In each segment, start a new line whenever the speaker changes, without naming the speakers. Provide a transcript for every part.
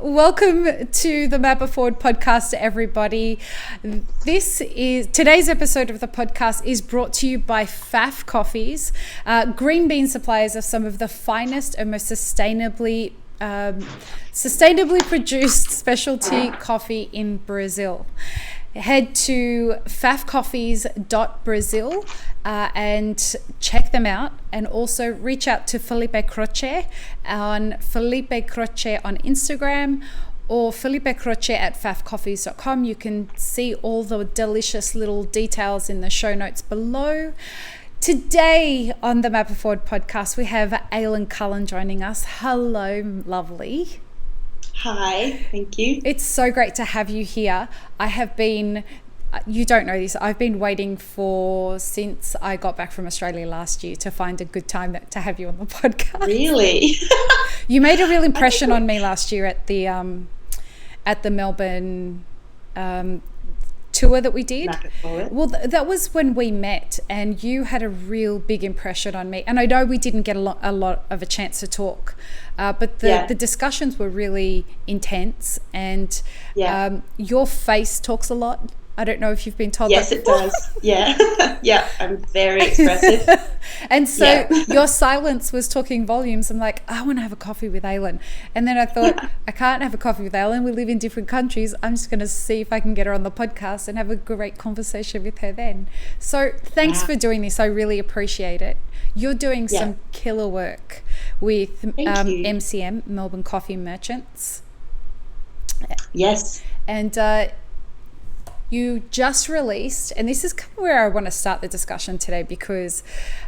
Welcome to the Mapper Forward podcast, everybody. Today's episode of the podcast is brought to you by Pfaff Coffees, green bean suppliers of some of the finest and most sustainably produced specialty coffee in Brazil. Head to pfaffcoffees.brazil and check them out, and also reach out to Felipe Croce on Instagram or felipecroce@pfaffcoffees.com. You can see all the delicious little details in the show notes below. Today on the Mapper Forward podcast, we have Aislinn Cullen joining us. Hello, lovely.
Hi, thank you.
It's so great to have you here. You don't know this, I've been waiting since I got back from Australia last year to find a good time to have you on the podcast.
Really?
You made a real impression on me last year at the Melbourne tour that we did. Well, that was when we met, and you had a real big impression on me. And I know we didn't get a lot of a chance to talk, but the discussions were really intense, and your face talks a lot. I don't know if you've been told
that. Yes, it does. Yeah. Yeah, I'm very expressive.
And so your silence was talking volumes. I'm like, I want to have a coffee with Aislinn. And then I thought, I can't have a coffee with Aislinn. We live in different countries. I'm just going to see if I can get her on the podcast and have a great conversation with her then. So thanks for doing this. I really appreciate it. You're doing some killer work with MCM, Melbourne Coffee Merchants.
Yes.
And you just released, and this is kind of where I want to start the discussion today, because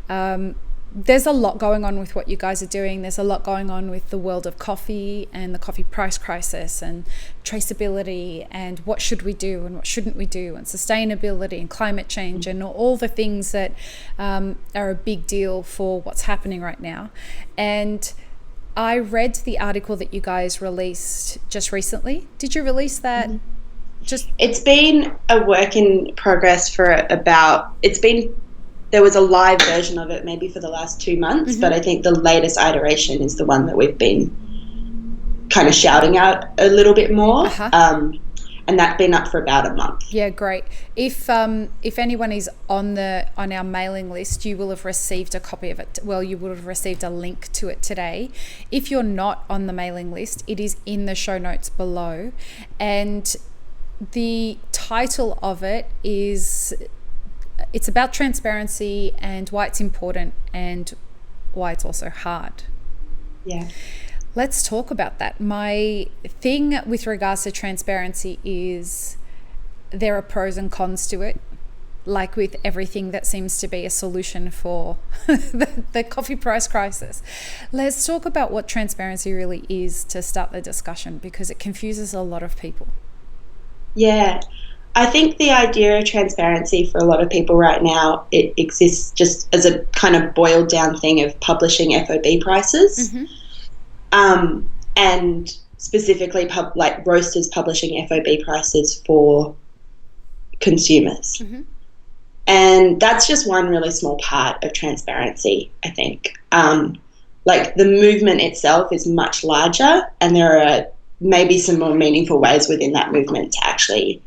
there's a lot going on with what you guys are doing. There's a lot going on with the world of coffee and the coffee price crisis and traceability and what should we do and what shouldn't we do, and sustainability and climate change and all the things that are a big deal for what's happening right now. And I read the article that you guys released just recently. Did you release that? Mm-hmm.
It's been a work in progress there was a live version of it maybe for the last 2 months, but I think the latest iteration is the one that we've been kind of shouting out a little bit more. And that's been up for about a month.
Yeah, great. If anyone is on our mailing list, you will have received a copy of it. Well, you would have received a link to it today. If you're not on the mailing list, it is in the show notes below. And the title of it it's about transparency and why it's important and why it's also hard.
Yeah.
Let's talk about that. My thing with regards to transparency is there are pros and cons to it, like with everything that seems to be a solution for the coffee price crisis. Let's talk about what transparency really is to start the discussion, because it confuses a lot of people.
Yeah, I think the idea of transparency for a lot of people right now, it exists just as a kind of boiled down thing of publishing FOB prices, and specifically like roasters publishing FOB prices for consumers. And that's just one really small part of transparency, I think. Like the movement itself is much larger, and there are maybe some more meaningful ways within that movement to actually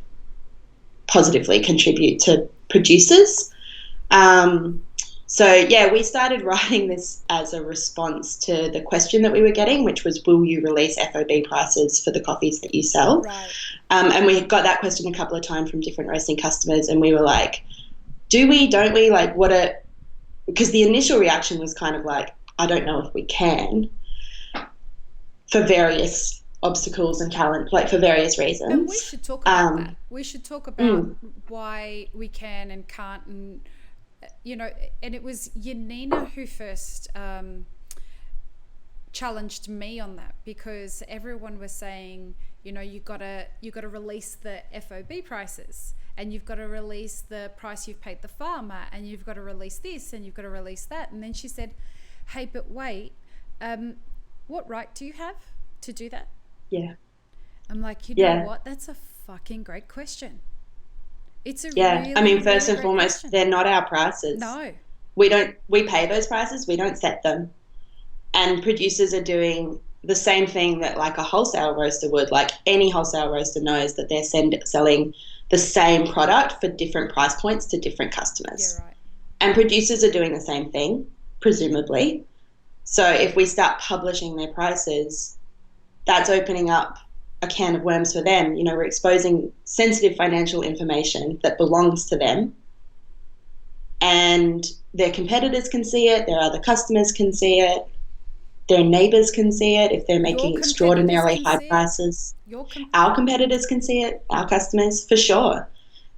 positively contribute to producers. We started writing this as a response to the question that we were getting, which was, will you release FOB prices for the coffees that you sell?
Right.
And we got that question a couple of times from different roasting customers, and we were like, do we, don't we? Like, because the initial reaction was kind of like, I don't know if we can, for various obstacles and talent, like for various reasons.
And we should talk about that. We should talk about why we can and can't, and and it was Yanina who first challenged me on that, because everyone was saying, you gotta release the FOB prices, and you've got to release the price you've paid the farmer, and you've got to release this, and you've got to release that. And then she said, hey, but wait, what right do you have to do that?
Yeah.
I'm like, you know what? That's a fucking great question. It's a really,
I mean, first
really
and foremost,
question.
They're not our prices.
No.
We pay those prices, we don't set them. And producers are doing the same thing that like a wholesale roaster would. Like any wholesale roaster knows that they're selling the same product for different price points to different customers.
Yeah, right.
And producers are doing the same thing, presumably. So if we start publishing their prices, that's opening up a can of worms for them. You know, we're exposing sensitive financial information that belongs to them, and their competitors can see it, their other customers can see it, their neighbors can see it if they're making extraordinarily high prices. Our competitors can see it, our customers, for sure.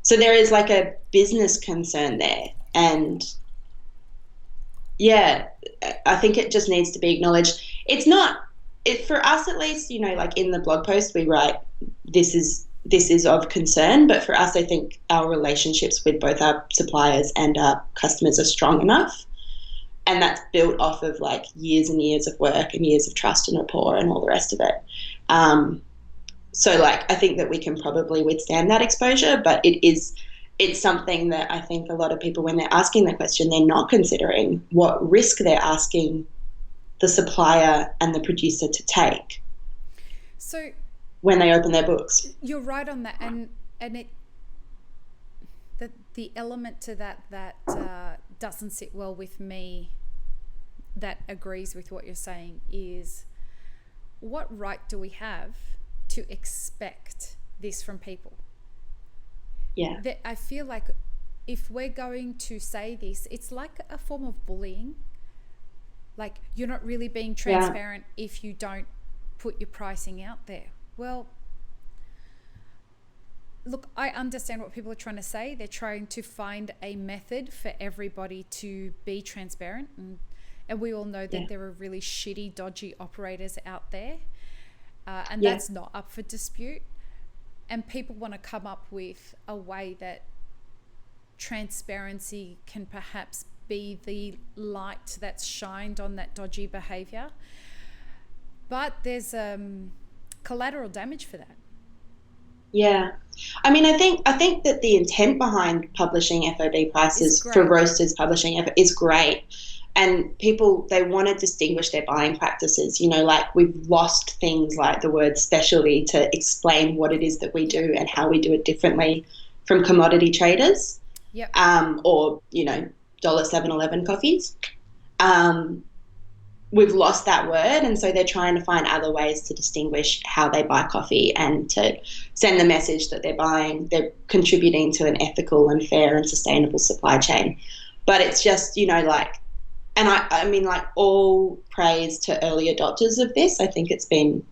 So there is like a business concern there. And yeah, I think it just needs to be acknowledged. It's not, for us at least, you know, like in the blog post we write, this is of concern, but for us I think our relationships with both our suppliers and our customers are strong enough, and that's built off of like years and years of work and years of trust and rapport and all the rest of it. So like I think that we can probably withstand that exposure, but it's something that I think a lot of people, when they're asking the question, they're not considering what risk they're asking the supplier and the producer to take.
So
when they open their books.
You're right on that, and it the element to that doesn't sit well with me, that agrees with what you're saying, is what right do we have to expect this from people?
Yeah.
I feel like if we're going to say this, it's like a form of bullying. Like, you're not really being transparent if you don't put your pricing out there. Well, look, I understand what people are trying to say. They're trying to find a method for everybody to be transparent. And we all know that there are really shitty, dodgy operators out there. And that's not up for dispute. And people want to come up with a way that transparency can perhaps be the light that's shined on that dodgy behavior. But there's collateral damage for that. Yeah.
I mean, I think that the intent behind publishing FOB prices for roasters publishing is great. And people, they want to distinguish their buying practices. You know, like we've lost things like the word specialty to explain what it is that we do and how we do it differently from commodity traders.
Yep.
Or, you know, $7-Eleven coffees. We've lost that word, and so they're trying to find other ways to distinguish how they buy coffee and to send the message that they're contributing to an ethical and fair and sustainable supply chain. But it's just, you know, like, and I mean, like, all praise to early adopters of this. I think it's been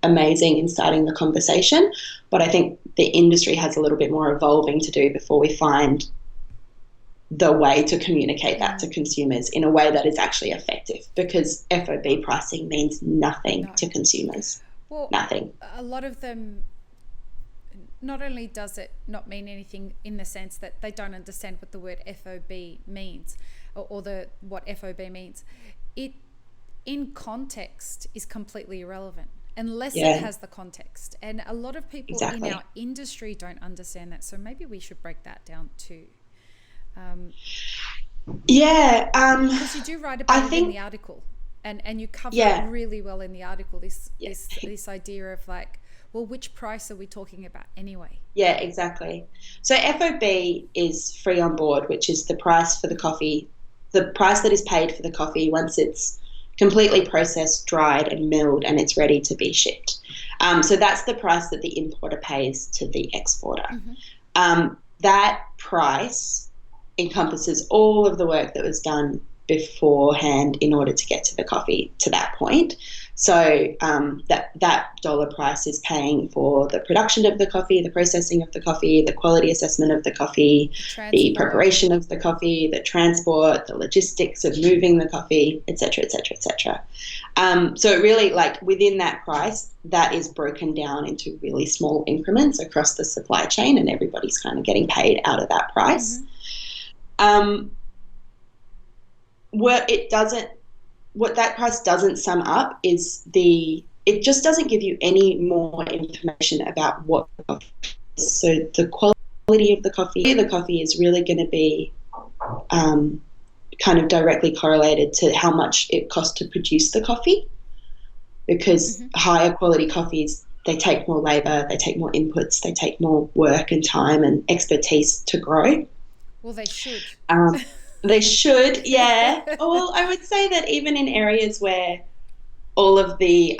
amazing in starting the conversation, but I think the industry has a little bit more evolving to do before we find the way to communicate that to consumers in a way that is actually effective, because FOB pricing means nothing to consumers.
Well,
nothing.
A lot of them, not only does it not mean anything in the sense that they don't understand what the word FOB means or what FOB means, it in context is completely irrelevant unless it has the context. And a lot of people in our industry don't understand that. So maybe we should break that down too.
Because
you do write about it in the article, and you cover it really well in the article, this idea of like, well, which price are we talking about anyway? Yeah,
exactly. So FOB is free on board, which is the price for the coffee, the price that is paid for the coffee once it's completely processed, dried and milled and it's ready to be shipped. So that's the price that the importer pays to the exporter. That price encompasses all of the work that was done beforehand in order to get to the coffee to that point. So that dollar price is paying for the production of the coffee, the processing of the coffee, the quality assessment of the coffee, the preparation of the coffee, the transport, the logistics of moving the coffee, etc., etc., etc. So it really, like, within that price, that is broken down into really small increments across the supply chain, and everybody's kind of getting paid out of that price. What that price doesn't sum up is it just doesn't give you any more information about what the coffee is. So the quality of the coffee is really going to be kind of directly correlated to how much it costs to produce the coffee. because higher quality coffees, they take more labor, they take more inputs, they take more work and time and expertise to grow.
Well, they should.
They should, yeah. Well, I would say that even in areas where all of the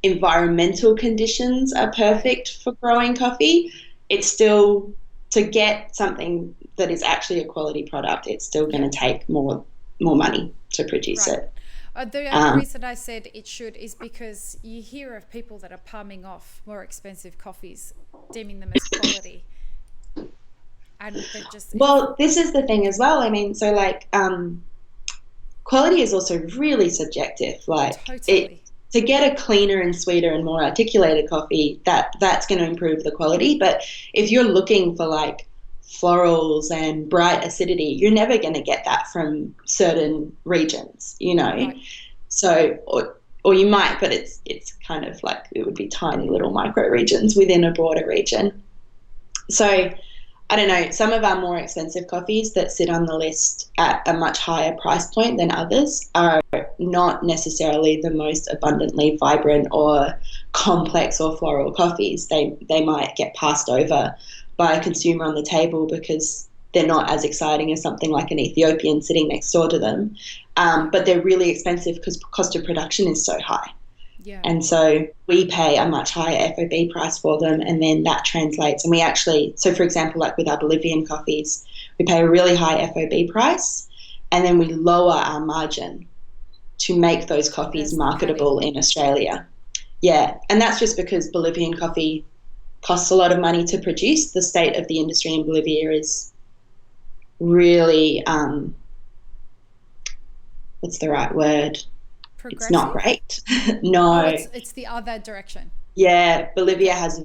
environmental conditions are perfect for growing coffee, it's still, to get something that is actually a quality product, it's still going to take more money to produce it.
The only reason I said it should is because you hear of people that are palming off more expensive coffees, deeming them as quality. And they've just...
Well, this is the thing as well. I mean, so like quality is also really subjective. Like
totally.
To get a cleaner and sweeter and more articulated coffee, that's going to improve the quality. But if you're looking for like florals and bright acidity, you're never going to get that from certain regions, you know.
Right.
So, or you might, but it's kind of like it would be tiny little micro regions within a broader region. So I don't know, some of our more expensive coffees that sit on the list at a much higher price point than others are not necessarily the most abundantly vibrant or complex or floral coffees. They might get passed over by a consumer on the table because they're not as exciting as something like an Ethiopian sitting next door to them. But they're really expensive because cost of production is so high.
Yeah.
And so we pay a much higher FOB price for them, and then that translates. And we actually, so for example, like with our Bolivian coffees, we pay a really high FOB price, and then we lower our margin to make those coffees marketable in Australia. Yeah, and that's just because Bolivian coffee costs a lot of money to produce. The state of the industry in Bolivia is really, what's the right word? It's not great. No.
Oh, it's the other direction.
Yeah, Bolivia has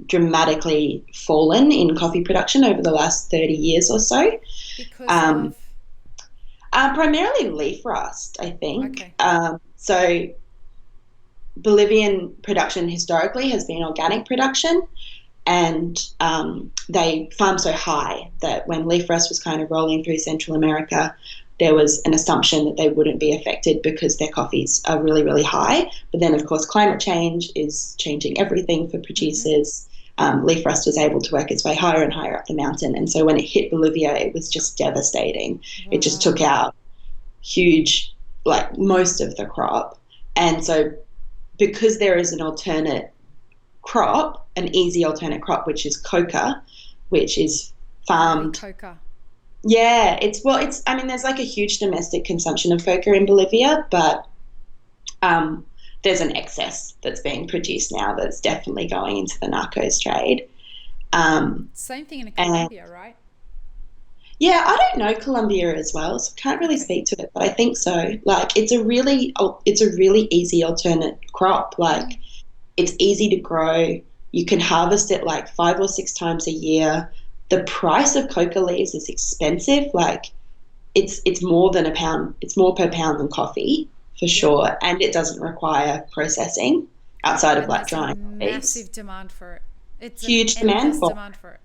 dramatically fallen in coffee production over the last 30 years or so.
Because of?
Primarily leaf rust, I think.
Okay.
So Bolivian production historically has been organic production, and they farm so high that when leaf rust was kind of rolling through Central America, there was an assumption that they wouldn't be affected because their coffees are really, really high. But then, of course, climate change is changing everything for producers. Leaf rust was able to work its way higher and higher up the mountain. And so when it hit Bolivia, it was just devastating. Wow. It just took out huge, like most of the crop. And so because there is an alternate crop, an easy alternate crop, which is coca, which is farmed.
Coca.
Yeah, I mean, there's like a huge domestic consumption of coca in Bolivia, but there's an excess that's being produced now that's definitely going into the narcos trade.
Same thing in Colombia, right?
Yeah, I don't know Colombia as well, so I can't really speak to it, but I think so. Like, it's a really easy alternate crop. Like, it's easy to grow. You can harvest it like 5 or 6 times a year. The price of coca leaves is expensive. Like, it's more than a pound. It's more per pound than coffee for sure, and it doesn't require processing outside of like drying.
Massive demand for it. It's
huge demand for it.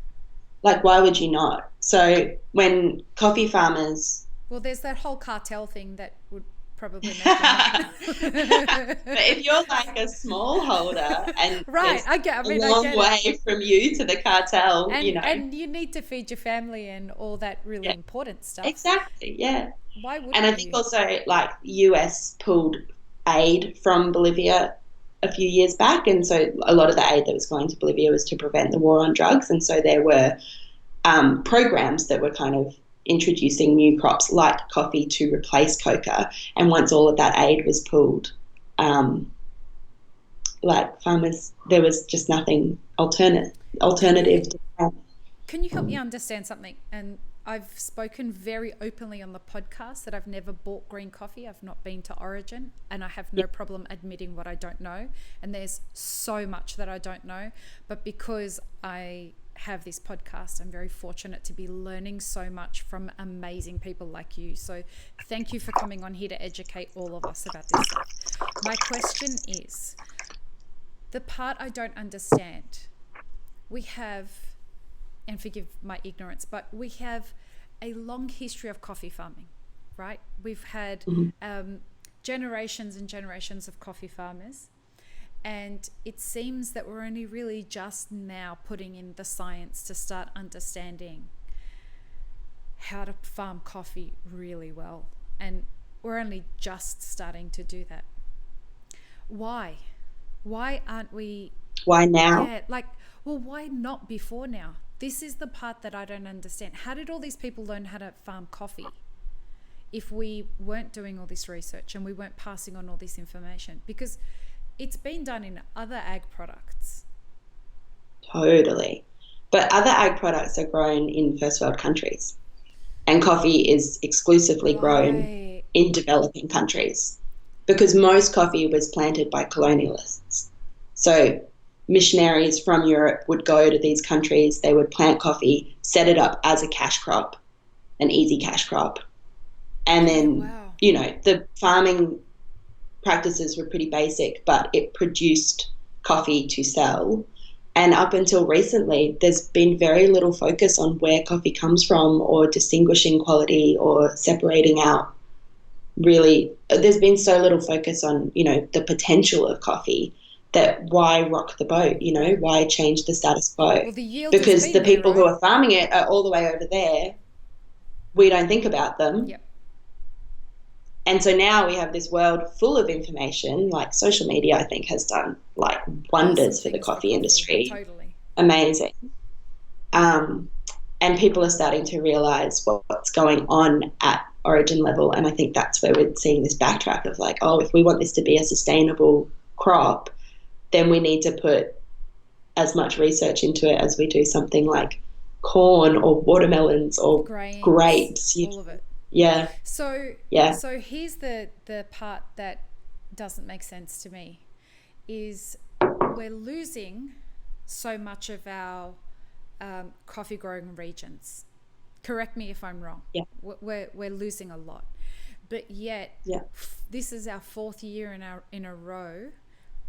Like, why would you not? So when coffee farmers,
well, there's that whole cartel thing that would probably make it.
But if you're like a smallholder and
right, I get
a long way from you to the cartel,
and,
you know,
and you need to feed your family and all that really important stuff.
Exactly, yeah.
Why would?
And I think also like US pulled aid from Bolivia a few years back, and so a lot of the aid that was going to Bolivia was to prevent the war on drugs, and so there were programs that were kind of introducing new crops like coffee to replace coca, and once all of that aid was pulled, like farmers, there was just nothing alternative to that.
Can you help me understand something? And I've spoken very openly on the podcast that I've never bought green coffee. I've not been to Origin, and I have no problem admitting what I don't know. And there's so much that I don't know. But because I have this podcast, I'm very fortunate to be learning so much from amazing people like you. So thank you for coming on here to educate all of us about this stuff. My question is, the part I don't understand, we have, and forgive my ignorance, but we have a long history of coffee farming, right? We've had generations and generations of coffee farmers. And it seems that we're only really just now putting in the science to start understanding how to farm coffee really well. And we're only just starting to do that. Why? Why aren't we?
Why now?
Yeah, like, well, why not before now? This is the part that I don't understand. How did all these people learn how to farm coffee if we weren't doing all this research and we weren't passing on all this information? Because it's been done in other ag products.
Totally. But other ag products are grown in first world countries, and coffee is exclusively grown in developing countries, because most coffee was planted by colonialists. So missionaries from Europe would go to these countries, they would plant coffee, set it up as a cash crop, an easy cash crop. And then, you know, the farming practices were pretty basic, but it produced coffee to sell. And up until recently, there's been very little focus on where coffee comes from, or distinguishing quality, or separating out. Really, there's been so little focus on, you know, the potential of coffee, that why rock the boat, you know, why change the status quo?
Well, the yield
because the people who are farming it are all the way over there. We don't think about them.
Yep.
And so now we have this world full of information, like social media, I think, has done like wonders for the coffee industry.
Totally.
Amazing. And people are starting to realize what's going on at origin level. And I think that's where we're seeing this backtrack of like, oh, if we want this to be a sustainable crop, then we need to put as much research into it as we do something like corn or watermelons or grapes.
All of it.
Yeah.
So here's the part that doesn't make sense to me, is we're losing so much of our coffee growing regions. Correct me if I'm wrong.
Yeah.
We're losing a lot, but yet this is our fourth year in a row,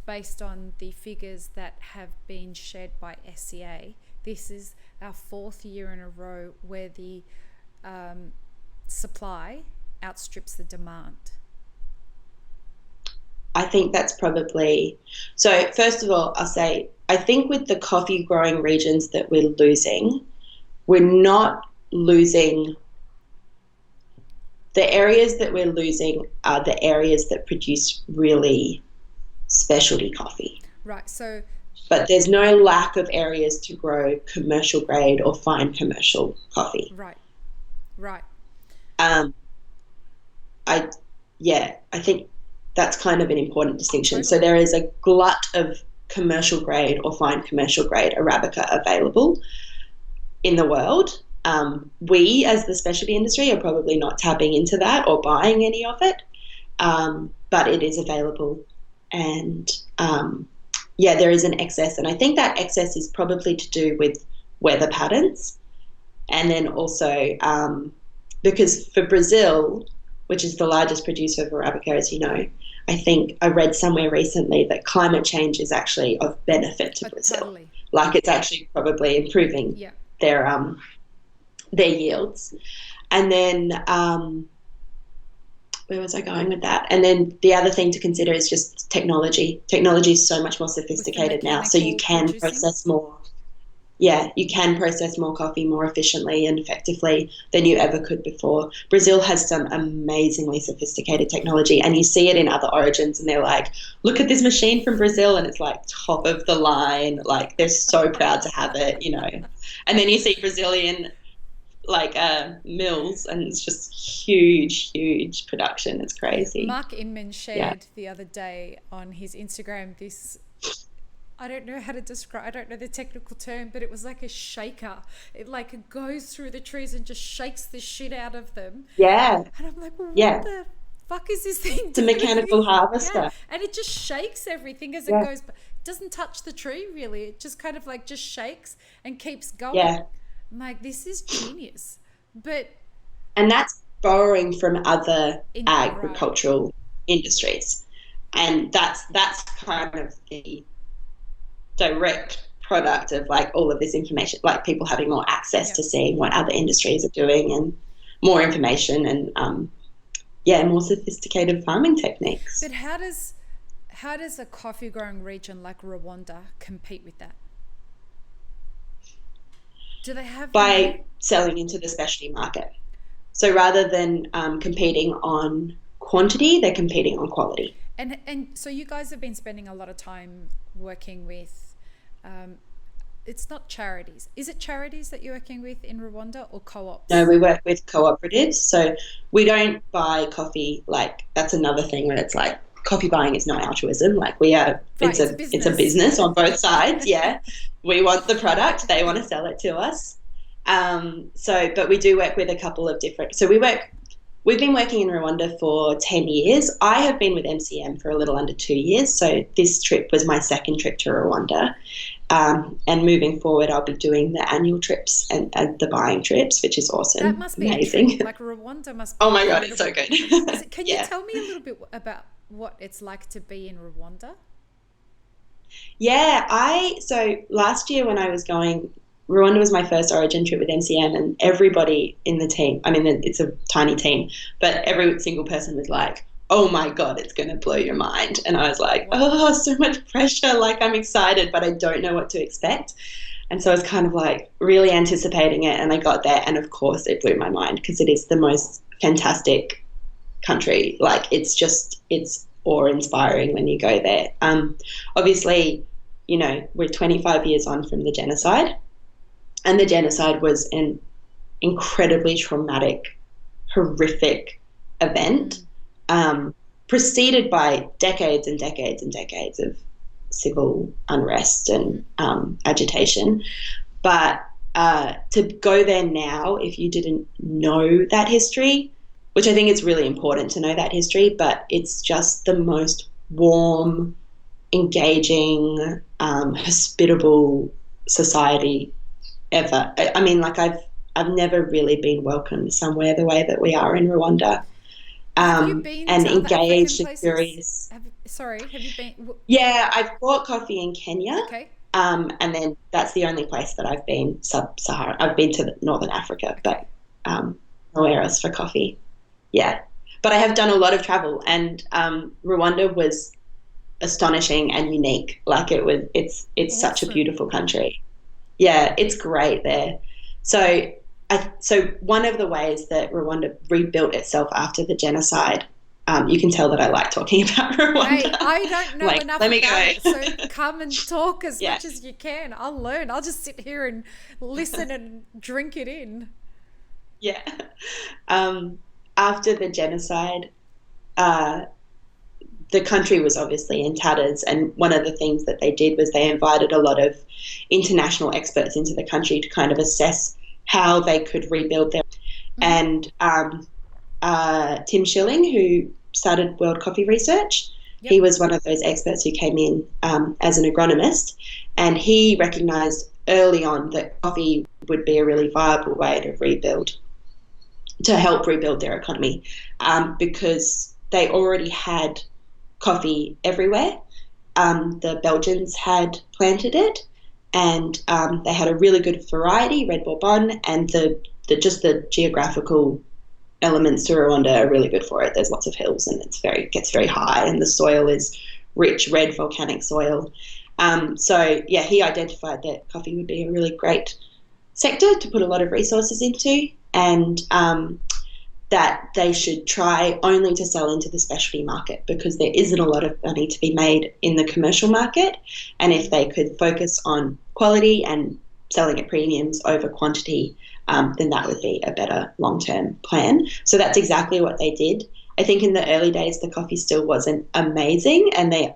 based on the figures that have been shared by SCA. This is our fourth year in a row where the supply outstrips the demand.
I think that's probably, so first of all, I'll say, I think with the coffee growing regions that we're not losing, the areas that we're losing are the areas that produce really specialty coffee.
Right, so.
But there's no lack of areas to grow commercial grade or fine commercial coffee.
Right.
I think that's kind of an important distinction.
Totally.
So there is a glut of commercial grade or fine commercial grade Arabica available in the world. We, as the specialty industry, are probably not tapping into that or buying any of it, but it is available. And there is an excess, and I think that excess is probably to do with weather patterns, and then also because for Brazil, which is the largest producer of Arabica, as you know, I think I read somewhere recently that climate change is actually of benefit to Brazil.
Totally.
Like it's actually probably improving their yields. And then where was I going with that? And then the other thing to consider is just technology. Technology is so much more sophisticated now, so you can process more. Yeah, you can process more coffee more efficiently and effectively than you ever could before. Brazil has some amazingly sophisticated technology, and you see it in other origins, and they're like, look at this machine from Brazil, and it's like top of the line. Like they're so proud to have it, you know. And then you see Brazilian mills, and it's just huge production. It's crazy.
Mark Inman shared the other day on his Instagram this, I don't know how to describe, I don't know the technical term, but it was like a shaker. It like goes through the trees and just shakes the shit out of them.
Yeah.
And I'm like, well, what the fuck is this thing?
It's a mechanical harvester.
Yeah. And it just shakes everything as it goes, but it doesn't touch the tree really. It just kind of like just shakes and keeps going.
Yeah.
I'm like, this is genius.
And that's borrowing from other agricultural industries. And that's kind of the direct product of like all of this information, like people having more access to seeing what other industries are doing and more information. And yeah, more sophisticated farming techniques.
But how does a coffee growing region like Rwanda compete with that? Do they have
By selling into the specialty market. So rather than competing on quantity, they're competing on quality.
and so you guys have been spending a lot of time working with it's not charities. Is it charities that you're working with in Rwanda or
No,
co-ops?
we work with cooperatives. So we don't buy coffee. Like, that's another thing where it's like coffee buying is not altruism. Like, we are,
Right, it's a
it's a
business.
business on both sides. Yeah. We want the product. They want to sell it to us. But we do work with a couple of different, we've been working in Rwanda for 10 years. I have been with MCM for a little under 2 years. So this trip was my second trip to Rwanda. And moving forward, I'll be doing the annual trips and the buying trips, which is
That
awesome.
must be a
Amazing.
trip. Like Rwanda must be
Oh my God, it's so
incredible.
good.
Can you
Yeah.
tell me a little bit about what it's like to be in Rwanda?
Yeah, so last year when I was going, Rwanda was my first Origin trip with MCM, and everybody in the team, I mean, it's a tiny team, but every single person was like, oh my God, it's going to blow your mind. And I was like,
Wow.
oh, so much pressure. Like, I'm excited, but I don't know what to expect. And so I was kind of like really anticipating it. And I got there, and of course, it blew my mind because it is the most fantastic country. Like, it's awe inspiring when you go there. Obviously, we're 25 years on from the genocide, and the genocide was an incredibly traumatic, horrific event,
Mm.
preceded by decades and decades and decades of civil unrest
Mm-hmm.
and agitation. But to go there now, if you didn't know that history, which I think it's really important to know that history, but it's just the most warm, engaging, hospitable society ever. I mean, like, I've never really been welcomed somewhere the way that we are in Rwanda,
Have you been
and
to other African
engaged and
places?
curious.
Sorry, have you been?
Yeah, I've bought coffee in Kenya,
Okay,
and then that's the only place that I've been sub-Saharan. I've been to Northern Africa,
okay.
but nowhere else for coffee. Yeah, but I have done a lot of travel, and Rwanda was astonishing and unique. Like, it's such a
Awesome.
beautiful country. Yeah, it's great there. So so one of the ways that Rwanda rebuilt itself after the genocide, you can tell that I like talking about
Hey,
Rwanda.
I don't know
Like,
enough
let me
about it, so
go.
come and talk as
Yeah.
much as you can. I'll learn. I'll just sit here and listen and drink it in.
Yeah. Um, After the genocide, uh, the country was obviously in tatters, and one of the things that they did was they invited a lot of international experts into the country to kind of assess how they could rebuild their.
Hmm.
And Tim Schilling, who started World Coffee Research, he
Yep.
was one of those experts who came in as an agronomist, and he recognised early on that coffee would be a really viable way to help rebuild their economy, because they already had coffee everywhere. The Belgians had planted it, and they had a really good variety, Red Bourbon, and the geographical elements to Rwanda are really good for it. There's lots of hills, and it gets very high, and the soil is rich red volcanic soil. So yeah, he identified that coffee would be a really great sector to put a lot of resources into, and that they should try only to sell into the specialty market because there isn't a lot of money to be made in the commercial market. And if they could focus on quality and selling at premiums over quantity, then that would be a better long-term plan. So that's exactly what they did. I think in the early days, the coffee still wasn't amazing, and they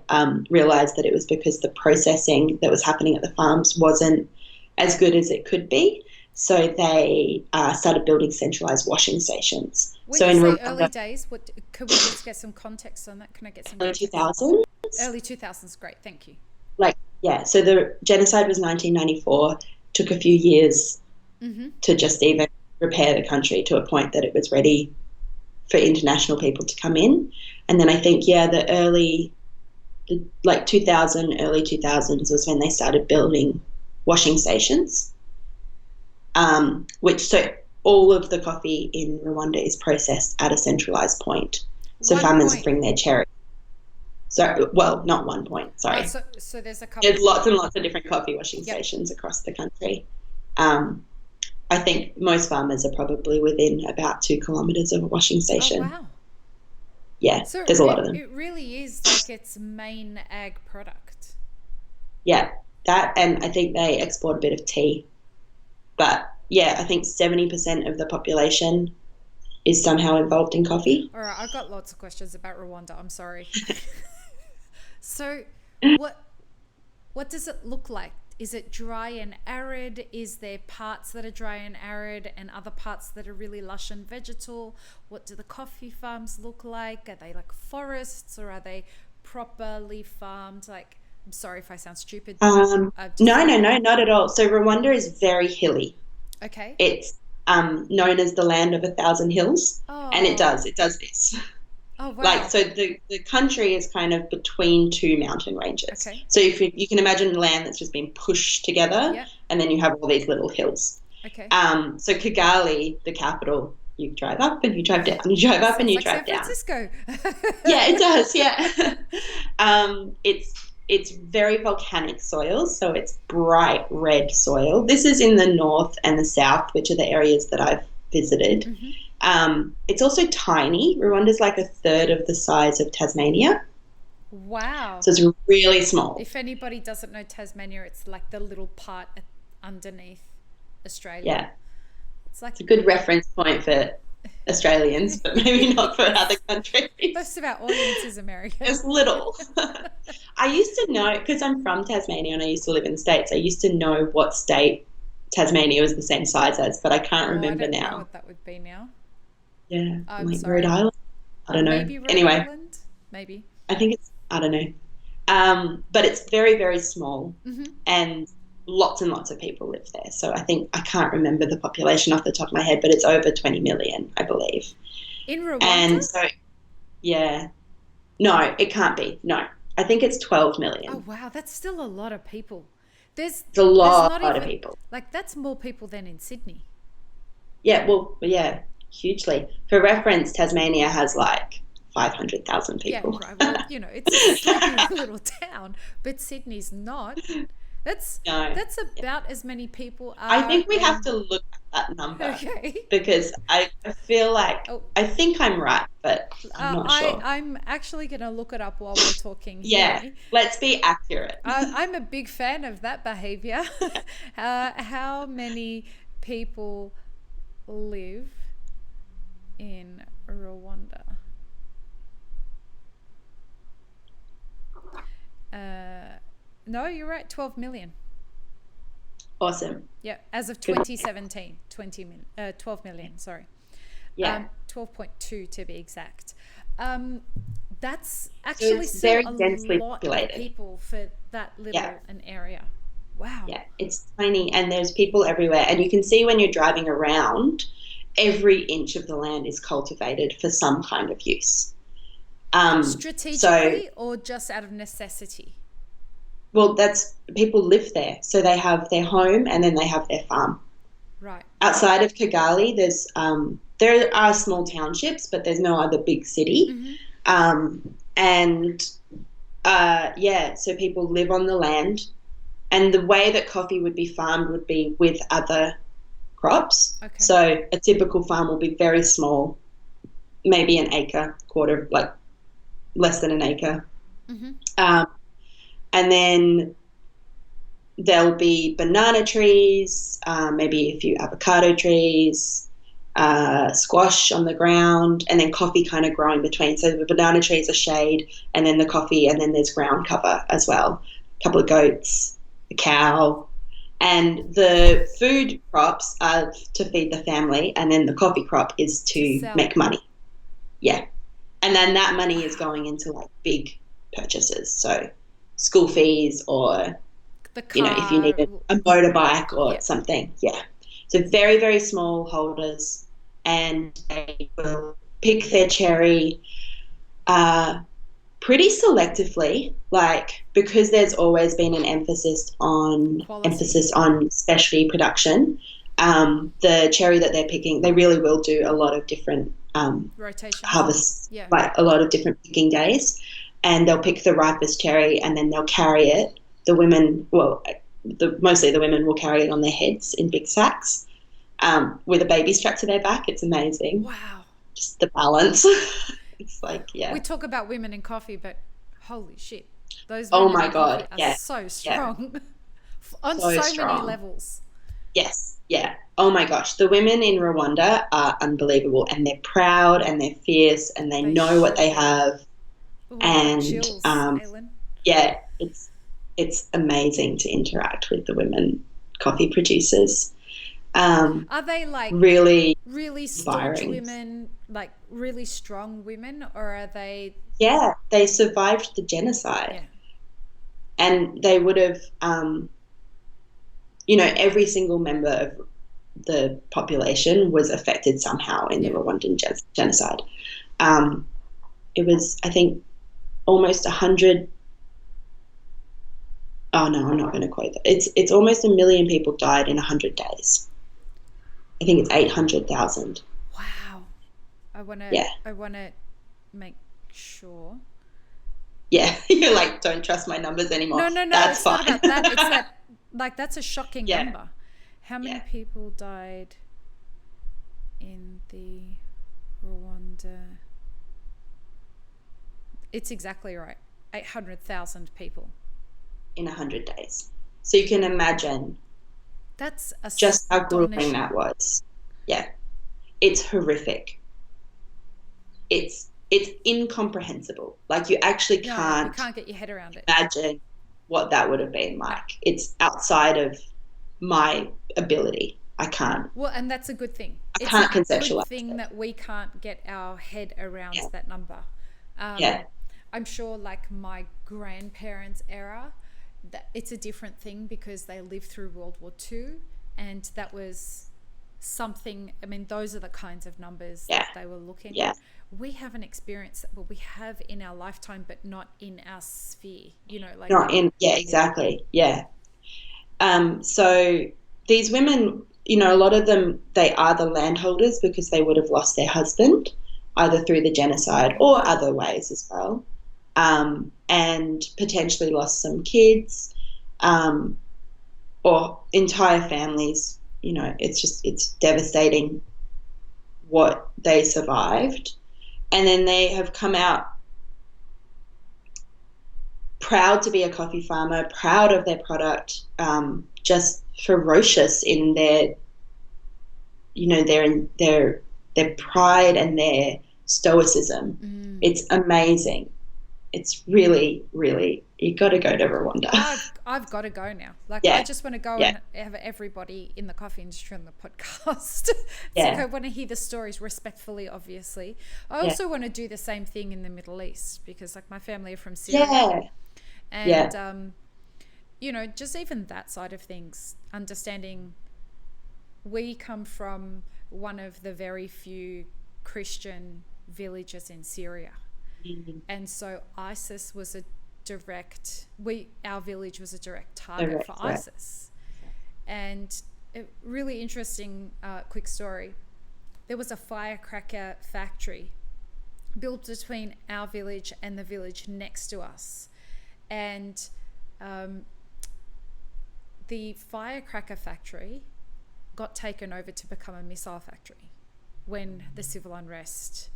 realized that it was because the processing that was happening at the farms wasn't as good as it could be. So they started building centralized washing stations.
When
So
you
in
say early
Rwanda,
days, what could we just get some context on that? Can I get some
early
context?
2000s,
Early 2000s, great, thank you.
like, yeah, so the genocide was 1994, took a few years
Mm-hmm.
to just even repair the country to a point that it was ready for international people to come in. And then I think, yeah, like 2000, early 2000s was when they started building washing stations, which so all of the coffee in Rwanda is processed at a centralized point. So
One
farmers
point.
bring their cherry. So, well, not 1 point, sorry.
So there's a couple.
There's lots and lots of different coffee washing
Yep.
stations across the country. I think most farmers are probably within about 2 kilometres of a washing station.
Oh, wow.
Yeah,
So
there's a lot of them.
It really is like its main ag product.
Yeah, that, and I think they export a bit of tea. But yeah, I think 70% of the population is somehow involved in coffee.
All right, I've got lots of questions about Rwanda. I'm sorry. So, what does it look like? Is it dry and arid? Is there parts that are dry and arid and other parts that are really lush and vegetal? What do the coffee farms look like? Are they like forests or are they properly farmed? Like, I'm sorry if I sound stupid.
No, not at all. So Rwanda is very hilly.
Okay.
It's known as the land of 1,000 hills, and it does this.
Oh, wow.
Like, so the country is kind of between 2 mountain ranges.
Okay.
So if you can imagine land that's just been pushed together,
Yeah.
and then you have all these little hills.
Okay.
So Kigali, the capital, you drive up and you drive down, you drive up and you drive down.
San Francisco.
Yeah, it does. Yeah. It's very volcanic soil, so it's bright red soil. This is in the north and the south, which are the areas that I've visited.
Mm-hmm.
It's also tiny. Rwanda's like 1/3 of the size of Tasmania.
Wow.
So it's really small.
If anybody doesn't know Tasmania, it's like the little part underneath Australia.
Yeah.
It's like
a good reference point for Australians, but maybe not for other countries.
Most of our audience is American.
It's little. I used to know, because I'm from Tasmania and I used to live in the States, I used to know what state Tasmania was the same size as, but I can't remember
I don't
now.
know what that would be now.
Yeah,
I'm
like
sorry.
Rhode Island. I don't know.
Maybe Rhode
Anyway,
Island? Maybe.
I think it's, I don't know. But it's very, very small, and lots and lots of people live there. So I can't remember the population off the top of my head, but it's over 20 million, I believe.
In Rwanda?
And so, yeah. No, it can't be. No. I think it's 12 million.
Oh, wow. That's still a lot of people.
It's a lot
of
people.
Like, that's more people than in Sydney.
Yeah, well, yeah, hugely. For reference, Tasmania has like 500,000 people.
Yeah, right. Well, it's a sleepy little town, but Sydney's not. That's about as many people are.
I think we have to look at that number.
Okay.
Because I feel like, I think I'm right, but I'm not sure.
I'm actually going to look it up while we're talking
Yeah,
here.
let's be accurate.
I'm a big fan of that behavior. How many people live in Rwanda? No, you're right. 12 million.
Awesome.
Yeah, as of 2017, 12 million. Sorry.
Yeah.
12.2 to be exact. That's actually
it's
still
very
a
densely
lot
populated.
of people for that little an area. Wow.
Yeah, it's tiny, and there's people everywhere, and you can see when you're driving around, every inch of the land is cultivated for some kind of use.
Strategically or just out of necessity?
Well, people live there, so they have their home and then they have their farm.
Right.
Outside of Kigali, there are small townships, but there's no other big city. So people live on the land, and the way that coffee would be farmed would be with other crops.
Okay.
So a typical farm will be very small, maybe an acre, less than an acre. And then there'll be banana trees, maybe a few avocado trees, squash on the ground, and then coffee kind of growing between. So the banana trees are shade, and then the coffee, and then there's ground cover as well. A couple of goats, a cow. And the food crops are to feed the family, and then the coffee crop is to make money. Yeah. And then that money is going into like big purchases. So school fees, or
the car,
if you need a motorbike or something. Yeah. So very, very small holders, and they will pick their cherry pretty selectively, because there's always been an emphasis on specialty production. The cherry that they're picking, they really will do a lot of different
Rotations.
harvests,
Yeah.
like a lot of different picking days, and they'll pick the ripest cherry and then they'll carry it. The women, well, mostly the women will carry it on their heads in big sacks with a baby strapped to their back. It's amazing.
Wow.
Just the balance. It's like, yeah.
We talk about women in coffee, but holy shit, those
Oh
women
my
in
God,
coffee are
yeah,
so strong on
so
so
strong.
many levels.
Yes, yeah. Oh my gosh, the women in Rwanda are unbelievable, and they're proud and they're fierce and they know what
should
they
be.
have.
Ooh, I've got
And
chills, Aislinn.
yeah, it's amazing to interact with the women coffee producers.
Are they like
Really
really staunch
inspiring.
women, like really strong women, or are they?
Yeah, they survived the genocide,
Yeah.
and they would have, every single member of the population was affected somehow in the Rwandan genocide. Um, it was, I think, almost 100. Oh no, I'm not going to quote that. It's almost 1 million people died in 100 days. I think it's 800,000.
Wow. I wanna.
Yeah.
I wanna make sure.
Yeah, you're like, don't trust my numbers anymore.
No.
That's
It's
fine.
not about that. It's that. Like that's a shocking
Yeah.
number. How many
Yeah.
people died in the Rwanda? It's exactly right. 800,000 people.
In 100 days. So you can imagine
That's
just how grueling
astonishing.
that was. Yeah. It's horrific. It's incomprehensible. Like you actually
No, you
can't
can't get your head around it.
imagine what that would have been
No.
like. It's outside of my ability. I can't.
Well, and that's a good thing.
I
It's a
can't
good
conceptualize
thing
it.
that we can't get our head around
Yeah.
that number.
Yeah.
I'm sure, like my grandparents' era, that it's a different thing because they lived through World War II, and that was something. I mean, those are the kinds of numbers
Yeah.
that they were looking
Yeah.
at. We haven't experienced that. Well, we have in our lifetime, but not in our sphere. Like
Not in. Yeah. Exactly. Yeah. So these women, a lot of them, they are the landholders because they would have lost their husband either through the genocide or other ways as well, and potentially lost some kids, um, or entire families. It's devastating what they survived, and then they have come out proud to be a coffee farmer, proud of their product, just ferocious in their pride and their stoicism. It's amazing. It's really, really, you got to go to Rwanda.
I've got to go now. Like,
Yeah.
I just want to go
Yeah.
and have everybody in the coffee industry on the podcast.
Yeah.
Like, I want to hear the stories respectfully, obviously. I also want to do the same thing in the Middle East because, like, my family are from Syria.
Yeah.
And, just even that side of things, understanding we come from one of the very few Christian villages in Syria. And so ISIS was our village was a direct target for ISIS. And a really interesting quick story. There was a firecracker factory built between our village and the village next to us. And the firecracker factory got taken over to become a missile factory when the civil unrest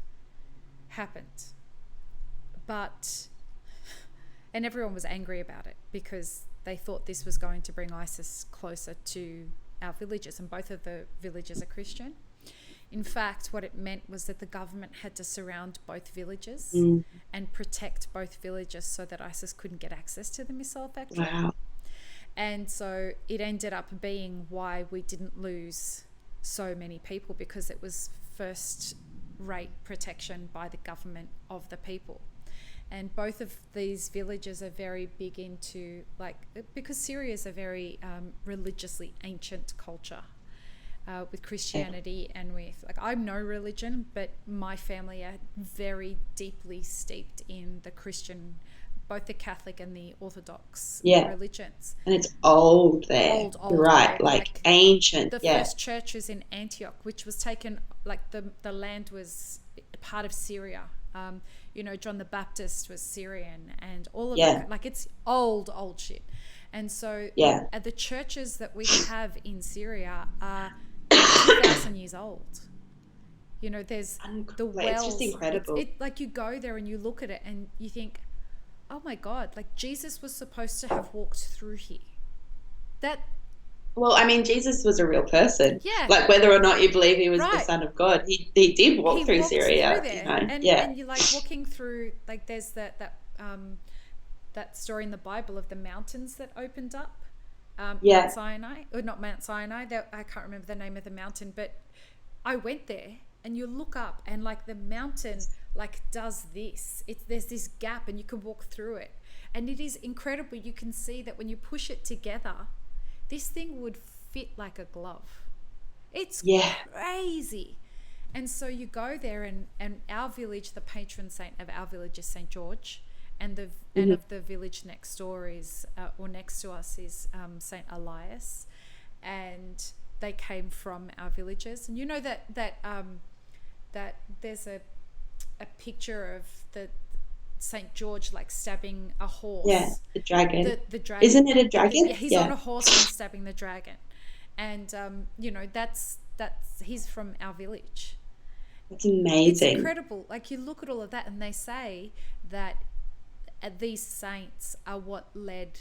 happened. And everyone was angry about it because they thought this was going to bring ISIS closer to our villages, and both of the villages are Christian. In fact, what it meant was that the government had to surround both villages and protect both villages so that ISIS couldn't get access to the missile factory.
Wow.
And so it ended up being why we didn't lose so many people, because it was first-rate protection by the government of the people. And both of these villages are very big into, because Syria is a very religiously ancient culture with Christianity and with, I'm no religion, but my family are very deeply steeped in the Christian both the Catholic and the Orthodox
Yeah.
religions.
And it's old there.
Old,
You're right.
old.
Like ancient.
The
Yeah.
first church was in Antioch, which was taken, like the land was part of Syria. John the Baptist was Syrian, and all of
Yeah.
it, like it's old shit. And so
Yeah.
the churches that we have in Syria are 2,000 years old. There's the wells.
It's just incredible.
Like you go there and you look at it and you think, oh my God, like Jesus was supposed to have walked through here.
Well, I mean, Jesus was a real person.
Yeah.
Like whether or not you believe he was the
Right.
Son of God, he did walk through Syria.
Through there. And you're like walking through, like there's that story in the Bible of the mountains that opened up. Mount Sinai, or not Mount Sinai. I can't remember the name of the mountain, but I went there. And you look up and like the mountain like does this. There's this gap and you can walk through it. And it is incredible. You can see that when you push it together, this thing would fit like a glove. It's crazy. And so you go there and our village, the patron saint of our village is St. George. And and of the village next door is, or next to us is St. Elias. And they came from our villages. And you know that there's a picture of the St. George like stabbing a horse.
Yeah, the dragon.
The dragon.
Isn't it a dragon?
He's on a horse and stabbing the dragon. And that's he's from our village.
It's amazing.
It's incredible. Like you look at all of that and they say that these saints are what led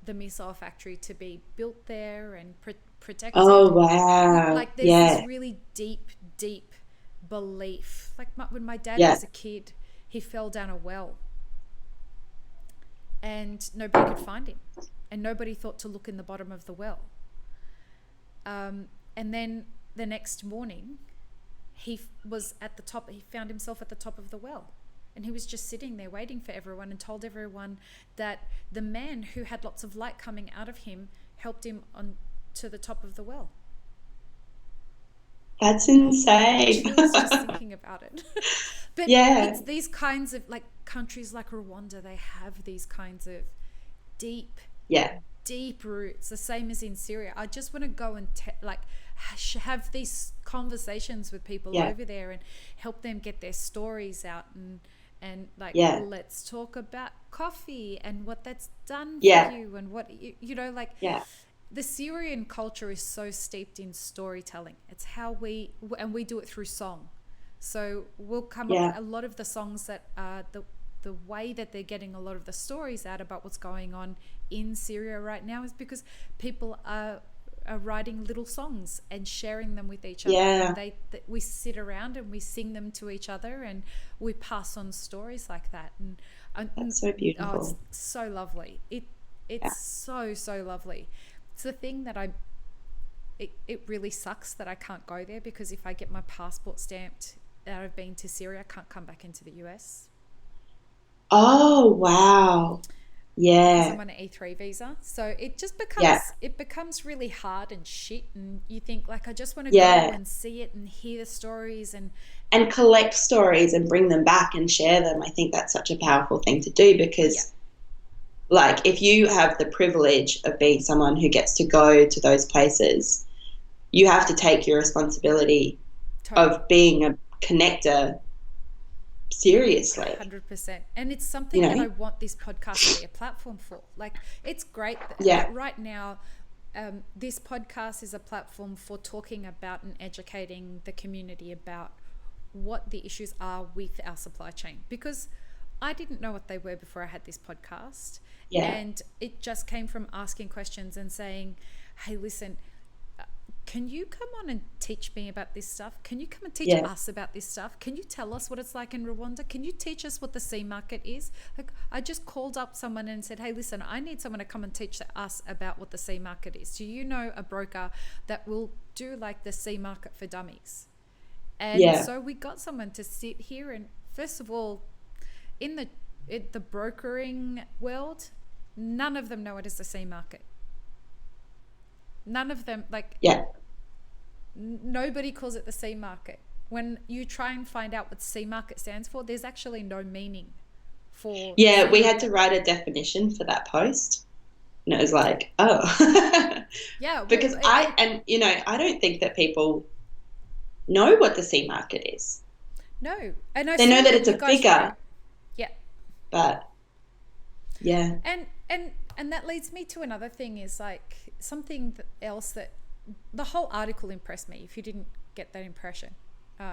the missile factory to be built there and protected.
Oh wow!
Like there's this really deep belief. Like when my dad was a kid, he fell down a well, and nobody could find him, and nobody thought to look in the bottom of the well. And then the next morning, he was at the top. He found himself at the top of the well. And he was just sitting there waiting for everyone and told everyone that the man who had lots of light coming out of him helped him on to the top of the well.
That's insane.
I was just thinking about it. But it's these kinds of, like countries like Rwanda, they have these kinds of deep roots, the same as in Syria. I just want to go and have these conversations with people over there and help them get their stories out and let's talk about coffee and what that's done for you and what the Syrian culture is so steeped in storytelling. It's how we do it through song. So we'll come up with a lot of the songs that the way that they're getting a lot of the stories out about what's going on in Syria right now is because people are writing little songs and sharing them with each other. And we sit around and we sing them to each other and we pass on stories like that. And
that's so beautiful.
Oh, it's so lovely. It's so lovely. It's the thing that it really sucks that I can't go there, because if I get my passport stamped that I've been to Syria, I can't come back into the US.
Oh wow.
Because I'm on an E3 visa. So it just becomes really hard and shit, and you think like I just want to go and see it and hear the stories and
collect stories and bring them back and share them. I think that's such a powerful thing to do, because like if you have the privilege of being someone who gets to go to those places, you have to take your responsibility of being a connector seriously.
100%. And it's something that I want this podcast to be a platform for. Like it's great that right now this podcast is a platform for talking about and educating the community about what the issues are with our supply chain, because I didn't know what they were before I had this podcast. And it just came from asking questions and saying, hey, listen, can you come on and teach me about this stuff? Can you come and teach us about this stuff? Can you tell us what it's like in Rwanda? Can you teach us what the sea market is? Like I just called up someone and said, hey, listen, I need someone to come and teach us about what the sea market is. Do you know a broker that will do like the sea market for dummies? And so we got someone to sit here and, first of all, in the brokering world, none of them know it is the sea market. None of them, nobody calls it the sea market. When you try and find out what sea market stands for, there's actually no meaning for.
Yeah, we had to write a definition for that post. And it was like, oh.
Yeah.
Because
Well,
I don't think that people know what the sea market is.
no. And I
They know
saw
that
what
it's
you
a
guys wrote.
figure,
Yeah.
but yeah.
And that leads me to another thing, is like something else that the whole article impressed me. If you didn't get that impression,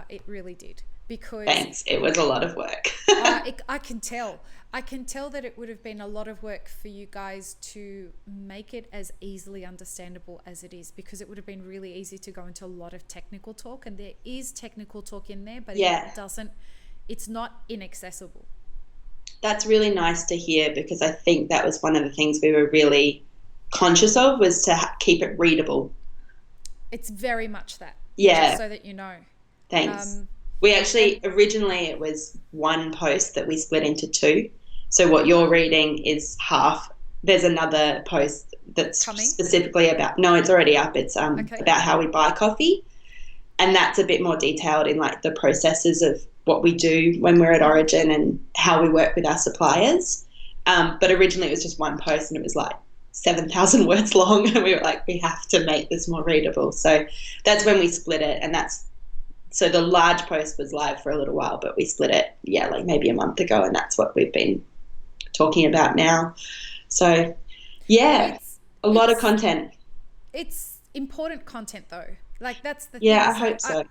it really did, because
Thanks. It was a lot of work.
I can tell. I can tell that it would have been a lot of work for you guys to make it as easily understandable as it is, because it would have been really easy to go into a lot of technical talk, and there is technical talk in there, but it's not inaccessible.
That's really nice to hear, because I think that was one of the things we were really conscious of, was to keep it readable.
It's very much that.
Yeah.
Just so that you know.
Thanks. We actually, originally it was one post that we split into two. So what you're reading is half. There's another post that's
coming
specifically about, no, it's already up. It's about how we buy coffee. And that's a bit more detailed in like the processes of what we do when we're at Origin and how we work with our suppliers. But originally it was just one post, and it was like 7,000 words long, and we were like, we have to make this more readable. So that's when we split it, and so the large post was live for a little while, but we split it, like maybe a month ago, and that's what we've been talking about now. So a lot of content.
It's important content though. Like that's the
thing. Yeah, I
like,
hope so.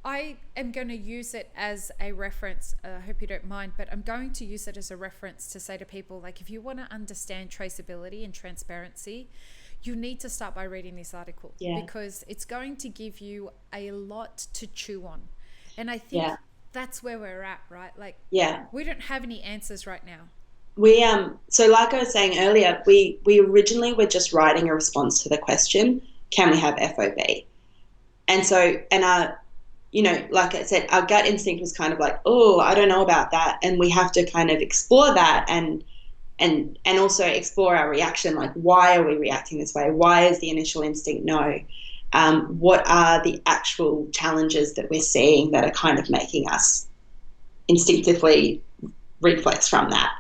I am going to use it as a reference. I hope you don't mind, but I'm going to use it as a reference to say to people, like, if you want to understand traceability and transparency, you need to start by reading this article, because it's going to give you a lot to chew on. And I think that's where we're at, right? Like, we don't have any answers right now.
We so like I was saying earlier, we originally were just writing a response to the question, can we have FOB? And so, like I said, our gut instinct was kind of like, oh, I don't know about that. And we have to kind of explore that and also explore our reaction. Like, why are we reacting this way? Why is the initial instinct no? What are the actual challenges that we're seeing that are kind of making us instinctively reflex from that?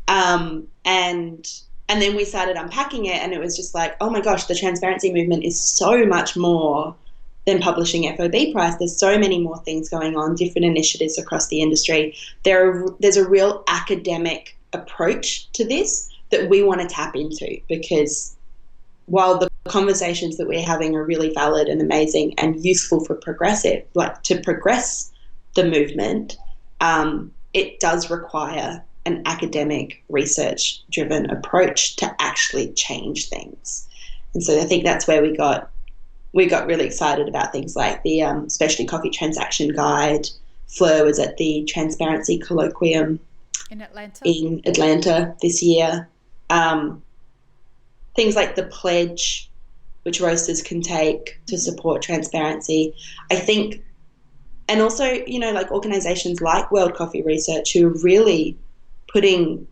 And then we started unpacking it, and it was just like, oh my gosh, the transparency movement is so much more than publishing FOB price. There's so many more things going on, different initiatives across the industry. There's a real academic approach to this that we want to tap into, because while the conversations that we're having are really valid and amazing and useful for to progress the movement, it does require an academic, research-driven approach to actually change things. And so I think that's where we got really excited about things like the Specialty Coffee Transaction Guide. Fleur was at the Transparency Colloquium
in
Atlanta this year. Things like the pledge, which roasters can take to support transparency. I think, and also, like organisations like World Coffee Research, who are really putting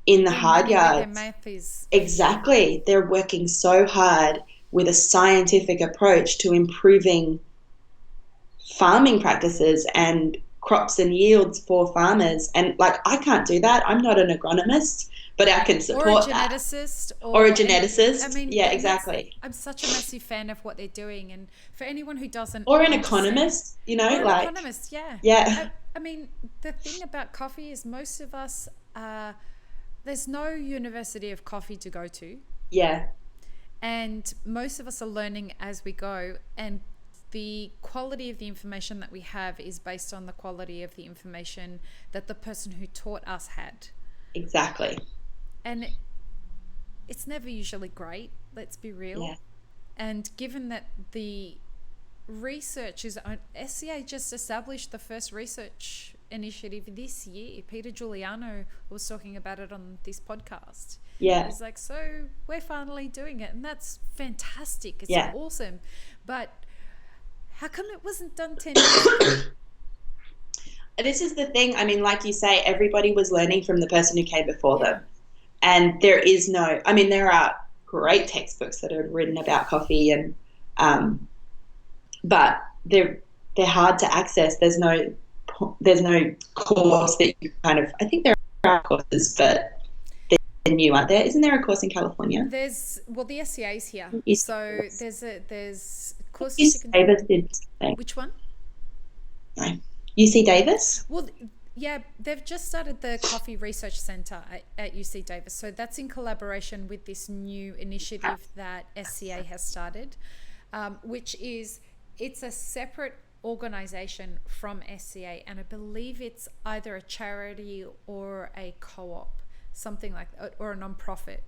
in the hard yards. Exactly. They're working so hard with a scientific approach to improving farming practices and crops and yields for farmers. And like, I can't do that. I'm not an agronomist, but I can support that. Or a geneticist. Exactly.
I'm such a massive fan of what they're doing. And for anyone who doesn't,
or an economist,
Or an economist,
yeah.
I mean, the thing about coffee is most of us, there's no university of coffee to go to.
Yeah.
And most of us are learning as we go, and the quality of the information that we have is based on the quality of the information that the person who taught us had.
Exactly.
And it's never usually great, let's be real.
Yeah.
And given that the research is, SCA just established the first research initiative this year. Peter Giuliano was talking about it on this podcast.
Yeah.
He's like, so we're finally doing it, and that's fantastic. It's awesome. But how come it wasn't done 10 years ago?
This is the thing. I mean, like you say, everybody was learning from the person who came before them. And there are great textbooks that are written about coffee, and but they're hard to access. There's no course that you kind of, I think there are courses, but they're new, aren't there? Isn't there a course in California?
The SCA's here. So there's courses you
UC
can.
Davis did something.
Which one?
No. UC Davis?
Well, yeah, they've just started the Coffee Research Centre at UC Davis. So that's in collaboration with this new initiative that SCA has started, which is, it's a separate organisation from SCA, and I believe it's either a charity or a co-op, something like, or a non-profit.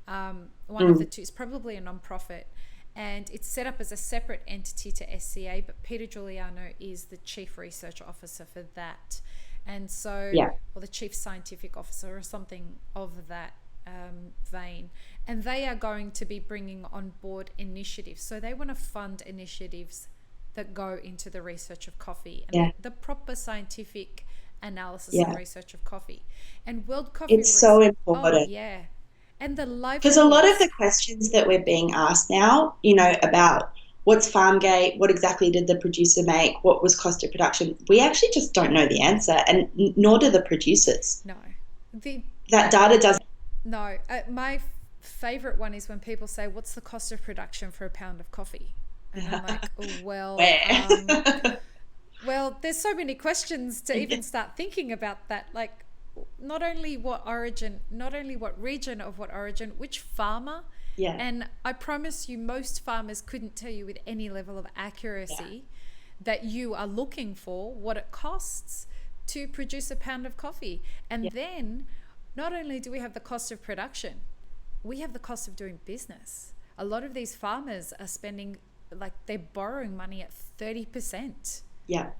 One of the two. It's probably a non-profit. And it's set up as a separate entity to SCA, but Peter Giuliano is the Chief Research Officer for that. And so, or the Chief Scientific Officer or something of that vein. And they are going to be bringing on board initiatives. So they want to fund initiatives that go into the research of coffee and the proper scientific analysis and research of coffee. And World Coffee
It's so important.
Oh, yeah. And the live,
because a lot of the questions that we're being asked now, about what's farm gate, what exactly did the producer make, what was cost of production, we actually just don't know the answer, and nor do the producers.
No.
That data doesn't.
No. My favourite one is when people say, what's the cost of production for a pound of coffee? And I'm like, oh, well, well, there's so many questions to even start thinking about that. Like, not only what region of what origin, which farmer.
Yeah.
And I promise you, most farmers couldn't tell you with any level of accuracy that you are looking for what it costs to produce a pound of coffee. And then not only do we have the cost of production, we have the cost of doing business. A lot of these farmers are spending, like, they're borrowing money at 30%.
Yeah.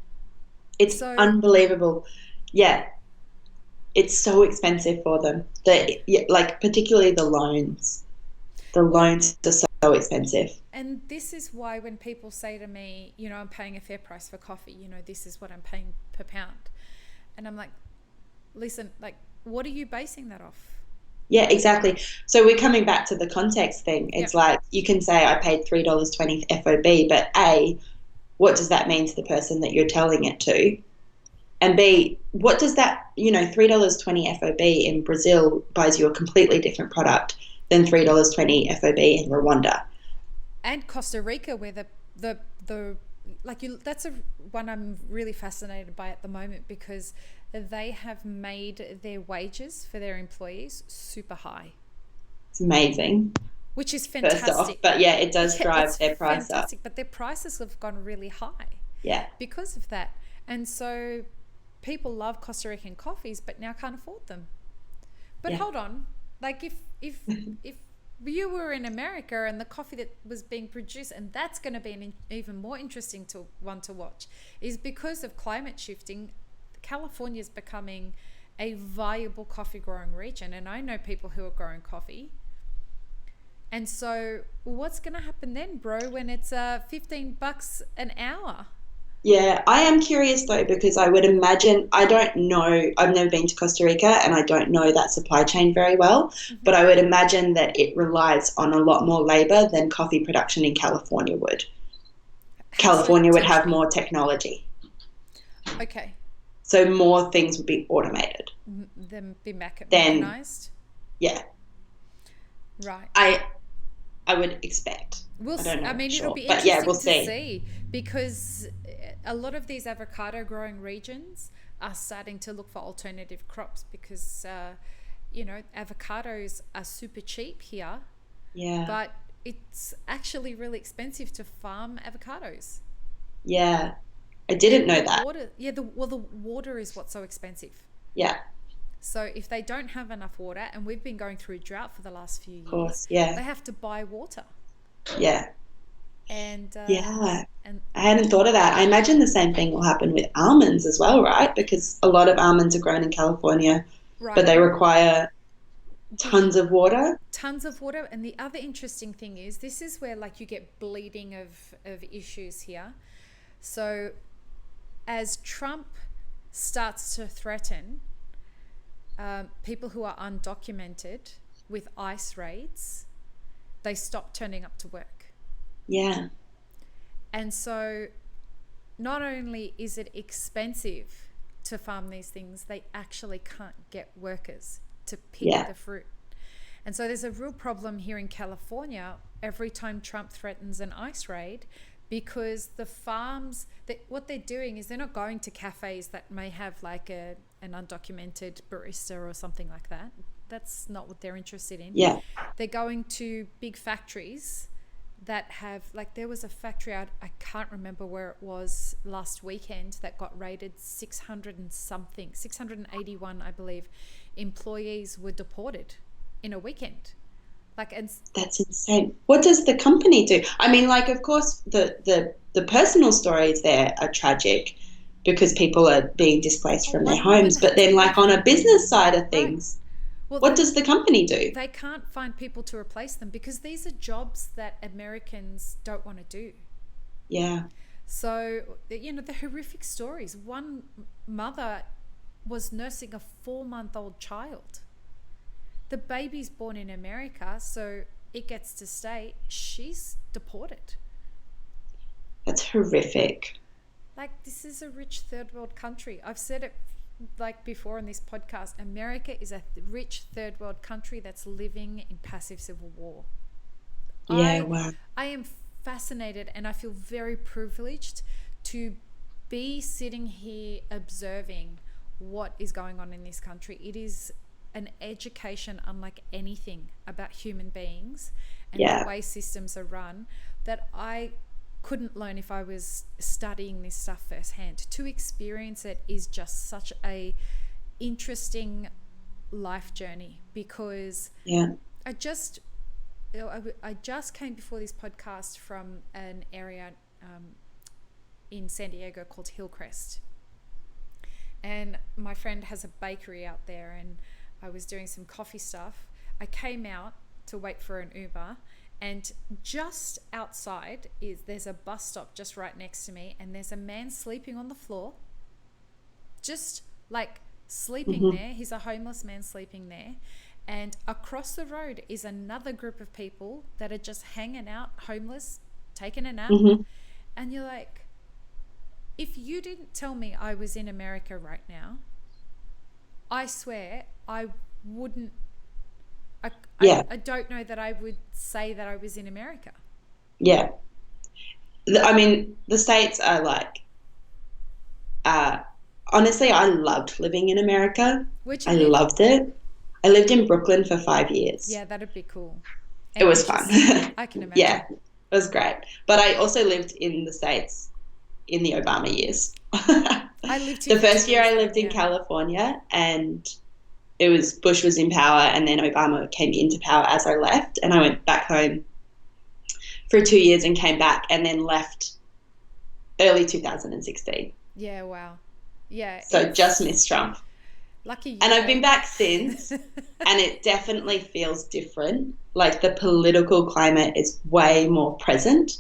It's unbelievable. Yeah. It's so expensive for them. Particularly the loans. The loans are so expensive.
And this is why when people say to me, I'm paying a fair price for coffee, this is what I'm paying per pound. And I'm like, listen, like, what are you basing that off?
Yeah, exactly. So we're coming back to the context thing. It's like, you can say I paid $3.20 FOB, but A, what does that mean to the person that you're telling it to? And B, what does that, $3.20 FOB in Brazil buys you a completely different product than $3.20 FOB in Rwanda.
And Costa Rica, where that's one I'm really fascinated by at the moment, because they have made their wages for their employees super high.
It's amazing.
Which is fantastic.
First off, but it does drive their price
fantastic,
up.
But their prices have gone really high.
Yeah.
Because of that. And so people love Costa Rican coffees, but now can't afford them. But hold on, like if you were in America and the coffee that was being produced, and that's going to be an even more interesting one to watch, is because of climate shifting, California is becoming a viable coffee growing region, and I know people who are growing coffee. And so, what's going to happen then, bro, when it's $15 an hour?
Yeah, I am curious though, because I would imagine, I don't know, I've never been to Costa Rica and I don't know that supply chain very well, but I would imagine that it relies on a lot more labor than coffee production in California would. California would have more technology.
Okay.
So more things would be automated.
Then be mechanized?
Yeah.
Right.
I would expect.
It'll be interesting to see, because a lot of these avocado growing regions are starting to look for alternative crops, because avocados are super cheap here.
Yeah.
But it's actually really expensive to farm avocados.
Yeah. I didn't know that.
The water is what's so expensive.
Yeah.
So if they don't have enough water, and we've been going through drought for the last few years,
of course, yeah,
they have to buy water.
Yeah.
And
and I hadn't thought of that. I imagine the same thing will happen with almonds as well, right? Because a lot of almonds are grown in California, but they require tons of water.
And the other interesting thing is, this is where you get bleeding of issues here. So as Trump starts to threaten people who are undocumented with ICE raids, they stop turning up to work.
Yeah.
And so not only is it expensive to farm these things, they actually can't get workers to pick the fruit. And so there's a real problem here in California every time Trump threatens an ICE raid, because the farms, what they're doing is they're not going to cafes that may have like an undocumented barista or something like that. That's not what they're interested in.
Yeah.
They're going to big factories that have, like, there was a factory out, I can't remember where it was, last weekend that got raided. 681, I believe, employees were deported in a weekend. Like, and
that's insane. What does the company do? I mean, like, of course, the personal stories there are tragic because people are being displaced from their homes. But then, like, on a business side of things, well, what does the company do?
They can't find people to replace them because these are jobs that Americans don't want to do.
Yeah.
So, you know, the horrific stories. One mother was nursing a 4-month-old child. The baby's born in America, so it gets to stay. She's deported.
That's horrific.
Like, this is a rich third world country. I've said it like before on this podcast. America is a rich third world country that's living in passive civil war.
Yeah, wow.
I am fascinated, and I feel very privileged to be sitting here observing what is going on in this country. It is an education unlike anything about human beings and the way systems are run that I couldn't learn if I was studying this stuff firsthand. To experience it is just such a interesting life journey, because I just came before this podcast from an area in San Diego called Hillcrest, and my friend has a bakery out there, and I was doing some coffee stuff. I came out to wait for an Uber, and just outside there's a bus stop just right next to me, and there's a man sleeping on the floor, just like sleeping there. He's a homeless man sleeping there. And across the road is another group of people that are just hanging out, homeless, taking a nap. And you're like, if you didn't tell me I was in America right now, I swear I wouldn't. I don't know that I would say that I was in America.
Yeah. I mean, the States are like, honestly, I loved living in America. I loved it. I lived in Brooklyn for 5 years.
Yeah, that'd be cool.
It was fun.
I can imagine.
Yeah, it was great. But I also lived in the States in the Obama years.
I lived
the first year I lived in California, and it was Bush was in power, and then Obama came into power as I left, and I went back home for 2 years and came back, and then left early 2016.
Yeah, wow. Yeah.
So just missed Trump.
Lucky you.
And I've been back since, and it definitely feels different. Like, the political climate is way more present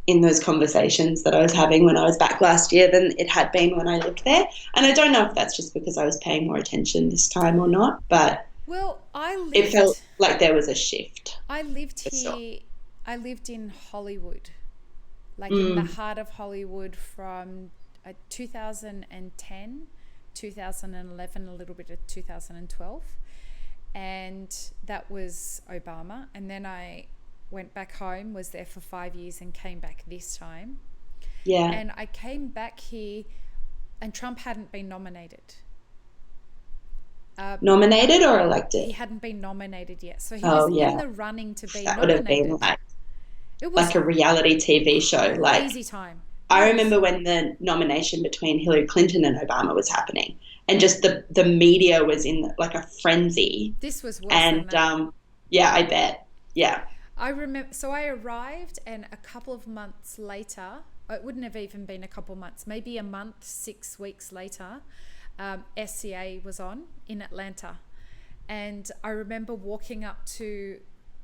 in those conversations that I was having when I was back last year than it had been when I lived there. And I don't know if that's just because I was paying more attention this time or not, but it felt like there was a shift.
I lived here. I lived in Hollywood, like in the heart of Hollywood from 2010, 2011, a little bit of 2012. And that was Obama. And then I went back home, was there for 5 years, and came back this time.
Yeah.
And I came back here, and Trump hadn't been nominated.
Nominated or elected?
He hadn't been nominated yet. So he was in the running to be nominated. That would have been
like a reality TV show. Like,
easy time.
I remember when the nomination between Hillary Clinton and Obama was happening, and just the media was in like a frenzy.
This was worse
than that. Yeah, I bet. Yeah.
I remember, so I arrived, and a couple of months later, it wouldn't have even been a couple months, maybe a month, 6 weeks later, SCA was on in Atlanta. And I remember walking up to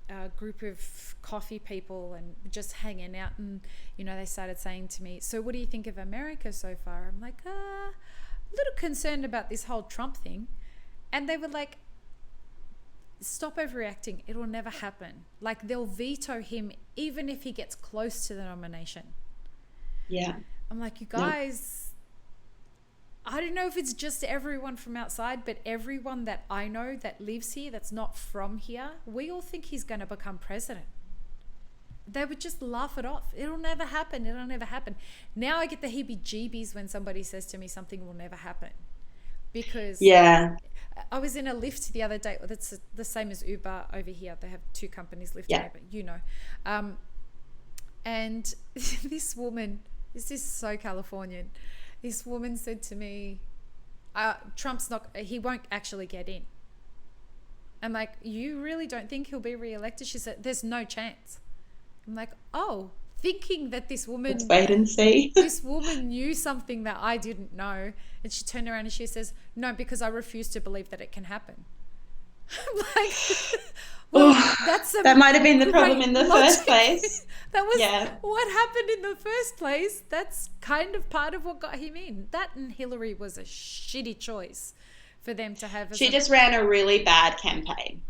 a group of coffee people and just hanging out, and, you know, they started saying to me, so what do you think of America so far? I'm like, a little concerned about this whole Trump thing. And they were like, stop overreacting. It will never happen. Like, they'll veto him even if he gets close to the nomination.
Yeah.
I'm like, you guys, I don't know if it's just everyone from outside, but everyone that I know that lives here, that's not from here, we all think he's going to become president. They would just laugh it off. It'll never happen. It'll never happen. Now I get the heebie-jeebies when somebody says to me something will never happen. Because I was in a lift the other day. That's the same as Uber over here. They have two companies, Lyft and Uber, you know. And this woman, this is so Californian. This woman said to me, he won't actually get in. I'm like, you really don't think he'll be re-elected? She said, there's no chance. I'm like, oh, thinking that this woman...
Let's wait and see.
This woman knew something that I didn't know. And she turned around and she says, no, because I refuse to believe that it can happen. I'm like, well,
that might have been the problem in the first place.
That was what happened in the first place. That's kind of part of what got him in. That and Hillary was a shitty choice for them to have.
She just ran a really bad campaign.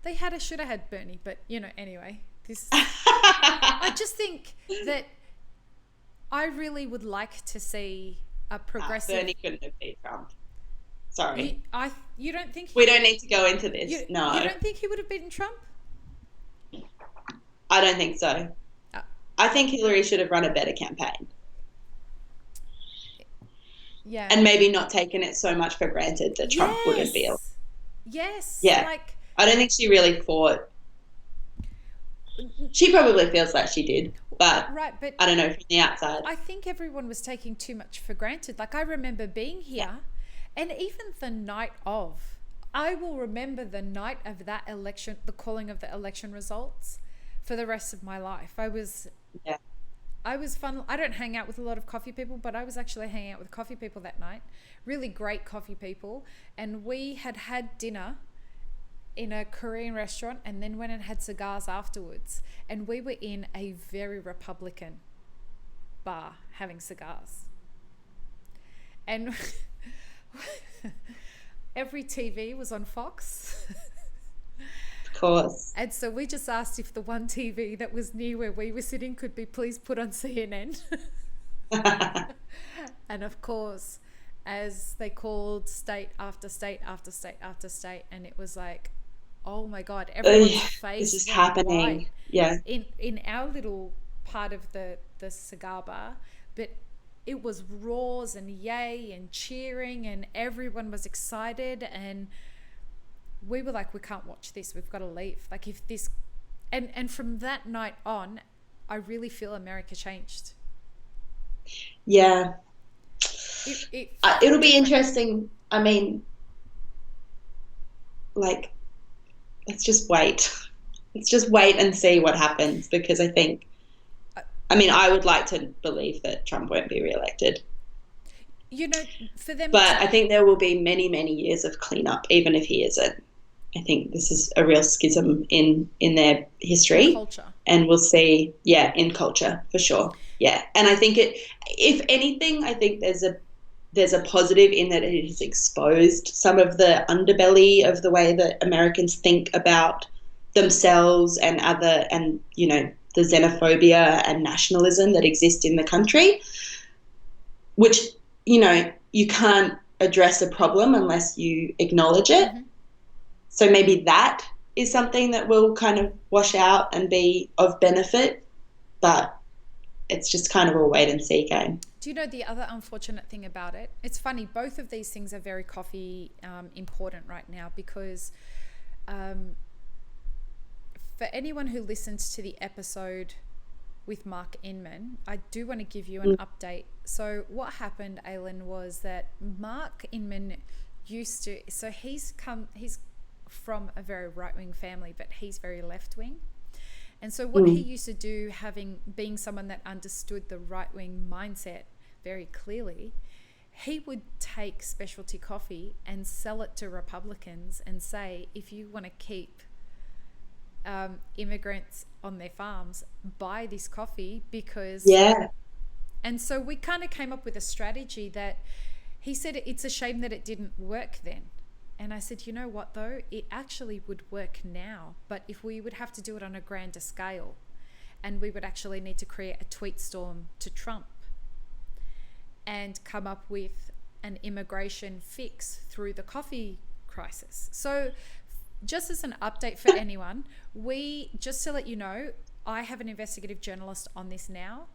They should have had Bernie, but anyway. I just think that I really would like to see a progressive.
Bernie couldn't have beat Trump. Sorry.
You don't think
we don't need to go into this? No.
You don't think he would have beaten Trump?
I don't think so. I think Hillary should have run a better campaign.
Yeah.
And maybe not taken it so much for granted that Trump wouldn't be.
Yes.
Yeah. I don't think she really fought. She probably feels like she did, but I don't know from the outside.
I think everyone was taking too much for granted. Like, I remember being here, and even the night of, I will remember the night of that election, the calling of the election results, for the rest of my life. I was fun. I don't hang out with a lot of coffee people, but I was actually hanging out with coffee people that night. Really great coffee people, and we had dinner in a Korean restaurant and then went and had cigars afterwards, and we were in a very Republican bar having cigars, and every TV was on Fox.
Of course.
And so we just asked if the one TV that was near where we were sitting could be please put on CNN. And of course, as they called state after state after state after state, and it was like, oh my God, everyone's face
this is happening.
White.
Yeah.
In our little part of the cigar bar, but it was roars and yay and cheering, and everyone was excited, and we were like, we can't watch this, we've got to leave. Like, if this, and from that night on, I really feel America changed.
Yeah. It'll be interesting. I mean, like, let's just wait. Let's just wait and see what happens, because I think, I would like to believe that Trump won't be reelected.
For them.
But I think there will be many, many years of cleanup, even if he isn't. I think this is a real schism in their history.
Culture.
And we'll see, in culture, for sure. Yeah. And I think if anything, I think there's a positive in that it has exposed some of the underbelly of the way that Americans think about themselves and the xenophobia and nationalism that exist in the country, which, you can't address a problem unless you acknowledge it. Mm-hmm. So maybe that is something that will kind of wash out and be of benefit, but it's just kind of a wait and see game.
Do you know the other unfortunate thing about it? It's funny, both of these things are very coffee important right now, because for anyone who listens to the episode with Mark Inman, I do want to give you an update. So what happened, Aislinn, was that Mark Inman he's from a very right-wing family, but he's very left-wing. And so what he used to do, being someone that understood the right-wing mindset very clearly, he would take specialty coffee and sell it to Republicans and say, if you want to keep immigrants on their farms, buy this coffee, because... And so we kind of came up with a strategy that he said it's a shame that it didn't work then. And I said, you know what, though? It actually would work now, but if we would have to do it on a grander scale, and we would actually need to create a tweet storm to Trump and come up with an immigration fix through the coffee crisis. So just as an update for anyone, just to let you know, I have an investigative journalist on this now.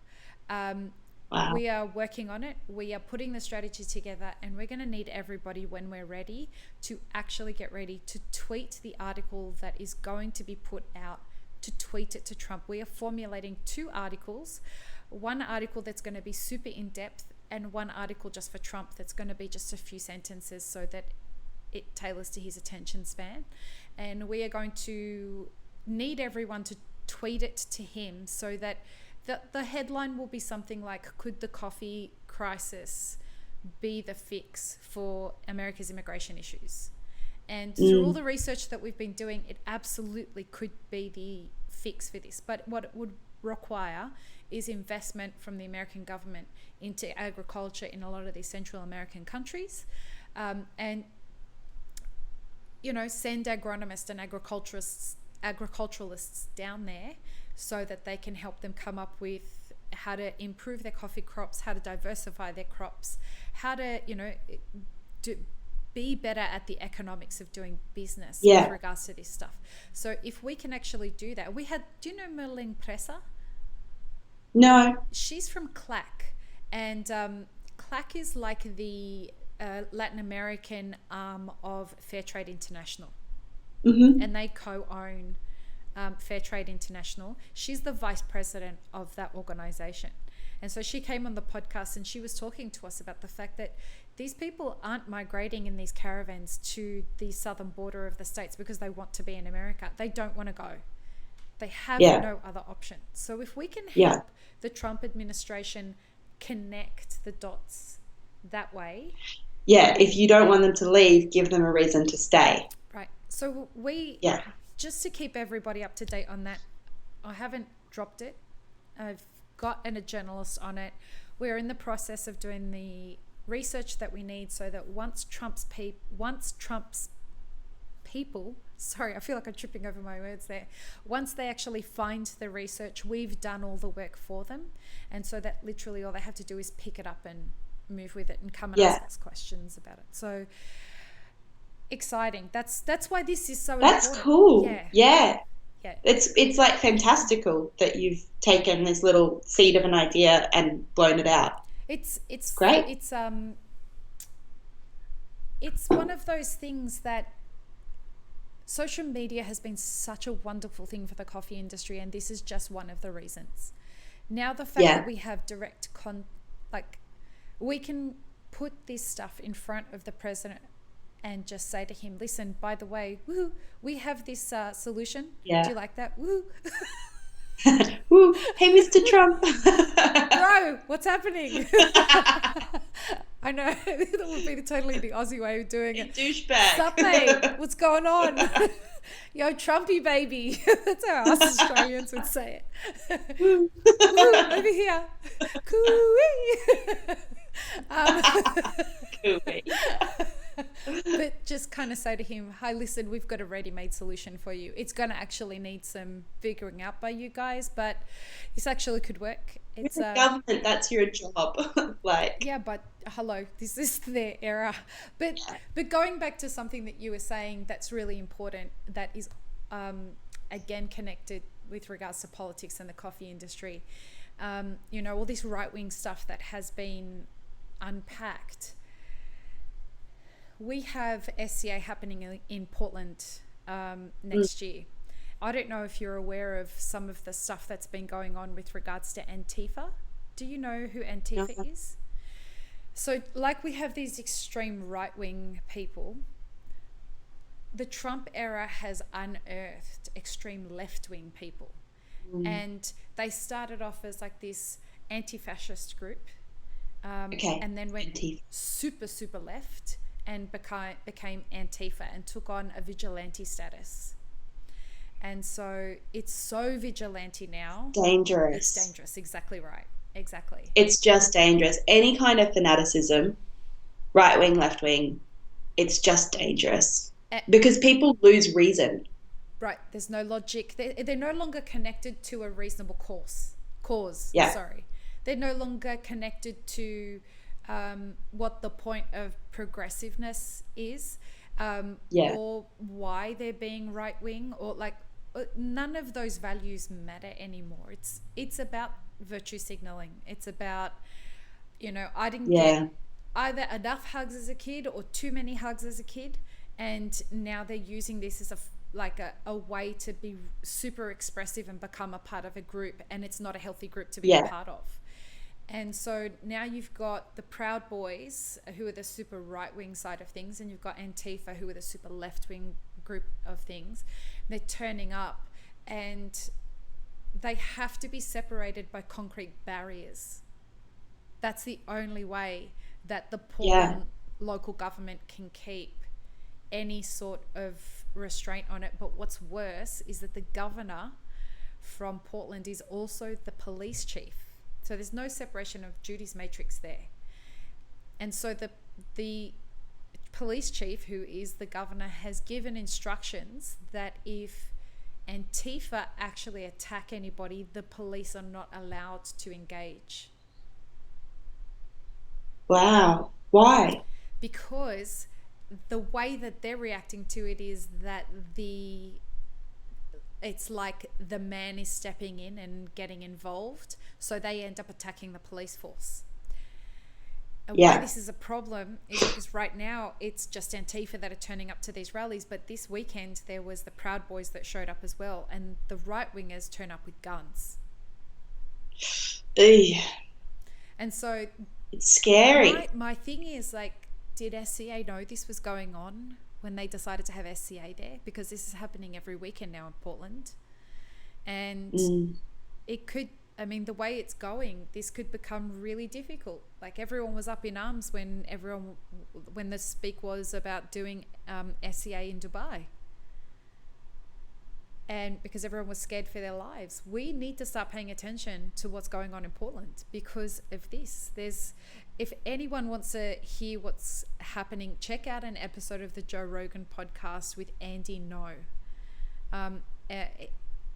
Wow.
We are working on it. We are putting the strategy together, and we're going to need everybody when we're ready to actually get ready to tweet the article that is going to be put out, to tweet it to Trump. We are formulating 2 articles, one article that's going to be super in depth and one article just for Trump that's going to be just a few sentences so that it tailors to his attention span. And we are going to need everyone to tweet it to him so that the headline will be something like, could the coffee crisis be the fix for America's immigration issues? And through all the research that we've been doing, it absolutely could be the fix for this. But what it would require is investment from the American government into agriculture in a lot of these Central American countries, and send agronomists and agriculturalists down there so that they can help them come up with how to improve their coffee crops, how to diversify their crops, how to be better at the economics of doing business with regards to this stuff. So if we can actually do that, do you know Merlin Presa?
No.
She's from CLAC, and CLAC is like the Latin American arm of Fair Trade International, and they co-own Fair Trade International. She's the vice president of that organization. And so she came on the podcast and she was talking to us about the fact that these people aren't migrating in these caravans to the southern border of the States because they want to be in America. They don't want to go. They have no other option. So if we can help the Trump administration connect the dots that way.
Yeah, if you don't want them to leave, give them a reason to stay.
Right. So just to keep everybody up to date on that, I haven't dropped it. I've got a journalist on it. We're in the process of doing the research that we need so that once Trump's people, sorry, I feel like I'm tripping over my words there. Once they actually find the research, we've done all the work for them. And so that literally all they have to do is pick it up and move with it and come and ask us questions about it. So exciting. That's why this is so important.
That's cool.
Yeah.
It's like fantastical that you've taken this little seed of an idea and blown it out.
It's
great.
It's one of those things that social media has been such a wonderful thing for the coffee industry, and this is just one of the reasons. Now the fact that we have direct we can put this stuff in front of the president and just say to him, listen, by the way, woo, we have this solution. Do you like that? Woo.
Woo. Hey, Mr. Trump.
Bro, what's happening? I know. That would be totally the Aussie way of doing it.
Douchebag.
Sup, mate? What's going on? Yo, Trumpy baby. That's how us Australians would say it. Woo, over here. Cooey. But just kind of say to him, hi, listen, we've got a ready-made solution for you. It's going to actually need some figuring out by you guys, but this actually could work. It's
government, that's your job.
Yeah, but hello, this is their era. But going back to something that you were saying that's really important, that is again connected with regards to politics and the coffee industry. All this right-wing stuff that has been unpacked. We have SCA happening in Portland next year. I don't know if you're aware of some of the stuff that's been going on with regards to Antifa. Do you know who Antifa is? So like we have these extreme right-wing people, the Trump era has unearthed extreme left-wing people. And they started off as like this anti-fascist group and then went super, super left and became Antifa and took on a vigilante status. And so it's so vigilante now.
Dangerous.
It's dangerous. Exactly right. Exactly.
It's just dangerous. Any kind of fanaticism, right wing, left wing, it's just dangerous because people lose reason.
Right. There's no logic. They're no longer connected to a reasonable cause.
Yeah.
Sorry. They're no longer connected to what the point of progressiveness is,
Yeah.
or why they're being right wing, or like none of those values matter anymore. It's about virtue signaling. It's about, I didn't get
Yeah.
either enough hugs as a kid or too many hugs as a kid, and now they're using this as a way to be super expressive and become a part of a group, and it's not a healthy group to be a
Yeah.
part of. And so now you've got the Proud Boys, who are the super right-wing side of things, and you've got Antifa, who are the super left-wing group of things. They're turning up, and they have to be separated by concrete barriers. That's the only way that the
Yeah.
Portland local government can keep any sort of restraint on it. But what's worse is that the governor from Portland is also the police chief. So there's no separation of duties matrix there. And so the police chief, who is the governor, has given instructions that if Antifa actually attack anybody, the police are not allowed to engage.
Wow. Why?
Because the way that they're reacting to it is that it's like the man is stepping in and getting involved, so they end up attacking the police force. And why this is a problem is because right now it's just Antifa that are turning up to these rallies, but this weekend there was the Proud Boys that showed up as well, and the right-wingers turn up with guns.
Ugh.
And so
It's scary.
my thing is, like, did SCA know this was going on when they decided to have SCA there? Because this is happening every weekend now in Portland. And it could, the way it's going, this could become really difficult. Like, everyone was up in arms when the speak was about doing SCA in Dubai. And because everyone was scared for their lives. We need to start paying attention to what's going on in Portland because of this. If anyone wants to hear what's happening, check out an episode of the Joe Rogan podcast with Andy No.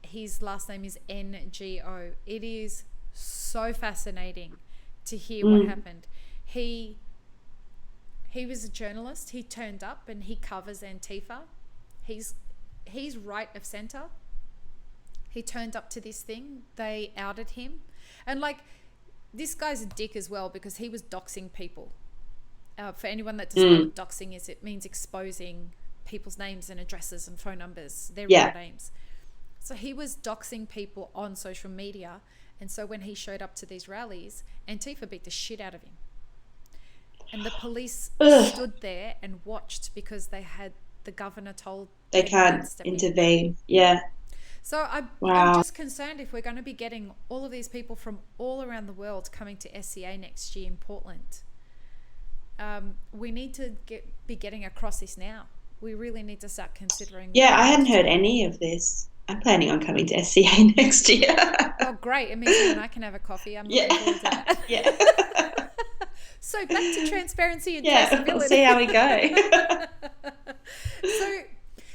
His last name is NGO. It is so fascinating to hear what happened. He was a journalist. He turned up and he covers Antifa. He's right of center. He turned up to this thing. They outed him. And like, this guy's a dick as well because he was doxing people. For anyone that doesn't know what doxing is, it means exposing people's names and addresses and phone numbers, their real names. So he was doxing people on social media. And so when he showed up to these rallies, Antifa beat the shit out of him. And the police stood there and watched because the governor told
they can't intervene. Yeah.
So I'm just concerned if we're going to be getting all of these people from all around the world coming to SCA next year in Portland. We need to be getting across this now. We really need to start considering.
Yeah, I hadn't heard any of this. I'm planning on coming to SCA next year.
Oh, great. It means you and I can have a coffee. I'm looking forward to that.
Yeah.
So back to transparency and
traceability. We'll see how we go.
So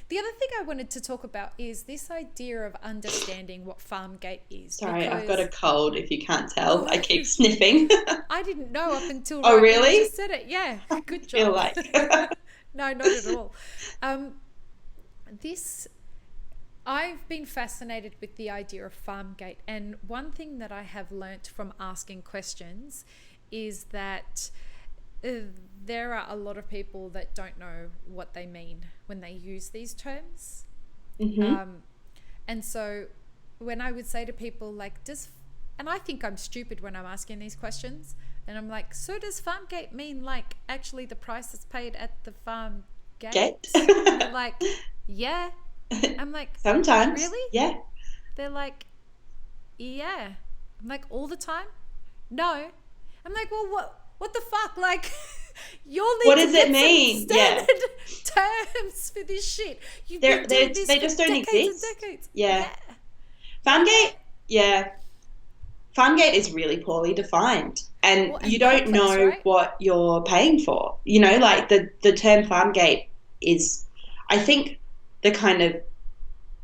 the other thing I wanted to talk about is this idea of understanding what Farmgate is.
Sorry, I've got a cold if you can't tell. I keep sniffing.
I didn't know up until
Oh, really?
You just said it. Yeah, good job.
I feel like.
No, not at all. I've been fascinated with the idea of Farmgate, and one thing that I have learnt from asking questions is that there are a lot and that don't know what they mean when they use these terms. And so when I would say to people like, and I think I'm stupid when I'm asking these questions, and I'm like, so does Farmgate mean like actually the price that's paid at the farm gate? And they're like, yeah. I'm like,
sometimes.
Really?
Yeah.
They're like, yeah. I'm like, all the time? No. I'm like, well, what the fuck? Like, you'll need
what
to
does
get
it mean?
Standard terms for this shit.
They just don't exist. Yeah. Farmgate, Farmgate is really poorly defined, and you don't know what you're paying for. You know, like the term Farmgate is, I think, the kind of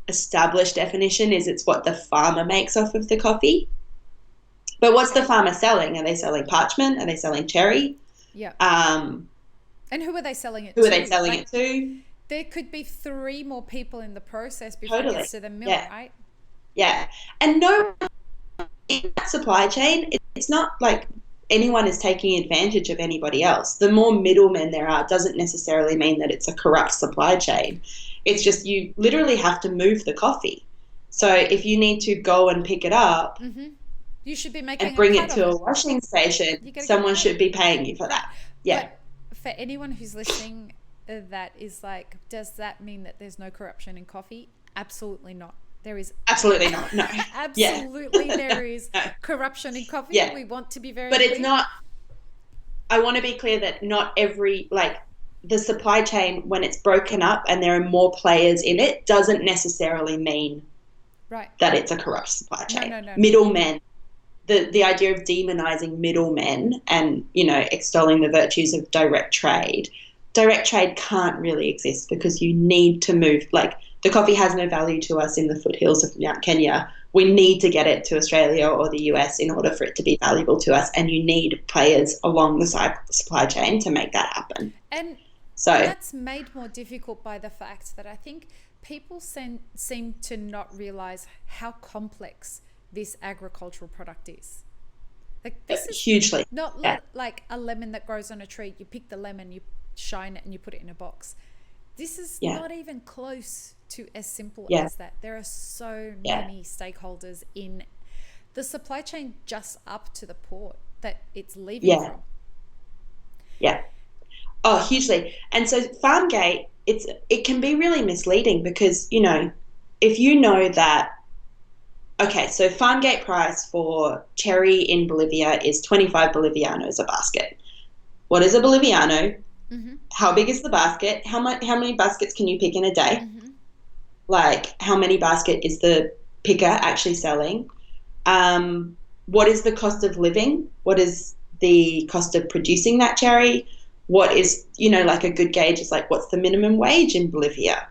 established definition is it's what the farmer makes off of the coffee. But what's the farmer selling? Are they selling parchment? Are they selling cherry?
Yeah.
Um,
And who are they selling it
who are they
to?
selling
Like,
it to?
there could be three more people in the process before it
Totally.
gets to the mill,
Yeah.
right?
Yeah. And no, in that supply chain, it's not like anyone is taking advantage of anybody else. The more middlemen there are doesn't necessarily mean that it's a corrupt supply chain. It's just you literally have to move the coffee. So if you need to go and pick it up
You should be
and
making a
bring
cut
it
of
to a
it.
washing
You
station,
got to get
someone
paid.
should be paying you for
Right.
that. Yeah,
But for anyone who's listening, that is like, does that mean that there's no corruption in coffee? Absolutely not. There is
absolutely not. No. Yeah.
absolutely there is
No.
corruption in coffee.
Yeah.
We want to be very
But it's
clear.
not, I want to be clear that not every, like, the supply chain, when it's broken up and there are more players in it, doesn't necessarily mean
Right.
that it's a corrupt supply chain.
No.
Middlemen, the idea of demonizing middlemen and, you know, extolling the virtues of direct trade can't really exist because you need to move, like, the coffee has no value to us in the foothills of Mount Kenya. We need to get it to Australia or the US in order for it to be valuable to us, and you need players along the supply chain to make that happen.
And
So
that's made more difficult by the fact that I think people seem to not realize how complex this agricultural product is. Like, this is
hugely,
not
yeah.
like a lemon that grows on a tree. You pick the lemon, you shine it, and you put it in a box. This is
Yeah.
not even close to as simple
Yeah.
as that. There are so
Yeah.
many stakeholders in the supply chain just up to the port that it's leaving
Yeah.
from.
Yeah. Oh, hugely. And so Farmgate, it can be really misleading because, you know, if you know that, okay, so Farmgate price for cherry in Bolivia is 25 Bolivianos a basket. What is a Boliviano? How big is the basket? How many baskets can you pick in a day? Like, how many basket is the picker actually selling? What is the cost of living? What is the cost of producing that cherry? What is, you know, like a good gauge is like, what's the minimum wage in Bolivia?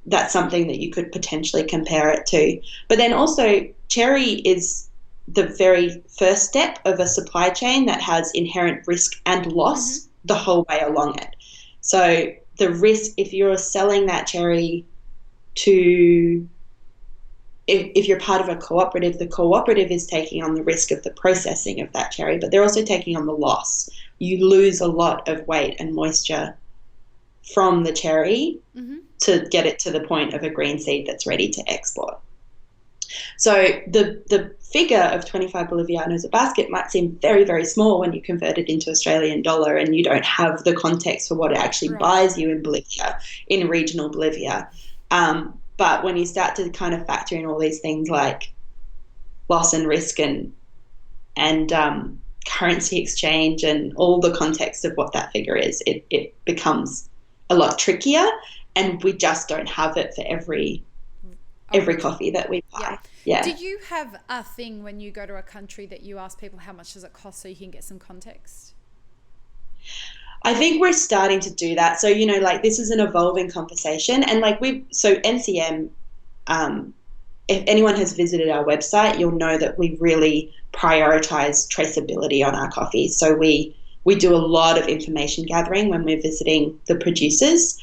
That's something that you could potentially compare it to. But then also, cherry is the very first step of a supply chain that has inherent risk and loss the whole way along it. So the risk, if you're selling that cherry to, if you're part of a cooperative, the cooperative is taking on the risk of the processing of that cherry, but they're also taking on the loss. You lose a lot of weight and moisture from the cherry to get it to the point of a green seed that's ready to export. So the figure of 25 Bolivianos a basket might seem very, very small when you convert it into Australian dollar and you don't have the context for what it actually buys you in Bolivia, in regional Bolivia. But when you start to kind of factor in all these things like loss and risk and currency exchange and all the context of what that figure is, it becomes a lot trickier, and we just don't have it for every coffee that we buy. Yeah.
Do you have a thing when you go to a country that you ask people how much does it cost so you can get some context?
I think we're starting to do that. So, you know, like, this is an evolving conversation, and like so NCM, if anyone has visited our website, you'll know that we really prioritize traceability on our coffee. So we do a lot of information gathering when we're visiting the producers.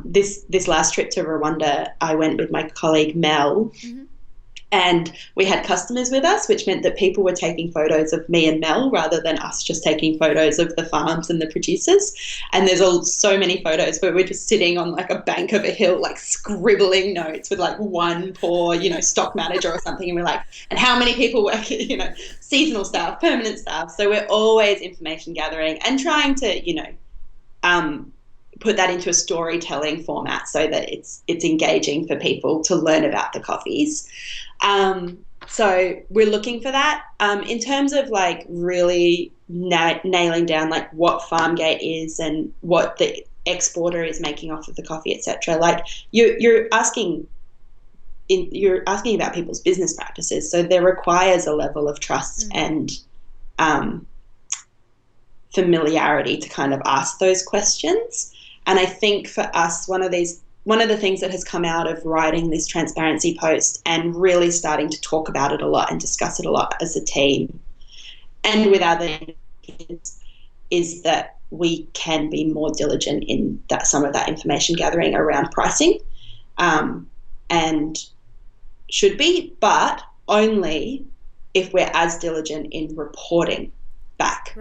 This last trip to Rwanda, I went with my colleague Mel, and we had customers with us, which meant that people were taking photos of me and Mel rather than us just taking photos of the farms and the producers. And there's so many photos where we're just sitting on like a bank of a hill, like scribbling notes with like one poor, you know, stock manager or something. And we're like, and how many people work, you know, seasonal staff, permanent staff. So we're always information gathering and trying to, you know, put that into a storytelling format so that it's engaging for people to learn about the coffees. So we're looking for that. In terms of like really nailing down like what Farmgate is and what the exporter is making off of the coffee, etc. Like you're asking about people's business practices, so there requires a level of trust and familiarity to kind of ask those questions. And I think for us, one of these one of the things that has come out of writing this transparency post and really starting to talk about it a lot and discuss it a lot as a team and with other is that we can be more diligent in that some of that information gathering around pricing, and should be, but only if we're as diligent in reporting back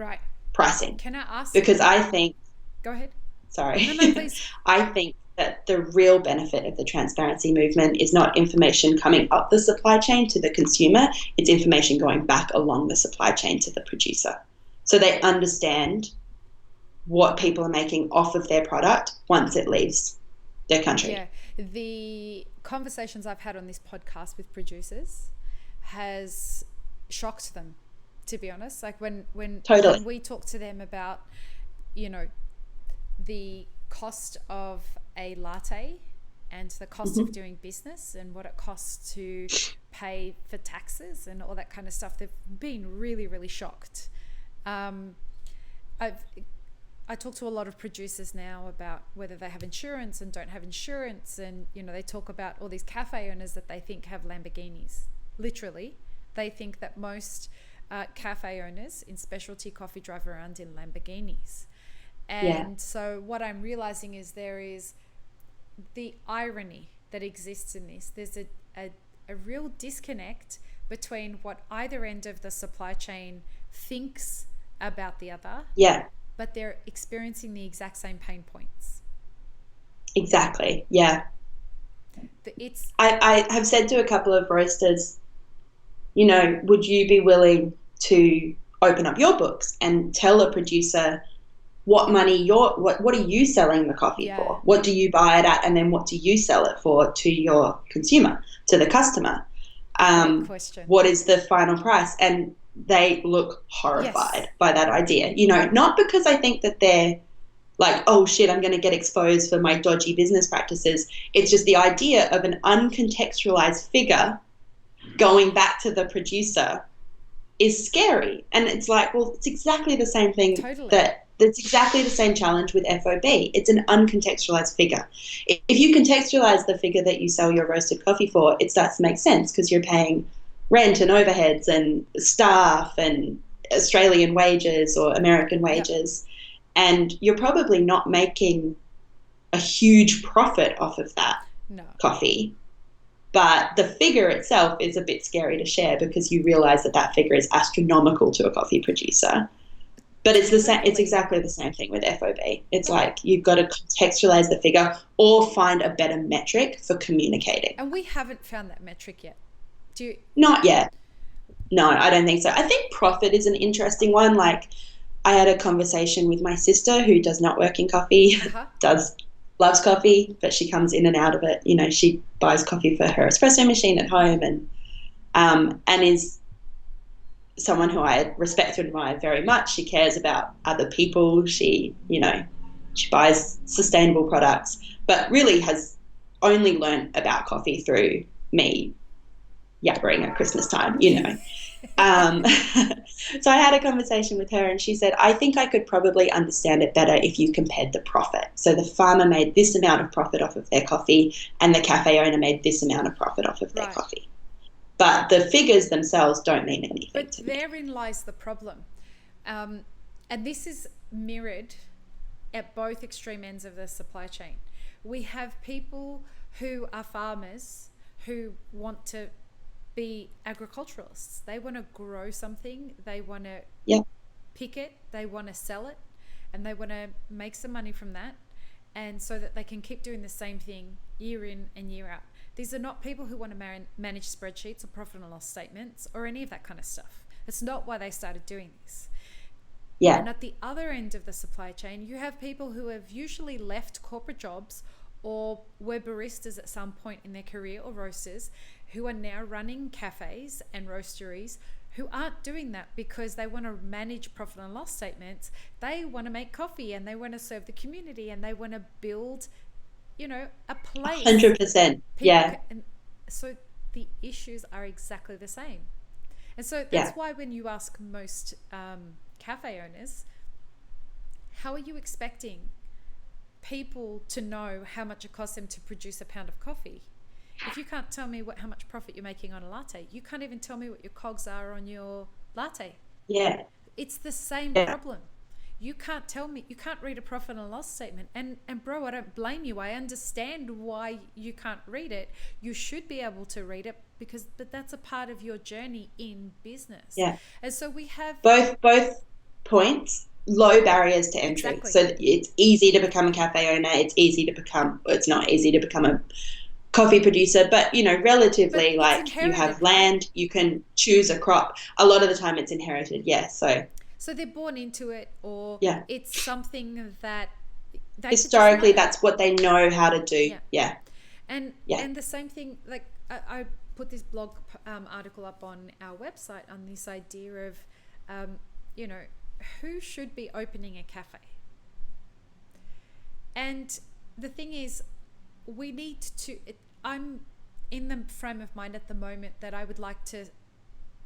pricing.
Can I ask?
Because I think...
Go ahead.
Sorry.
No, please.
I think that the real benefit of the transparency movement is not information coming up the supply chain to the consumer, it's information going back along the supply chain to the producer. So they understand what people are making off of their product once it leaves their country.
Yeah. The conversations I've had on this podcast with producers has shocked them, to be honest. Like when we talk to them about, you know, the cost of a latte and the cost of doing business and what it costs to pay for taxes and all that kind of stuff, they've been really, really shocked. I talk to a lot of producers now about whether they have insurance and don't have insurance, and you know, they talk about all these cafe owners that they think have Lamborghinis. Literally, they think that most cafe owners in specialty coffee drive around in Lamborghinis. And so what I'm realizing is there is the irony that exists in this. There's a real disconnect between what either end of the supply chain thinks about the other.
Yeah.
But they're experiencing the exact same pain points.
Exactly. Yeah. I have said to a couple of roasters, you know, would you be willing to open up your books and tell a producer what money what are you selling the coffee for? What do you buy it at, and then what do you sell it for to your consumer, to the customer?
Great question.
What is the final price? And they look horrified by that idea. You know, not because I think that they're like, oh shit, I'm going to get exposed for my dodgy business practices. It's just the idea of an uncontextualized figure going back to the producer is scary. And it's like, well, it's exactly the same thing.
Totally.
That's exactly the same challenge with FOB. It's an uncontextualized figure. If you contextualize the figure that you sell your roasted coffee for, it starts to make sense because you're paying rent and overheads and staff and Australian wages or American wages. And you're probably not making a huge profit off of that coffee. But the figure itself is a bit scary to share because you realize that figure is astronomical to a coffee producer. But it's the same. It's exactly the same thing with FOB. It's like you've got to contextualize the figure or find a better metric for communicating.
And we haven't found that metric yet.
Not yet. No, I don't think so. I think profit is an interesting one. Like I had a conversation with my sister who does not work in coffee, loves coffee, but she comes in and out of it. You know, she buys coffee for her espresso machine at home and is someone who I respect and admire very much. She cares about other people. She buys sustainable products, but really has only learned about coffee through me yabbering at Christmas time, you know. So I had a conversation with her and she said, I think I could probably understand it better if you compared the profit. So the farmer made this amount of profit off of their coffee and the cafe owner made this amount of profit off of their coffee. But the figures themselves don't mean anything.
But therein lies the problem. And this is mirrored at both extreme ends of the supply chain. We have people who are farmers who want to be agriculturalists. They want to grow something, they want to pick it, they want to sell it, and they want to make some money from that, and so that they can keep doing the same thing year in and year out. These are not people who want to manage spreadsheets or profit and loss statements or any of that kind of stuff. It's not why they started doing this.
Yeah.
And at the other end of the supply chain, you have people who have usually left corporate jobs or were baristas at some point in their career or roasters who are now running cafes and roasteries who aren't doing that because they want to manage profit and loss statements. They want to make coffee and they want to serve the community and they want to build, you know, a place.
100%. Yeah.
So the issues are exactly the same. And so that's why when you ask most cafe owners, how are you expecting people to know how much it costs them to produce a pound of coffee. If you can't tell me how much profit you're making on a latte, you can't even tell me what your cogs are on your latte.
Yeah.
It's the same
Yeah.
problem. You can't tell me, you can't read a profit and loss statement. And bro, I don't blame you. I understand why you can't read it. You should be able to read it but that's a part of your journey in business.
Yeah.
And so we have
Both points, low barriers to entry.
Exactly.
So it's easy to become a cafe owner. It's not easy to become a coffee producer, but relatively, like, you have land,
right?
You can choose a crop. A lot of the time it's inherited. Yeah.
So they're born into it, or
yeah,
it's something that they
historically that's what they know how to do. Yeah.
And the same thing, like I put this blog article up on our website on this idea of who should be opening a cafe. And the thing is, we need to I'm in the frame of mind at the moment that I would like to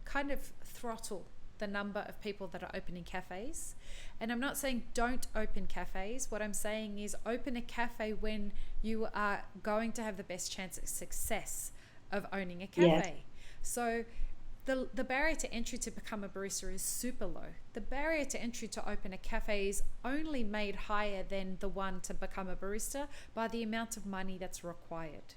kind of throttle the number of people that are opening cafes. And I'm not saying don't open cafes. What I'm saying is open a cafe when you are going to have the best chance of success of owning a cafe. So the barrier to entry to become a barista is super low. The barrier to entry to open a cafe is only made higher than the one to become a barista by the amount of money that's required.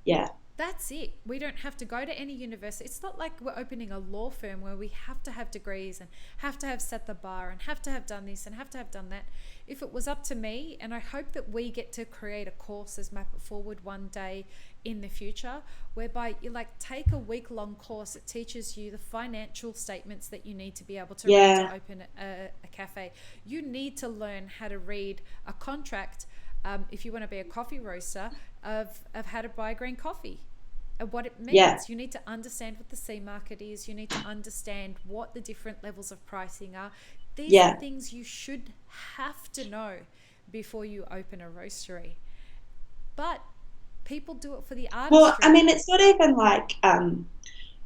Yeah.
That's it. We don't have to go to any university. It's not like we're opening a law firm where we have to have degrees and have to have set the bar and have to have done this and have to have done that. If it was up to me, and I hope that we get to create a course as Map It Forward one day in the future, whereby you take a week-long course that teaches you the financial statements that you need to be able to read to open a cafe. You need to learn how to read a contract if you want to be a coffee roaster, of how to buy green coffee and what it means.
Yeah.
You need to understand what the C market is. You need to understand what the different levels of pricing are. These are things you should have to know before you open a roastery. But people do it for the artistry.
Well, I mean, it's not even like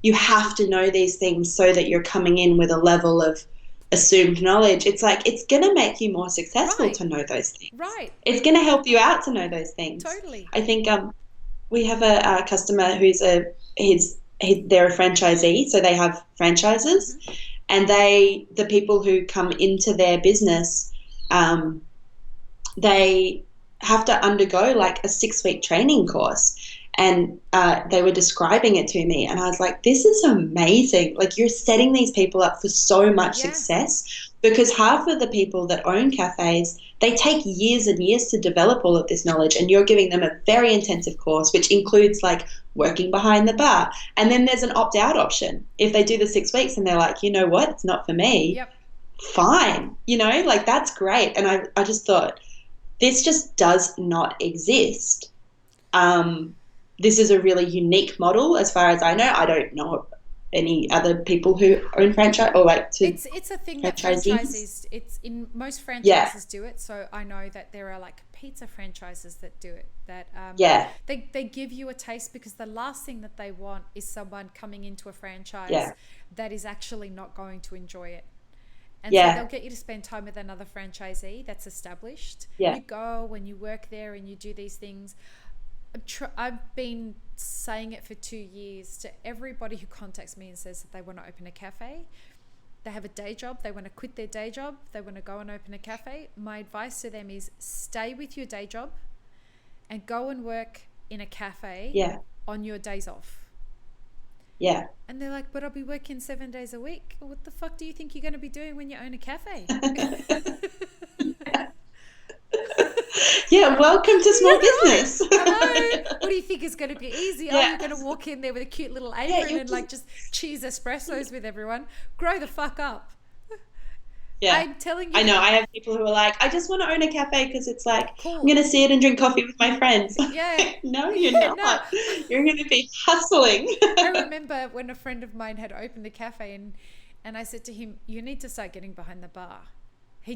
you have to know these things so that you're coming in with a level of assumed knowledge. It's like, it's going to make you more successful to know those things.
Right.
It's going to help you out to know those things.
Totally.
I think we have a customer who's they're a franchisee, so they have franchises, and the people who come into their business, they have to undergo like a 6-week training course. And they were describing it to me, and I was like, this is amazing. Like, you're setting these people up for so much success, because half of the people that own cafes, they take years and years to develop all of this knowledge, and you're giving them a very intensive course, which includes like working behind the bar. And then there's an opt-out option. If they do the 6 weeks and they're like, you know what, it's not for me, fine. Like, that's great. And I just thought, this just does not exist. This is a really unique model as far as I know. I don't know any other people who own franchise or like to.
It's a thing that franchisees. It's in most franchises do it. So I know that there are like pizza franchises that do it. That they give you a taste, because the last thing that they want is someone coming into a franchise that is actually not going to enjoy it. And so they'll get you to spend time with another franchisee that's established. You go and you work there and you do these things. I've been saying it for 2 years to everybody who contacts me and says that they want to open a cafe. They have a day job. They want to quit their day job. They want to go and open a cafe. My advice to them is stay with your day job and go and work in a cafe on your days off.
Yeah.
And they're like, but I'll be working 7 days a week. What the fuck do you think you're going to be doing when you own a cafe?
Yeah, welcome to small business.
I know. What do you think is going to be easy? Oh, you're going to walk in there with a cute little apron and like just cheese espressos with everyone. Grow the fuck up.
Yeah.
I'm telling you.
I know. I have people who are like, I just want to own a cafe because it's like,
cool.
I'm going to sit and drink coffee with my friends.
Yeah.
No, you're not. No. You're going to be hustling.
I remember when a friend of mine had opened a cafe and I said to him, you need to start getting behind the bar. He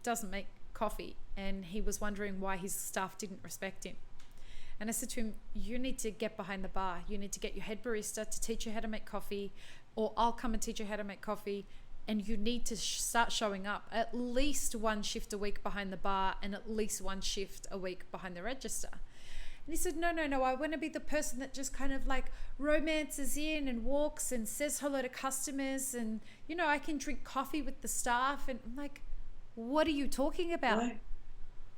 doesn't make coffee, and he was wondering why his staff didn't respect him. And I said to him, you need to get behind the bar. You need to get your head barista to teach you how to make coffee, or I'll come and teach you how to make coffee. and you need to start showing up at least one shift a week behind the bar and at least one shift a week behind the register. And he said, no, I want to be the person that just kind of like romances in and walks and says hello to customers, and, you know, I can drink coffee with the staff. And I'm like, what are you talking about?
No.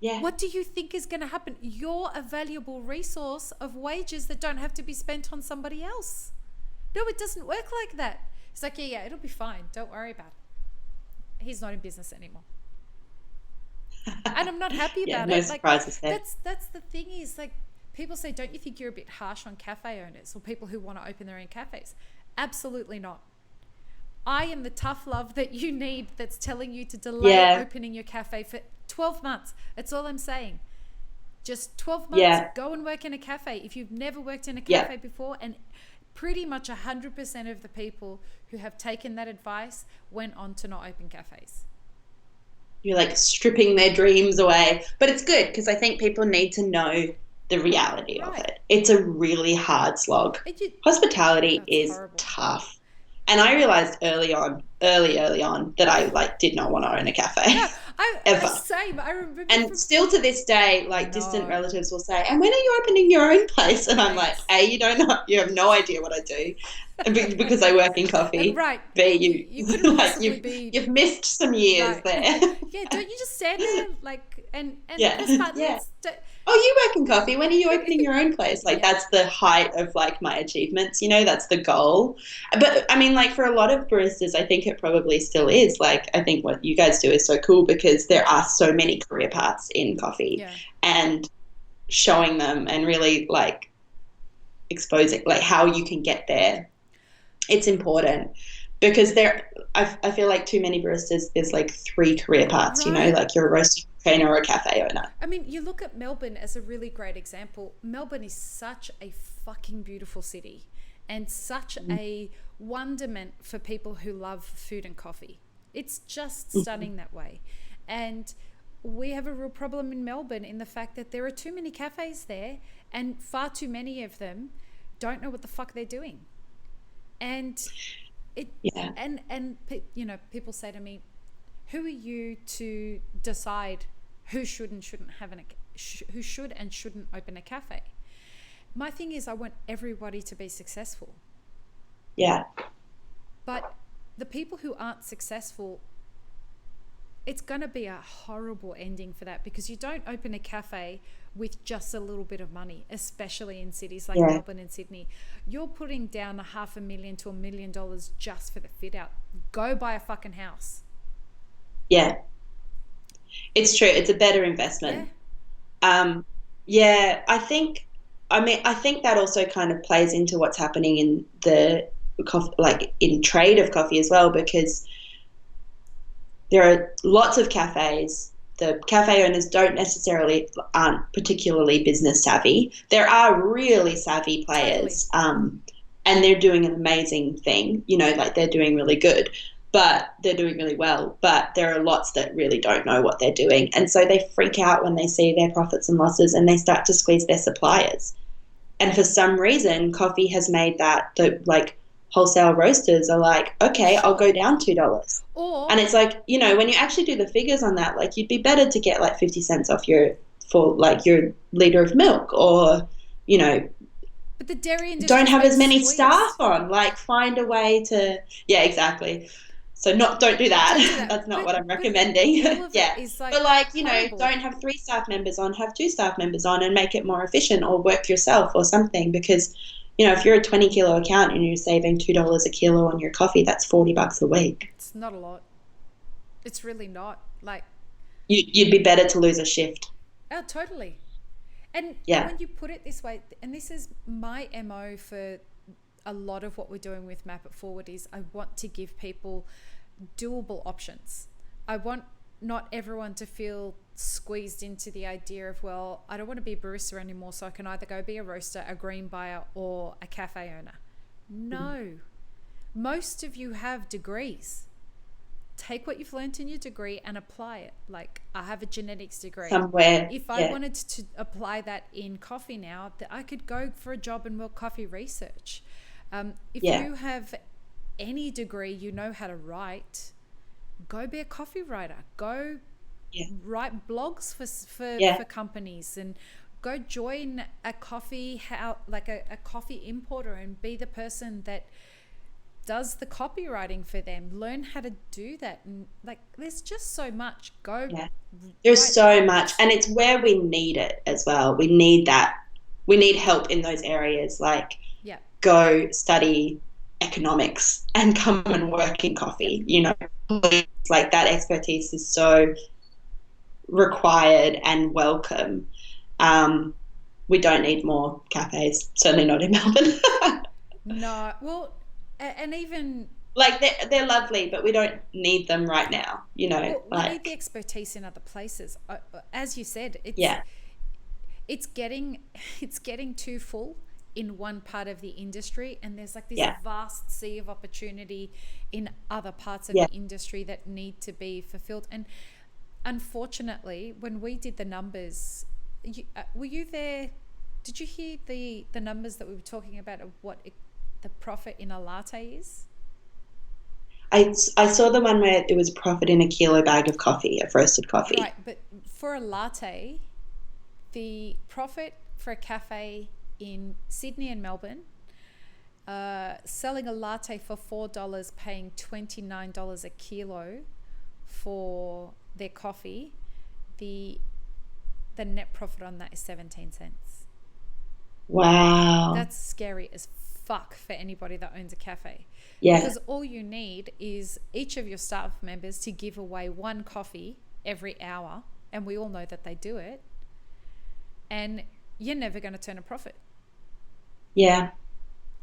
Yeah.
What do you think is going to happen? You're a valuable resource of wages that don't have to be spent on somebody else. No, it doesn't work like that. He's like, yeah, it'll be fine. Don't worry about it. He's not in business anymore. And I'm not happy about
no
it.
Surprises there.
That's the thing is, like, people say, don't you think you're a bit harsh on cafe owners or people who want to open their own cafes? Absolutely not. I am the tough love that you need that's telling you to delay opening your cafe for 12 months. That's all I'm saying. Just 12 months, go and work in a cafe. If you've never worked in a cafe before, and pretty much 100% of the people who have taken that advice went on to not open cafes.
You're like stripping their dreams away. But it's good because I think people need to know the reality of it. It's a really hard slog. Hospitality is horrible. Tough. And I realized early on that I like did not want to own a cafe.
Yeah,
ever.
Same. I remember.
And still to this day, like distant relatives will say, "And when are you opening your own place?" And I'm like, "A, you don't know, you have no idea what I do, because I work in coffee.
Right.
B,
you couldn't
like
possibly
you've missed some years there.
Yeah, don't you just stand there like and
oh, you work in coffee. When are you opening your own place? Like that's the height of like my achievements, you know, that's the goal. But I mean, like for a lot of baristas, I think it probably still is. Like I think what you guys do is so cool because there are so many career paths in coffee and showing them and really like exposing like how you can get there. It's important because I feel like too many baristas, there's like 3 career paths, you know, like you're a roaster trainer or a cafe owner.
I mean, you look at Melbourne as a really great example. Melbourne is such a fucking beautiful city and such a wonderment for people who love food and coffee. It's just stunning that way. And we have a real problem in Melbourne in the fact that there are too many cafes there and far too many of them don't know what the fuck they're doing. And and you know, people say to me, who are you to decide who should and shouldn't who should and shouldn't open a cafe? My thing is, I want everybody to be successful.
Yeah.
But the people who aren't successful, it's going to be a horrible ending for that, because you don't open a cafe with just a little bit of money, especially in cities like Melbourne and Sydney. You're putting down $500,000 to $1 million just for the fit out. Go buy a fucking house.
Yeah, it's true. It's a better investment. I think that also kind of plays into what's happening in the coffee, like in trade of coffee as well, because there are lots of cafes. The cafe owners aren't particularly business savvy. There are really savvy players, and they're doing an amazing thing. You know, like they're doing really good. But they're doing really well. But there are lots that really don't know what they're doing. And so they freak out when they see their profits and losses and they start to squeeze their suppliers. And for some reason, coffee has made that, like wholesale roasters are like, okay, I'll go down $2. And it's like, you know, when you actually do the figures on that, like you'd be better to get like 50 cents off your liter of milk, or, you know,
but the dairy industry
don't have as many staff on, like find a way to, exactly. So don't do that. That's not what I'm recommending. But like, you know, don't have 3 staff members on, have 2 staff members on and make it more efficient, or work yourself or something, because, you know, if you're a 20 kilo account and you're saving $2 a kilo on your coffee, that's $40 a week.
It's not a lot. It's really not. Like
you'd be better to lose a shift.
Oh, totally. And when you put it this way, and this is my MO for a lot of what we're doing with Map It Forward, is I want to give people doable options. I want not everyone to feel squeezed into the idea of, well, I don't want to be a barista anymore, so I can either go be a roaster, a green buyer, or a cafe owner. No. Most of you have degrees. Take what you've learned in your degree and apply it. Like, I have a genetics degree.
Somewhere.
If I wanted to apply that in coffee now, that I could go for a job in milk coffee research. If you have any degree, you know how to write, go be a coffee writer. Go write blogs for companies, and go join a coffee house, like a coffee importer, and be the person that does the copywriting for them. Learn how to do that. And like, there's just so much.
There's so much, and it's where we need it as well. We need that. We need help in those areas. Like, go study economics and come and work in coffee. You know, like, that expertise is so required and welcome. We don't need more cafes, certainly not in Melbourne.
No, well, and even
like, they're lovely, but we don't need them right now. You know,
we need the expertise in other places. As you said, it's getting too full in one part of the industry, and there's like this vast sea of opportunity in other parts of the industry that need to be fulfilled. And unfortunately, when we did the numbers, were you there? Did you hear the numbers that we were talking about of what the profit in a latte is?
I saw the one where it was profit in a kilo bag of coffee, of roasted coffee.
Right, but for a latte, the profit for a cafe in Sydney and Melbourne, selling a latte for $4, paying $29 a kilo for their coffee, the net profit on that is 17 cents.
Wow.
That's scary as fuck for anybody that owns a cafe.
Yeah.
Because all you need is each of your staff members to give away one coffee every hour, and we all know that they do it, and you're never going to turn a profit.
Yeah.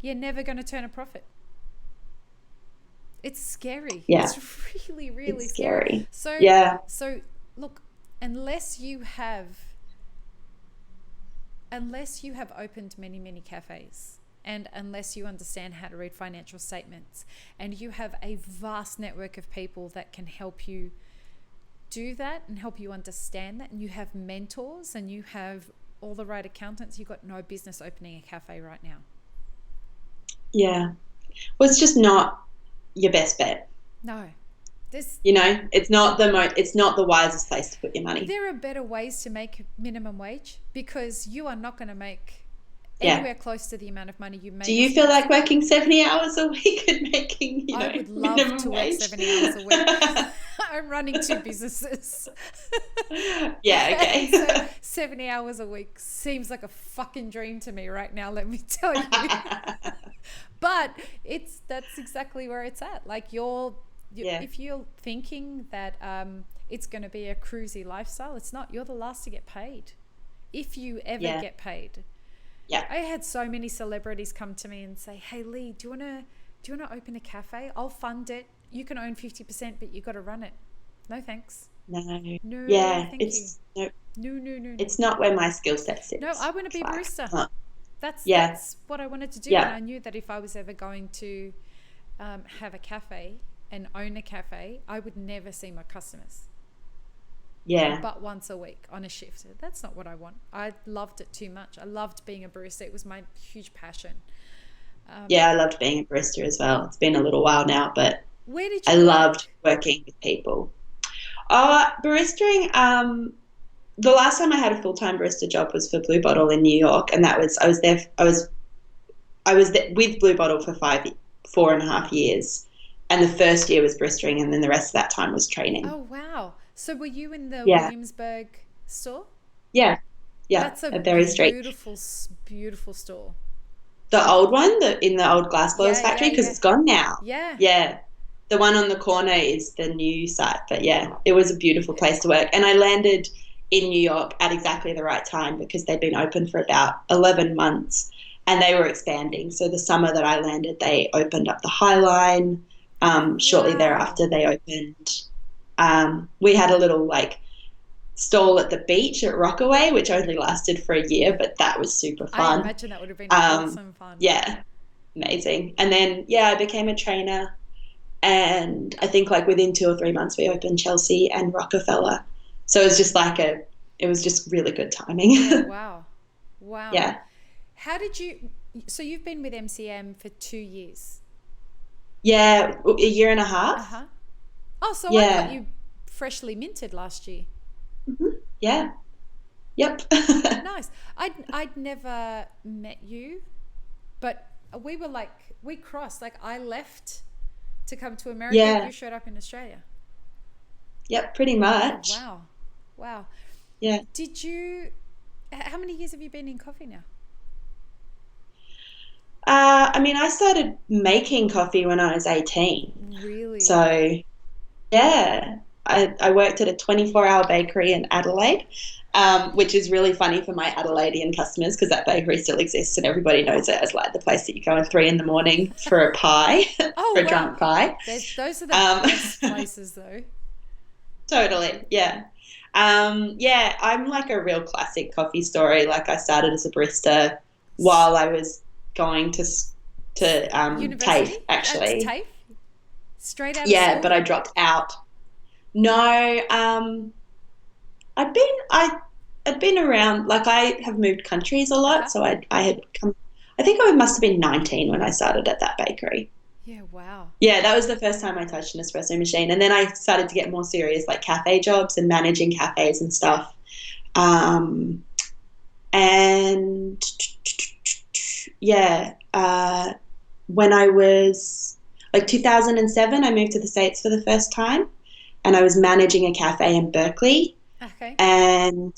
You're never going to turn a profit. It's scary.
Yeah.
It's really, really
it's scary.
So look, unless you have opened many, many cafes, and unless you understand how to read financial statements, and you have a vast network of people that can help you do that and help you understand that, and you have mentors and you have all the right accountants, you've got no business opening a cafe right now.
Yeah. Well, it's just not your best bet.
No.
You know, it's not the wisest place to put your money.
There are better ways to make minimum wage, because you are not going to make anywhere close to the amount of money you make.
Do you feel like working 70 hours a week and making,
I would love to work 70 hours a week. I'm running 2 businesses.
Yeah, okay.
So 70 hours a week seems like a fucking dream to me right now, let me tell you. But that's exactly where it's at. Like, if you're thinking that it's going to be a cruisy lifestyle, it's not. You're the last to get paid, if you ever get paid.
Yeah.
I had so many celebrities come to me and say, "Hey Lee, do you want to open a cafe? I'll fund it. You can own 50%, but you got to run it." No thanks.
No.
Yeah,
thank you.
No.
It's not where my skill set sits.
No, I want to be a barista. That's what I wanted to do.
Yeah.
And I knew that if I was ever going to have a cafe and own a cafe, I would never see my customers.
Yeah.
But once a week on a shift. That's not what I want. I loved it too much. I loved being a barista. It was my huge passion.
I loved being a barista as well. It's been a little while now, but
where did you
loved working with people. Baristaing, the last time I had a full-time barista job was for Blue Bottle in New York, and I was there with Blue Bottle for 4.5 years, and the first year was baristering, and then the rest of that time was training.
Oh wow. So were you in the Williamsburg store?
Yeah.
That's a
very
beautiful store.
The old one, in the old glass blowers factory, because it's gone now.
Yeah.
The one on the corner is the new site, but it was a beautiful place to work. And I landed in New York at exactly the right time, because they'd been open for about 11 months and they were expanding. So the summer that I landed, they opened up the High Line. Shortly thereafter, they opened. We had a little stall at the beach at Rockaway, which only lasted for a year, but that was super fun.
I imagine that would have been awesome fun.
Yeah, amazing. And then, I became a trainer, and I think within 2 or 3 months we opened Chelsea and Rockefeller. So it was just it was just really good timing.
Yeah, wow.
Yeah.
So you've been with MCM for 2 years?
Yeah, a year and a half.
Uh-huh. Oh, so I got
Yeah.
you freshly minted last year.
Yeah. Yep.
Nice. I'd never met you, but we were like we crossed. Like I left to come to America,
Yeah.
you showed up in Australia.
Yep, pretty
Yeah,
much.
wow. Wow.
Yeah.
Did you how many years have you been in coffee now?
I mean, I started making coffee when I was 18.
Really?
So, yeah, I worked at a 24-hour bakery in Adelaide, which is really funny for my Adelaidean customers because that bakery still exists and everybody knows it as like the place that you go at 3 in the morning for a pie,
Oh,
for a
wow.
drunk pie.
Those are the
Um,
best places though.
totally, yeah. Yeah, I'm like a real classic coffee story. Like I started as a barista while I was going to TAFE
University at
actually.
TAFE? Straight out of
Yeah, but
school?
I dropped out. No, I'd been I I'd been around. Like I have moved countries a lot,
Uh-huh.
so I had come. I think I must have been 19 when I started at that bakery.
Yeah, wow.
Yeah, that was the first time I touched an espresso machine, and then I started to get more serious, like cafe jobs and managing cafes and stuff. Um, and yeah, when I was like 2007, I moved to the States for the first time, and I was managing a cafe in Berkeley.
Okay.
And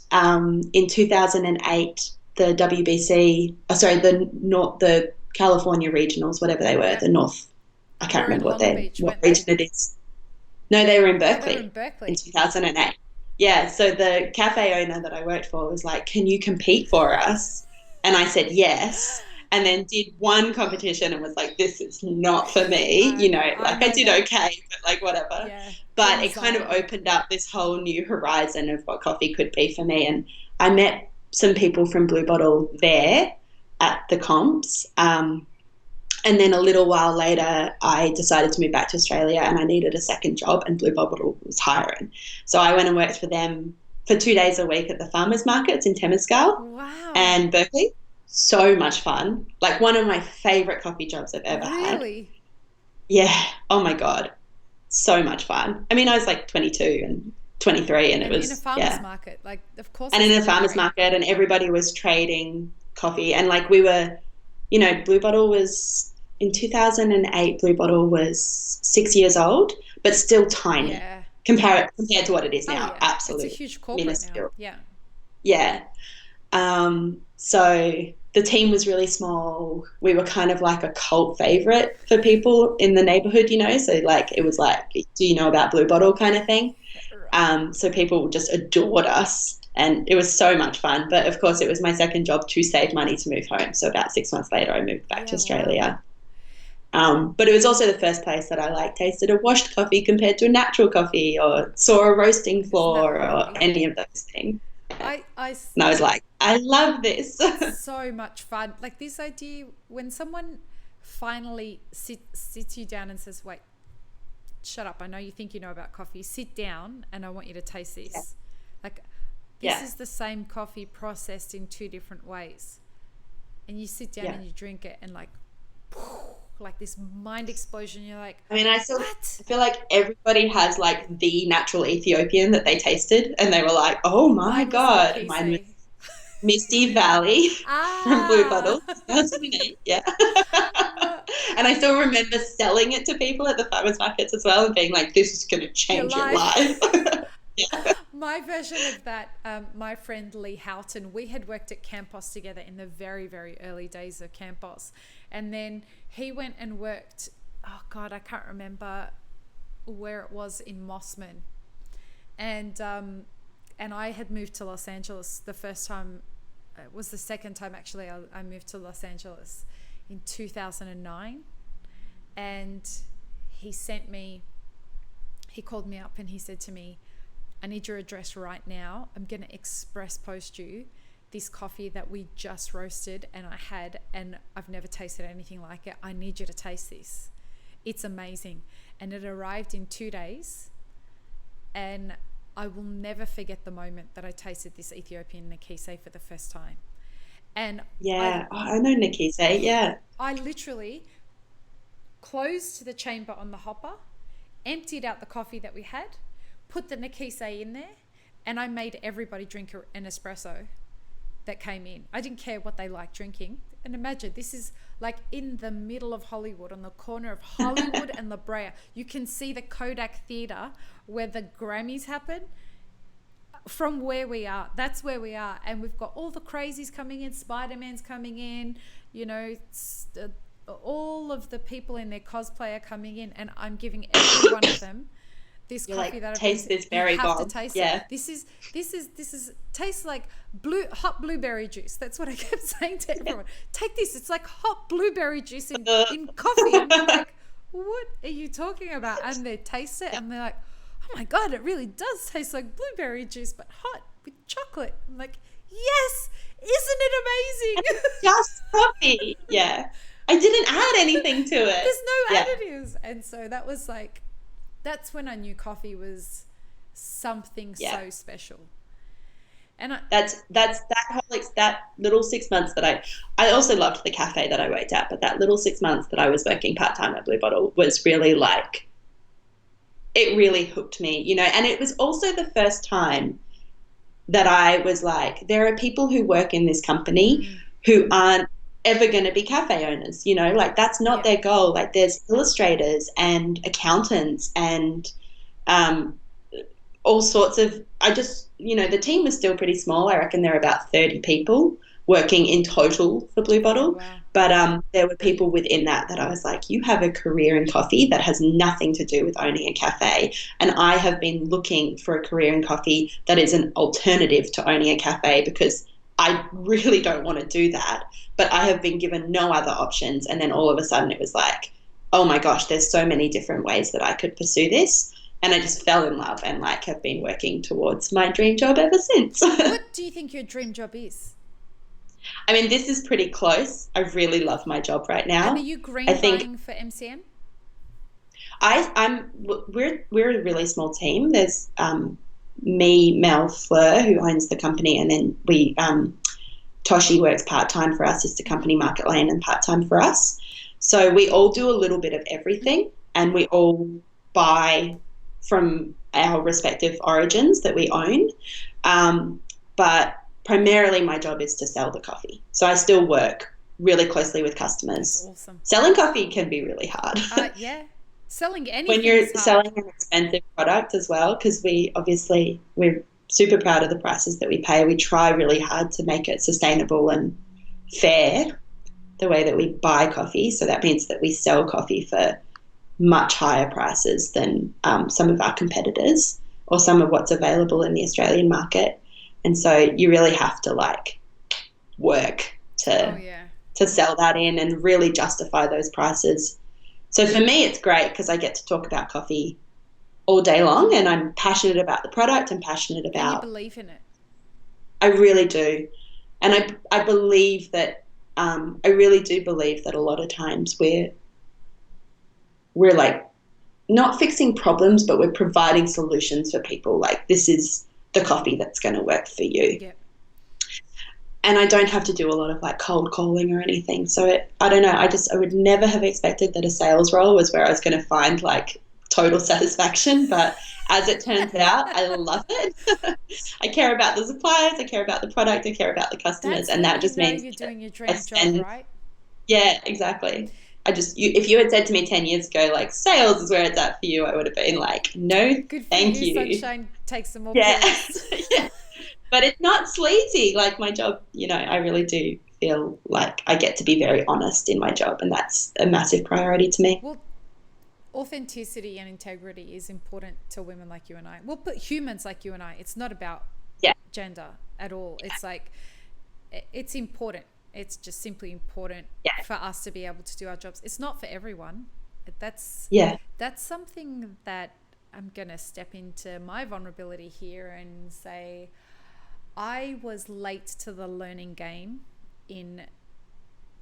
in 2008, the WBC, sorry, the California regionals, whatever they were,
Yep.
the North, I can't
Were in
remember
Long Beach,
what
weren't they?
region it is. No, they were in
Oh, they were in
Berkeley in
Berkeley.
2008. Yeah, so the cafe owner that I worked for was like, "Can you compete for us?" And I said yes. And then did one competition and was like, "This is not for me."
I
Like I
know
did
that.
okay, but like whatever.
Yeah, the
But it kind of
anxiety.
opened up this whole new horizon of what coffee could be for me. And I met some people from Blue Bottle there at the comps. And then a little while later, I decided to move back to Australia and I needed a second job, and Blue Bottle was hiring. So I went and worked for them for 2 days a week at the farmers markets in Temescal
Wow.
and Berkeley. So much fun. Like one of my favorite coffee jobs I've ever had.
Really?
Yeah. Oh my God. So much fun. I mean, I was like 22 and 23, and it
And in a
was,
farmer's
yeah.
market, like, of course
And
it's
in a
going to be
farmers
great.
market, and everybody was trading coffee. And like we were, Blue Bottle was in 2008. Blue Bottle was 6 years old, but still tiny
Yeah.
compared to what it is
Oh,
now.
yeah. It's a
Absolute
huge corporate now.
minuscule.
Yeah.
Yeah. So the team was really small. We were kind of like a cult favorite for people in the neighborhood. So like it was like, do you know about Blue Bottle kind of thing?
Right.
So people just adored us. And it was so much fun. But of course, it was my second job to save money to move home. So about 6 months later, I moved back to
Yeah, wow.
Australia. But it was also the first place that I like tasted a washed coffee compared to a natural coffee, or saw a roasting
Isn't that
floor, or
lovely?
any of those things. Yeah.
I
And I was like, I love this.
it's so much fun. Like this idea when someone finally sits you down and says, "Wait, shut up. I know you think you know about coffee. Sit down and I want you to taste
Yeah.
this." Like this
Yeah.
is the same coffee processed in two different ways. And you sit down
Yeah.
and you drink it and like this mind explosion. You're like,
I mean,
"What?"
I feel like everybody has like the natural Ethiopian that they tasted, and they were like, "Oh my
Mine was the
God!" Mine was
Nikise.
Misty Valley from Blue
Ah.
Bottle, 2008. Yeah.
No,
And I still remember selling it to people at the farmers markets as well and being like, this is going to
your
change your life.
life.
Yeah.
My version of that, my friend Lee Houghton, we had worked at Campos together in the very, very early days of Campos. And then he went and worked, oh God, I can't remember where it was in Mossman. And I had moved to Los Angeles the first time, it was the second time actually I moved to Los Angeles in 2009. And he called me up and he said to me, "I need your address right now. I'm going to express post you this coffee that we just roasted and and I've never tasted anything like it. I need you to taste this. It's amazing." And it arrived in 2 days, and I will never forget the moment that I tasted this Ethiopian Nikise for the first time. And I
Yeah. Oh, I know Nikise. Yeah.
I literally closed the chamber on the hopper, emptied out the coffee that we had, put the Nikise in there, and I made everybody drink an espresso that came in. I didn't care what they liked drinking. And imagine, this is like in the middle of Hollywood, on the corner of Hollywood and La Brea. You can see the Kodak Theatre where the Grammys happen. From where we are, that's where we are. And we've got all the crazies coming in, Spider-Man's coming in, you know, all of the people in their cosplay are coming in, and I'm giving every one of them this
You're
coffee
like,
that I've
taste this berry
you have
bomb.
to taste
Yeah.
it. This is tastes like hot blueberry juice. That's what I kept saying to everyone. Take this. It's like hot blueberry juice in coffee. And I'm like, what are you talking about? And they taste it, and they're like, oh my God, it really does taste like blueberry juice, but hot with chocolate. I'm like, yes, isn't it amazing?
Just coffee. Yeah. I didn't add anything to it.
There's no additives. And so that was like, that's when I knew coffee was something so special. And
that little 6 months that I also loved the cafe that I worked at, but that little 6 months that I was working part-time at Blue Bottle was really like, it really hooked me, you know. And it was also the first time that I was like, there are people who work in this company who aren't ever going to be cafe owners, you know, like that's not their goal. Like there's illustrators and accountants and all sorts of, you know, the team was still pretty small. I reckon there were about 30 people working in total for Blue Bottle.
Wow.
But there were people within that I was like, you have a career in coffee that has nothing to do with owning a cafe. And I have been looking for a career in coffee that is an alternative to owning a cafe, because I really don't want to do that. But I have been given no other options. And then all of a sudden it was like, oh my gosh, there's so many different ways that I could pursue this. And I just fell in love and like have been working towards my dream job ever since.
What do you think your dream job is?
I mean, this is pretty close. I really love my job right now.
And are you buying for MCM?
We're a really small team. There's me, Mel, Fleur, who owns the company, and then Toshi works part-time for our sister company, Market Lane, and part-time for us. So we all do a little bit of everything, and we all buy from our respective origins that we own. But primarily my job is to sell the coffee. So I still work really closely with customers.
That's awesome.
Selling coffee can be really hard.
Yeah. Selling anything
when you're
is hard.
selling an expensive product as well, because we're super proud of the prices that we pay. We try really hard to make it sustainable and fair, the way that we buy coffee. So that means that we sell coffee for much higher prices than some of our competitors or some of what's available in the Australian market. And so you really have to like work to sell that in and really justify those prices. So for me, it's great because I get to talk about coffee all day long, and I'm passionate about the product. I'm passionate about.
And you believe in it.
I really do, and I believe that. I really do believe that a lot of times we're like not fixing problems, but we're providing solutions for people. Like, this is the coffee that's going to work for you.
Yep.
And I don't have to do a lot of like cold calling or anything. So I don't know. I would never have expected that a sales role was where I was going to find like total satisfaction. But as it turns out, I love it. I care about the suppliers. I care about the product. I care about the customers. And that just means
you're doing your dream job, right?
Yeah, exactly. If you had said to me 10 years ago, like, sales is where it's at for you, I would have been like, no,
good for
thank
you.
you.
Sunshine takes them all.
Yeah. Yeah. But it's not sleazy. Like, my job, you know, I really do feel like I get to be very honest in my job, and that's a massive priority to me.
Well, authenticity and integrity is important to women like you and I. Well, but humans like you and I. It's not about gender at all. It's like, it's important. It's just simply important for us to be able to do our jobs. It's not for everyone. That's something that I'm going to step into my vulnerability here and say, I was late to the learning game in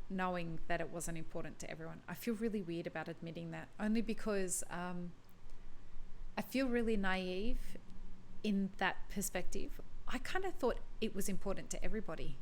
knowing that it wasn't important to everyone. I feel really weird about admitting that, only because I feel really naive in that perspective. I kind of thought it was important to everybody.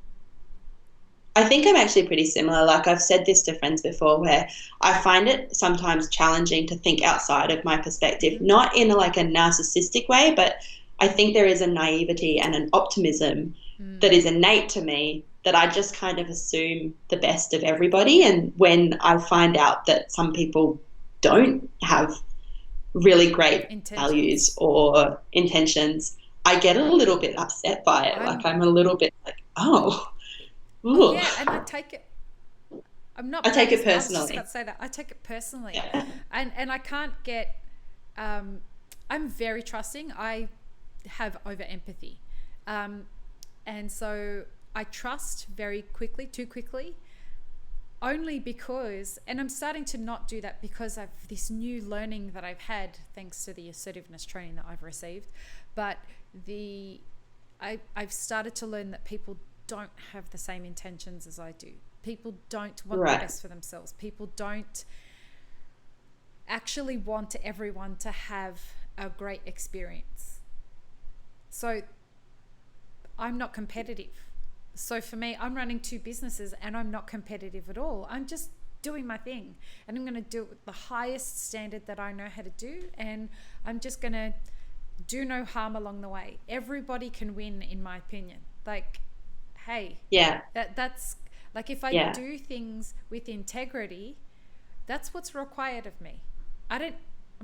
I think I'm actually pretty similar. Like I've said this to friends before where I find it sometimes challenging to think outside of my perspective, not in like a narcissistic way, but I think there is a naivety and an optimism that is innate to me that I just kind of assume the best of everybody. And when I find out that some people don't have really great values or intentions, I get a little bit upset by it. Like I'm a little bit like, oh.
Oh yeah, and I take it.
I take it personally.
I was just about to say that. I take it personally, and I can't get. I'm very trusting. I have over empathy, and so I trust very quickly, too quickly. Only because, and I'm starting to not do that because of this new learning that I've had thanks to the assertiveness training that I've received. But I've started to learn that people don't have the same intentions as I do. People don't want the best for themselves. People don't actually want everyone to have a great experience. So I'm not competitive. So for me, I'm running 2 businesses and I'm not competitive at all. I'm just doing my thing and I'm going to do it with the highest standard that I know how to do, and I'm just going to do no harm along the way. Everybody can win, in my opinion. Like, hey, that's like, if I do things with integrity, that's what's required of me. I'm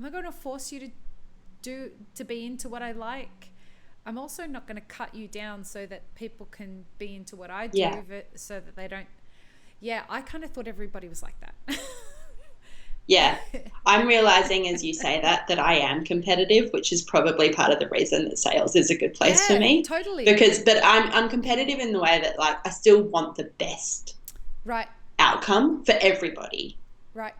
not going to force you to be into what I like. I'm also not going to cut you down so that people can be into what I do, so that they don't. Yeah, I kind of thought everybody was like that.
Yeah, I'm realizing as you say that I am competitive, which is probably part of the reason that sales is a good place for me.
Totally.
But I'm competitive in the way that like I still want the best outcome for everybody.
Right.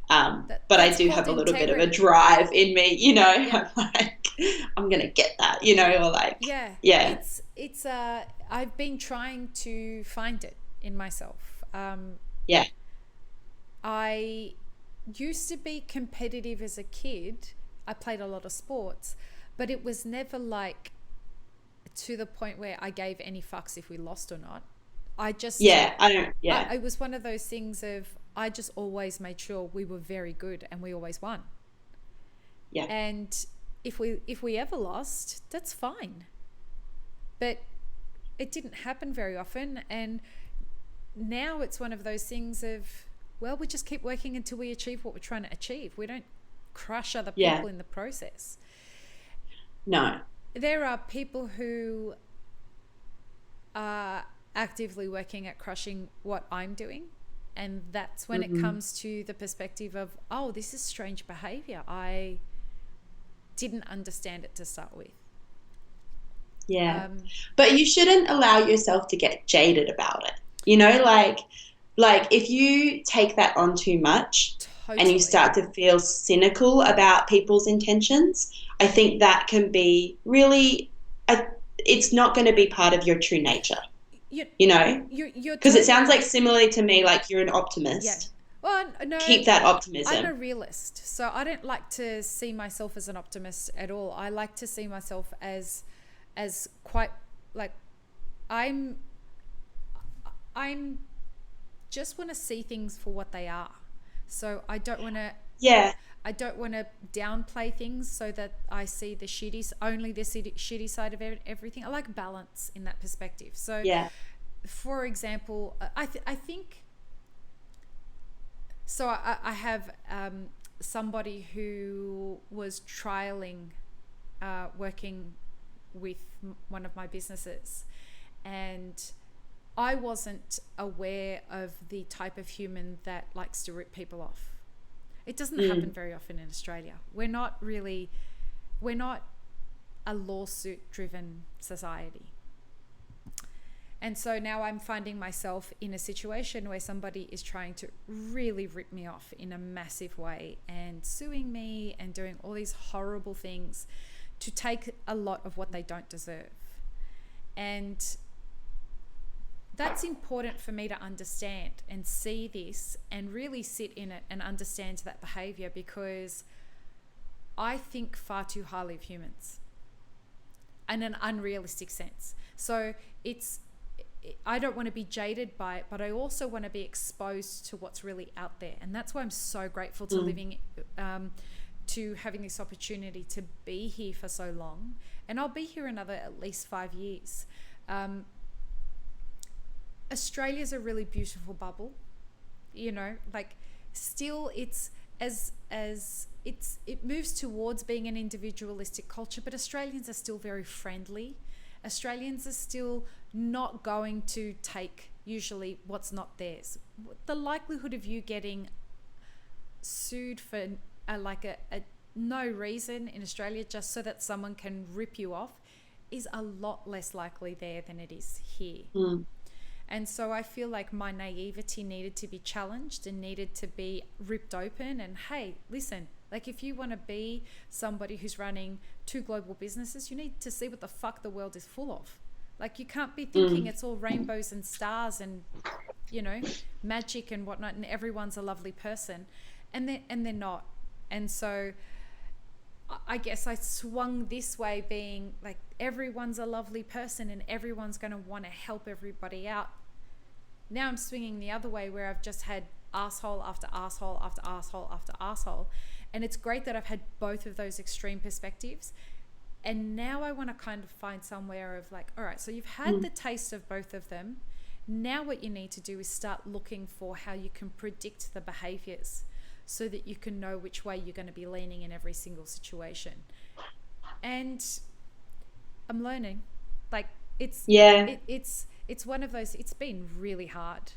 But I do have a little bit of a drive in me, you know. I'm like, I'm gonna get that, you know, or like
It's I've been trying to find it in myself. I used to be competitive as a kid. I played a lot of sports, but it was never like to the point where I gave any fucks if we lost or not. I just it was one of those things of I just always made sure we were very good and we always won. Yeah. And if we ever lost, that's fine. But it didn't happen very often, and now it's one of those things of, well, we just keep working until we achieve what we're trying to achieve. We don't crush other people in the process.
No.
There are people who are actively working at crushing what I'm doing, and that's when it comes to the perspective of, oh, this is strange behavior. I didn't understand it to start with.
Yeah. But you shouldn't allow yourself to get jaded about it. You know, like if you take that on too much and you start to feel cynical about people's intentions, I think that can be really, it's not going to be part of your true nature. You know, because it sounds like similarly to me, like you're an optimist. Yeah.
Well, no,
keep that optimism.
I'm a realist, so I don't like to see myself as an optimist at all. I like to see myself as quite like I'm just want to see things for what they are. So I don't want to. Yeah. I don't want to downplay things so that I see the shitty side of everything. I like balance in that perspective. So, for example, I think. So I have somebody who was trialing working with one of my businesses, and I wasn't aware of the type of human that likes to rip people off. It doesn't happen very often in Australia. We're not a lawsuit-driven society. And so now I'm finding myself in a situation where somebody is trying to really rip me off in a massive way and suing me and doing all these horrible things to take a lot of what they don't deserve. And that's important for me to understand and see this and really sit in it and understand that behavior, because I think far too highly of humans in an unrealistic sense. So I don't want to be jaded by it, but I also want to be exposed to what's really out there. And that's why I'm so grateful to living, to having this opportunity to be here for so long. And I'll be here another at least 5 years. Australia's a really beautiful bubble, you know, like still it moves towards being an individualistic culture, but Australians are still very friendly. Australians are still not going to take usually what's not theirs. The likelihood of you getting sued for a no reason in Australia just so that someone can rip you off is a lot less likely there than it is here. And so I feel like my naivety needed to be challenged and needed to be ripped open. And hey, listen, like if you want to be somebody who's running 2 global businesses, you need to see what the fuck the world is full of. Like you can't be thinking it's all rainbows and stars and, you know, magic and whatnot, and everyone's a lovely person, and they're not. And so I guess I swung this way, being like everyone's a lovely person and everyone's going to want to help everybody out. Now I'm swinging the other way, where I've just had asshole after asshole after asshole after asshole. And it's great that I've had both of those extreme perspectives. And now I want to kind of find somewhere of like, all right, so you've had the taste of both of them. Now what you need to do is start looking for how you can predict the behaviors so that you can know which way you're going to be leaning in every single situation. And I'm learning. Like it's one of those, it's been really hard.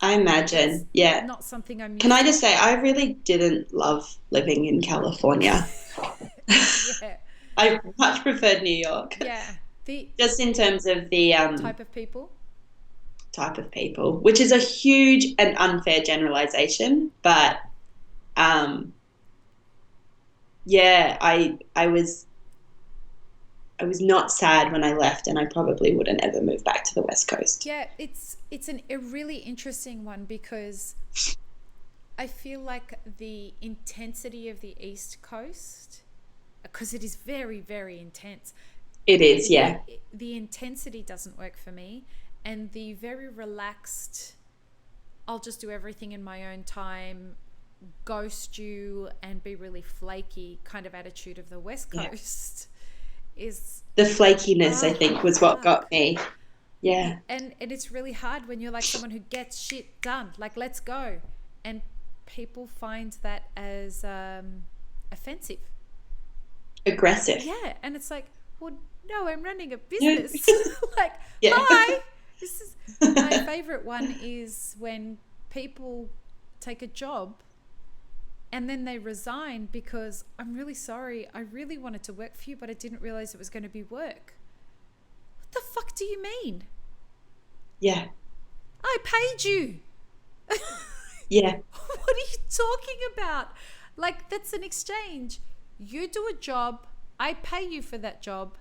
I imagine,
not something I'm used
Can I just say, I really didn't love living in California.
Yeah.
I much preferred New York.
Yeah.
Just in terms of the
type of people,
which is a huge and unfair generalization, but I was not sad when I left, and I probably wouldn't ever move back to the West Coast.
Yeah, it's a really interesting one, because I feel like the intensity of the East Coast, because it is very, very intense.
It is, yeah.
The intensity doesn't work for me, and the very relaxed, I'll just do everything in my own time, ghost you and be really flaky kind of attitude of the West Coast is...
The flakiness, I think, was what got me. Yeah.
And it's really hard when you're like someone who gets shit done, like, let's go. And people find that as offensive.
Aggressive.
Yeah. And it's like, well, no, I'm running a business. Like, bye. This is my favorite one is when people take a job and then they resign because I'm really sorry, I really wanted to work for you, but I didn't realize it was going to be work. What the fuck do you mean?
Yeah.
I paid you.
Yeah.
What are you talking about? Like, that's an exchange. You do a job, I pay you for that job,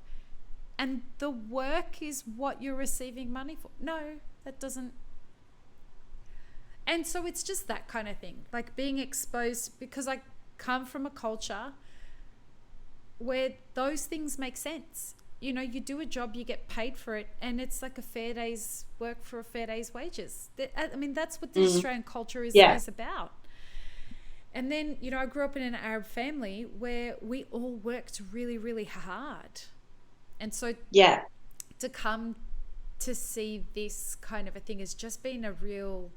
and the work is what you're receiving money for. No, that doesn't. And so it's just that kind of thing, like being exposed, because I come from a culture where those things make sense. You know, you do a job, you get paid for it, and it's like a fair day's work for a fair day's wages. I mean, that's what the Australian culture is about. And then, you know, I grew up in an Arab family where we all worked really, really hard. And so to come to see this kind of a thing has just been a real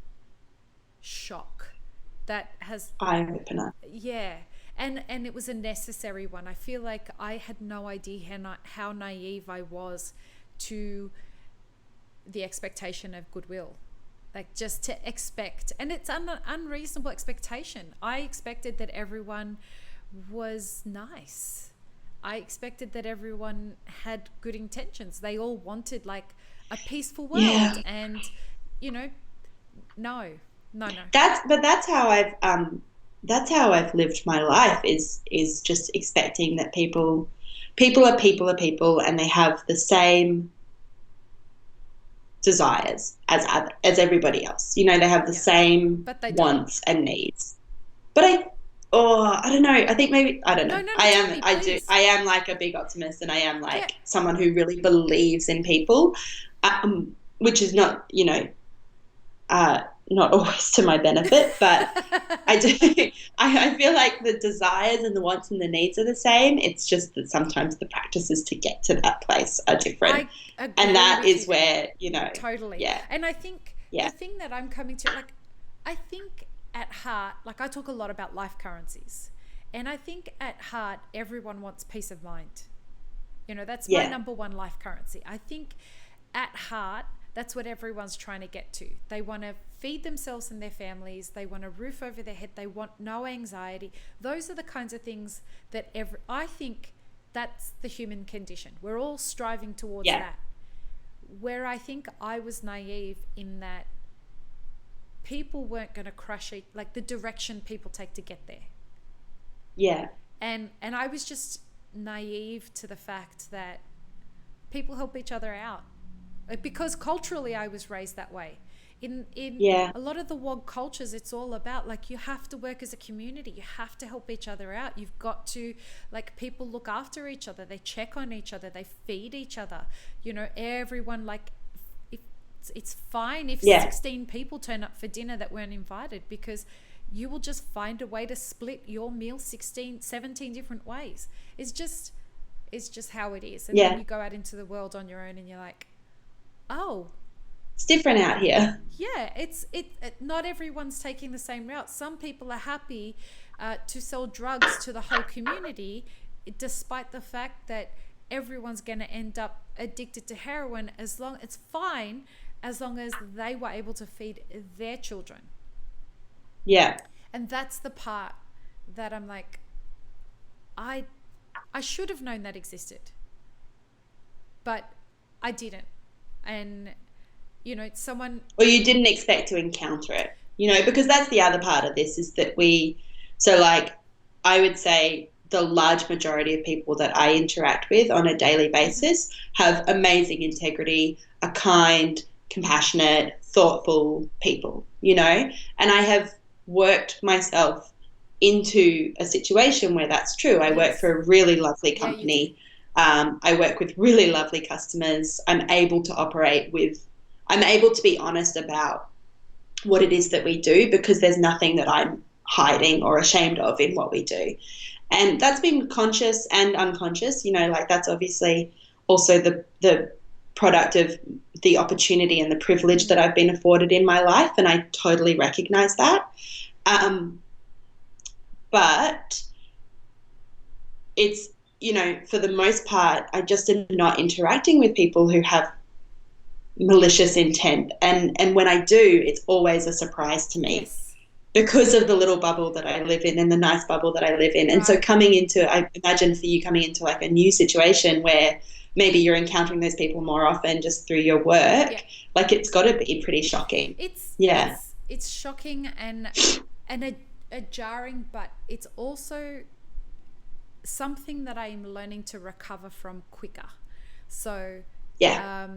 shock that has
eye-opener.
Yeah. And it was a necessary one. I feel like I had no idea how naive I was to the expectation of goodwill. Like, just to expect, and it's an unreasonable expectation. I expected that everyone was nice. I expected that everyone had good intentions. They all wanted like a peaceful world, and you know, no.
That's how I've lived my life. Is just expecting that people are people, and they have the same desires as everybody else. You know, they have the same wants and needs. But I don't know. I think maybe, I don't know. I am like a big optimist, and I am like someone who really believes in people. which is not, not always to my benefit, but I do. I feel like the desires and the wants and the needs are the same. It's just that sometimes the practices to get to that place are different,
I agree
and that
with
is
you there.
where
Totally.
yeah,
And I think
yeah,
the thing that I'm coming to, like, I think at heart, like I talk a lot about life currencies. And I think at heart, everyone wants peace of mind. That's my
yeah,
number one life currency. I think at heart, that's what everyone's trying to get to. They want to feed themselves and their families. They want a roof over their head. They want no anxiety. Those are the kinds of things that I think that's the human condition. We're all striving towards
yeah,
that. Where I think I was naive in that people weren't going to crush it, like the direction people take to get there.
yeah,
And I was just naive to the fact that people help each other out, because culturally I was raised that way. In
yeah,
a lot of the WOG cultures, it's all about, like, you have to work as a community, you have to help each other out, you've got to, like, people look after each other, they check on each other, they feed each other, everyone, like, if it's fine if
yeah,
16 people turn up for dinner that weren't invited, because you will just find a way to split your meal 17 different ways. It's just how it is. And
yeah.
then you go out into the world on your own and you're like, oh,
It's different out here.
yeah, not everyone's taking the same route. Some people are happy to sell drugs to the whole community, despite the fact that everyone's going to end up addicted to heroin. It's fine as long as they were able to feed their children.
Yeah,
And that's the part that I'm like, I should have known that existed, but I didn't. And someone,
or you didn't expect to encounter it, because that's the other part of this is that so like, I would say the large majority of people that I interact with on a daily basis have amazing integrity, are kind, compassionate, thoughtful people, and I have worked myself into a situation where that's true. I work
yes,
for a really lovely
yeah, you do.
company. I work with really lovely customers. I'm able to be honest about what it is that we do, because there's nothing that I'm hiding or ashamed of in what we do. And that's been conscious and unconscious, like that's obviously also the product of the opportunity and the privilege that I've been afforded in my life. And I totally recognize that. But it's, for the most part, I just am not interacting with people who have malicious intent. And when I do, it's always a surprise to me
Yes.
because of the little bubble that I live in and the nice bubble that I live in. And so I imagine for you coming into like a new situation where maybe you're encountering those people more often just through your work,
Yeah.
like it's got to be pretty shocking. Yeah.
It's shocking and a jarring, but it's also something that I'm learning to recover from quicker. So,
Yeah.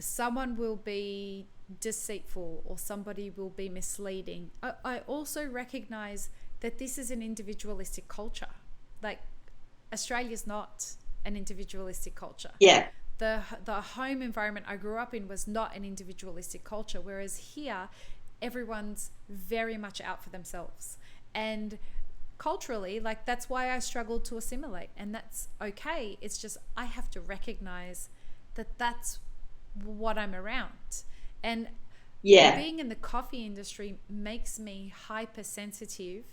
Someone will be deceitful or somebody will be misleading. I also recognize that this is an individualistic culture. Like, Australia's not an individualistic culture.
Yeah.
The home environment I grew up in was not an individualistic culture, whereas here everyone's very much out for themselves. And culturally, like, that's why I struggled to assimilate, and that's okay. It's just I have to recognize that that's what I'm around. And being in the coffee industry makes me hypersensitive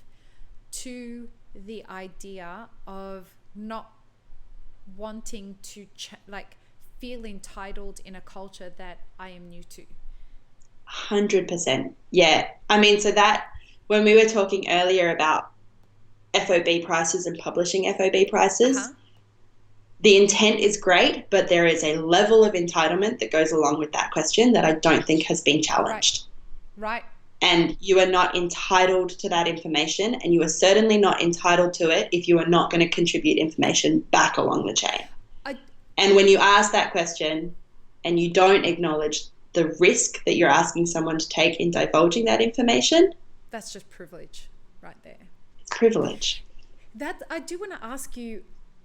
to the idea of not wanting to feel entitled in a culture that I am new to.
100%. Yeah. I mean, so that when we were talking earlier about FOB prices and publishing FOB prices, the intent is great, but there is a level of entitlement that goes along with that question that I don't think has been challenged.
Right.
And you are not entitled to that information, and you are certainly not entitled to it if you are not going to contribute information back along the chain. And when you ask that question and you don't acknowledge the risk that you're asking someone to take in divulging that information,
that's just privilege right there.
It's privilege.
That I do want to ask you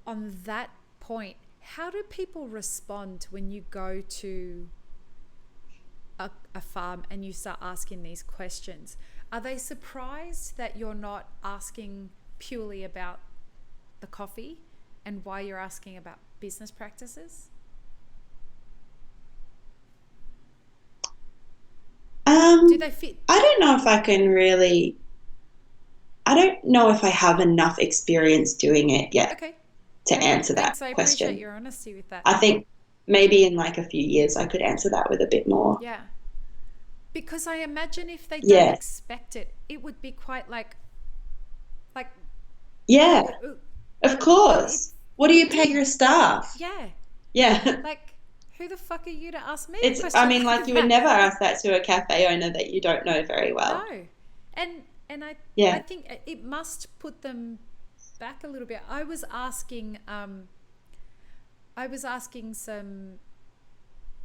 on that point, how do people respond when you go to a farm and you start asking these questions? Are they surprised that you're not asking purely about the coffee and why you're asking about business practices? Do they fit?
I don't know if I can really. I don't know if I have enough experience doing it yet.
Okay.
To answer that
I
question.
appreciate your honesty with that.
I think maybe in like a few years I could answer that with a bit more.
Yeah. Because I imagine if they don't expect it, it would be quite like
yeah, of course. What do you pay your staff?
Yeah.
Yeah.
Like, who the fuck are you to ask me?
I mean, like you would never ask that to a cafe owner that you don't know very well.
No. And I think it must put them back a little bit. I was asking some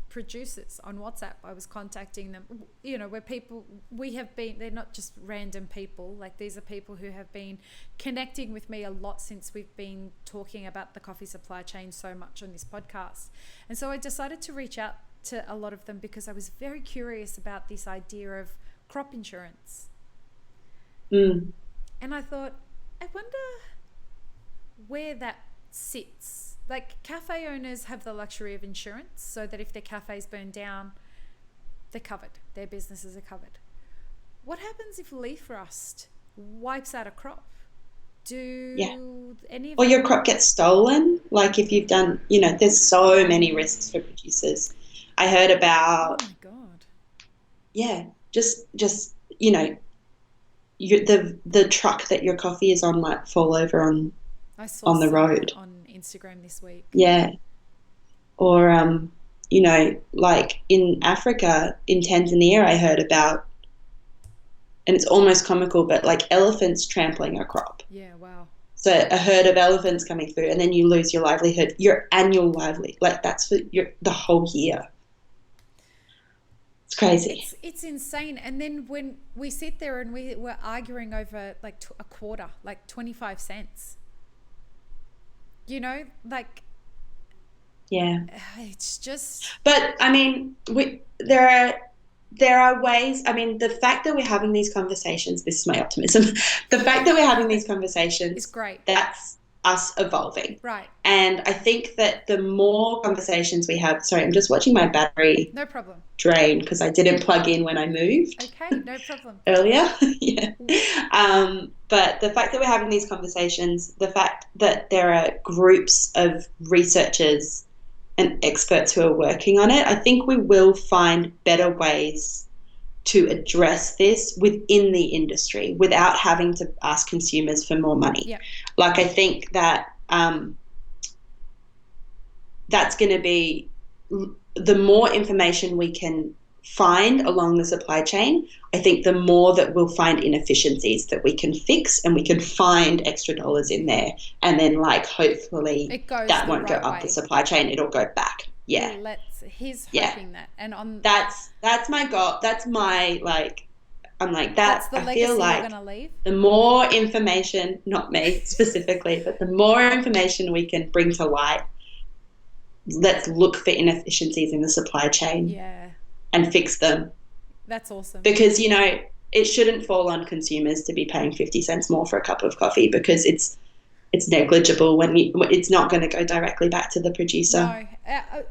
producers on WhatsApp. I was contacting them, you know, where people they're not just random people, like these are people who have been connecting with me a lot since we've been talking about the coffee supply chain so much on this podcast. And so I decided to reach out to a lot of them because I was very curious about this idea of crop insurance. And I thought, I wonder where that sits. Like, cafe owners have the luxury of insurance so that if their cafes burn down, they're covered. Their businesses are covered. What happens if leaf rust wipes out a crop? Any of
or your crop gets stolen? Like if you've done, you know, there's so many risks for producers. I heard about.
Oh my God.
Yeah, just you know, the truck that your coffee is on might fall over on the road
on Instagram this week.
Yeah. Or you know, like in Africa, in Tanzania, I heard about, and it's almost comical, but like elephants trampling a crop.
Yeah, wow.
So a herd of elephants coming through, and then you lose your livelihood, your annual livelihood, like that's for the whole year. It's crazy.
It's insane. And then when we sit there and we're arguing over like a quarter, like 25 cents, you know, like,
yeah,
it's just.
But I mean, there are ways. I mean, the fact that we're having these conversations, this is my optimism. The fact that we're having these conversations
is great.
That's us evolving.
Right.
And I think that the more conversations we have, sorry, I'm just watching my battery.
No problem.
Drain because I didn't plug in when I moved.
Okay, no problem.
Earlier. Yeah. But the fact that we're having these conversations, the fact that there are groups of researchers and experts who are working on it, I think we will find better ways to address this within the industry without having to ask consumers for more money.
Yeah.
Like I think that that's going to be the more information we can find along the supply chain, I think the more that we'll find inefficiencies that we can fix and we can find extra dollars in there. And then like hopefully that won't go up the supply chain. It'll go back. Yeah.
He's hoping that. And on
that's my goal. That's my like, I'm like that.
That's the
I feel like
you're gonna leave.
The more information, not me specifically, but the more information we can bring to light, let's look for inefficiencies in the supply chain.
Yeah.
And fix them.
That's awesome.
Because, you know, it shouldn't fall on consumers to be paying 50 cents more for a cup of coffee because it's negligible when it's not going to go directly back to the producer.
No,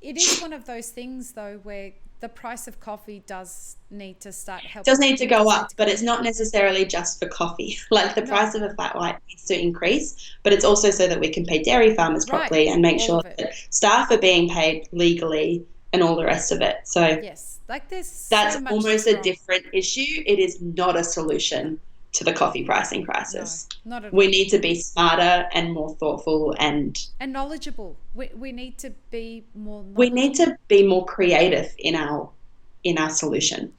it is one of those things though where the price of coffee does need to start helping.
It does need to go up, but it's not necessarily just for coffee. Like the price of a flat white needs to increase, but it's also so that we can pay dairy farmers properly and make sure that staff are being paid legally and all the rest of it. So
yes, like that's
almost a different issue. It is not a solution to the coffee pricing crisis.
No, not at all.
We need to be smarter and more thoughtful and
knowledgeable. We need to be more knowledgeable.
We need to be more creative in our solution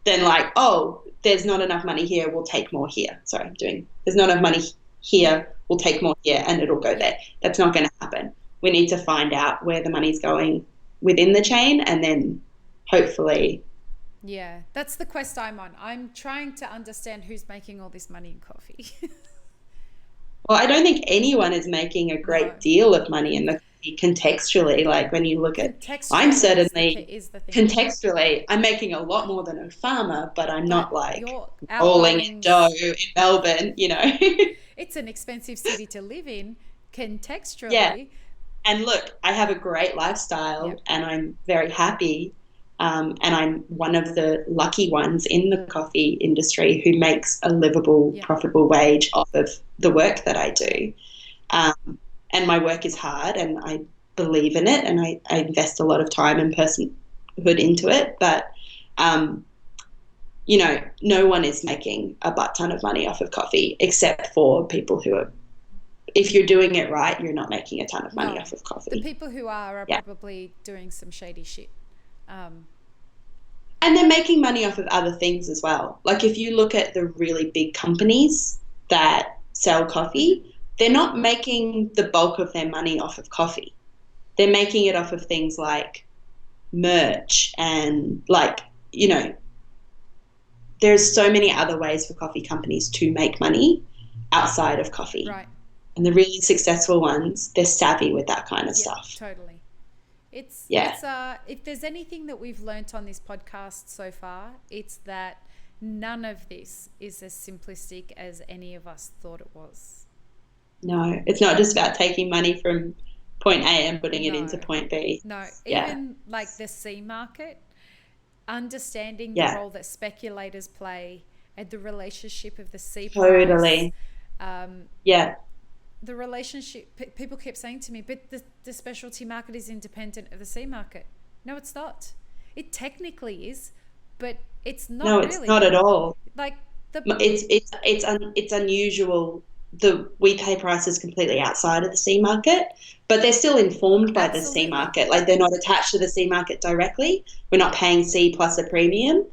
than like, oh, there's not enough money here, we'll take more here. Sorry, there's not enough money here, we'll take more here and it'll go there. That's not going to happen. We need to find out where the money's going within the chain and then hopefully.
Yeah, that's the quest I'm on. I'm trying to understand who's making all this money in coffee.
Well, I don't think anyone is making a
No.
great deal of money in the coffee contextually. Like when you look at, I'm
Contextually
certainly
is the thing.
contextually, I'm making a lot more than a farmer, but I'm
But
not like
your
rolling in dough
outgoings,
in Melbourne, you know?
it's an expensive city to live in.
Yeah.
Contextually,
And look, I have a great
yep,
lifestyle and I'm very happy. And I'm one of the lucky ones in the coffee industry who makes a livable,
yep,
profitable wage off of the work that I
yep.
do. Um, and my work is hard and I believe in it and I invest a lot of time and personhood into it. But, um, no one is making a butt ton of money off of coffee except for people who are, if you're doing it right, you're not making a ton of money
No.
off of
The
coffee.
people who are
Yeah.
probably doing some shady shit. Um,
And they're making money off of other things as well. Like if you look at the really big companies that sell
mhm.
coffee, they're not making the bulk of their money off of coffee. They're making it off of things like merch and like, you know, there's so many other ways for coffee companies to make money outside of coffee.
Right.
And the really successful ones, they're savvy with that kind of
Yeah,
stuff.
totally.
Yeah.
If there's anything that we've learnt on this podcast so far, it's that none of this is as simplistic as any of us thought it was.
No, it's not just about taking money from point A and putting it into
No.
point B.
No,
Yeah.
even like the C market, understanding the
Yeah.
role that speculators play and the relationship of the C price,
Totally.
um,
Yeah.
the relationship, people keep saying to me, but the specialty market is independent of the C market. No, it's not. It technically is, but it's
No,
not
it's not
really.
at all.
Like the,
It's unusual. We pay prices completely outside of the C market, but they're still informed by the C
absolutely.
market. Like they're not attached to the C market directly. We're not paying C plus a premium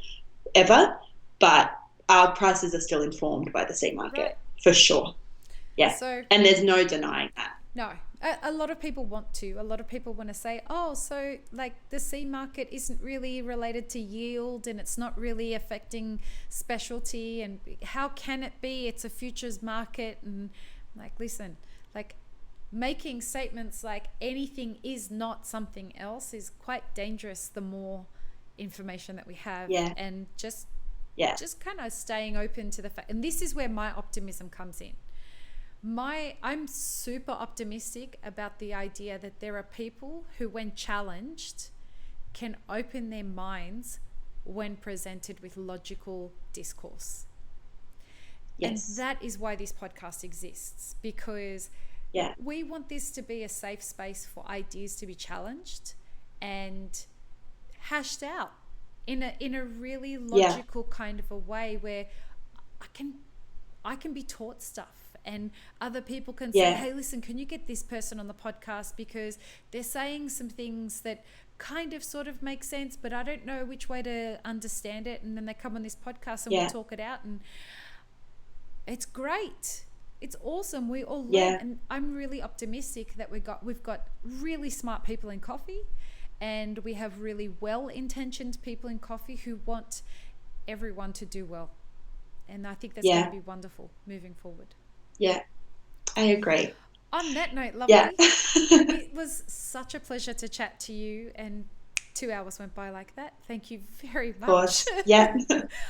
ever, but our prices are still informed by the C
Right.
market for sure. Yeah.
So,
And there's no denying that.
no, a lot of people want to. A lot of people want to say, oh, so like the C market isn't really related to yield and it's not really affecting specialty. And how can it be? It's a futures market. And like, listen, like making statements like anything is not something else is quite dangerous the more information that we have.
Yeah.
And
Yeah.
just kind of staying open to the fact. And this is where my optimism comes in. I'm super optimistic about the idea that there are people who, when challenged, can open their minds when presented with logical discourse.
Yes.
And that is why this podcast exists, because
Yeah.
we want this to be a safe space for ideas to be challenged and hashed out in a really logical kind of a way where I can be taught stuff and other people can say,
Yeah.
hey, listen, can you get this person on the podcast because they're saying some things that kind of sort of make sense, but I don't know which way to understand it. And then they come on this podcast and
Yeah.
we'll talk it out. And it's great. It's awesome. We all learn.
Yeah.
And I'm really optimistic that we've got really smart people in coffee and we have really well-intentioned people in coffee who want everyone to do well. And I think that's going to be wonderful moving forward.
Yeah. I agree.
On that note, lovely.
Yeah.
It was such a pleasure to chat to you, and 2 hours went by like that. Thank you very much.
Of course. Yeah.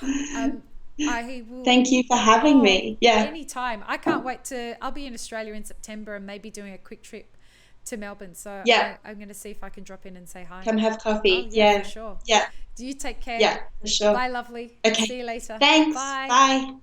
I will.
Thank you for having me. Yeah.
Anytime. I can't wait to. I'll be in Australia in September and maybe doing a quick trip to Melbourne. So I'm going to see if I can drop in and say hi.
Come have coffee.
Oh,
yeah.
for sure.
Yeah.
Do you take care?
Yeah, for sure.
Bye, lovely.
Okay.
See you later.
Thanks.
Bye.
Bye.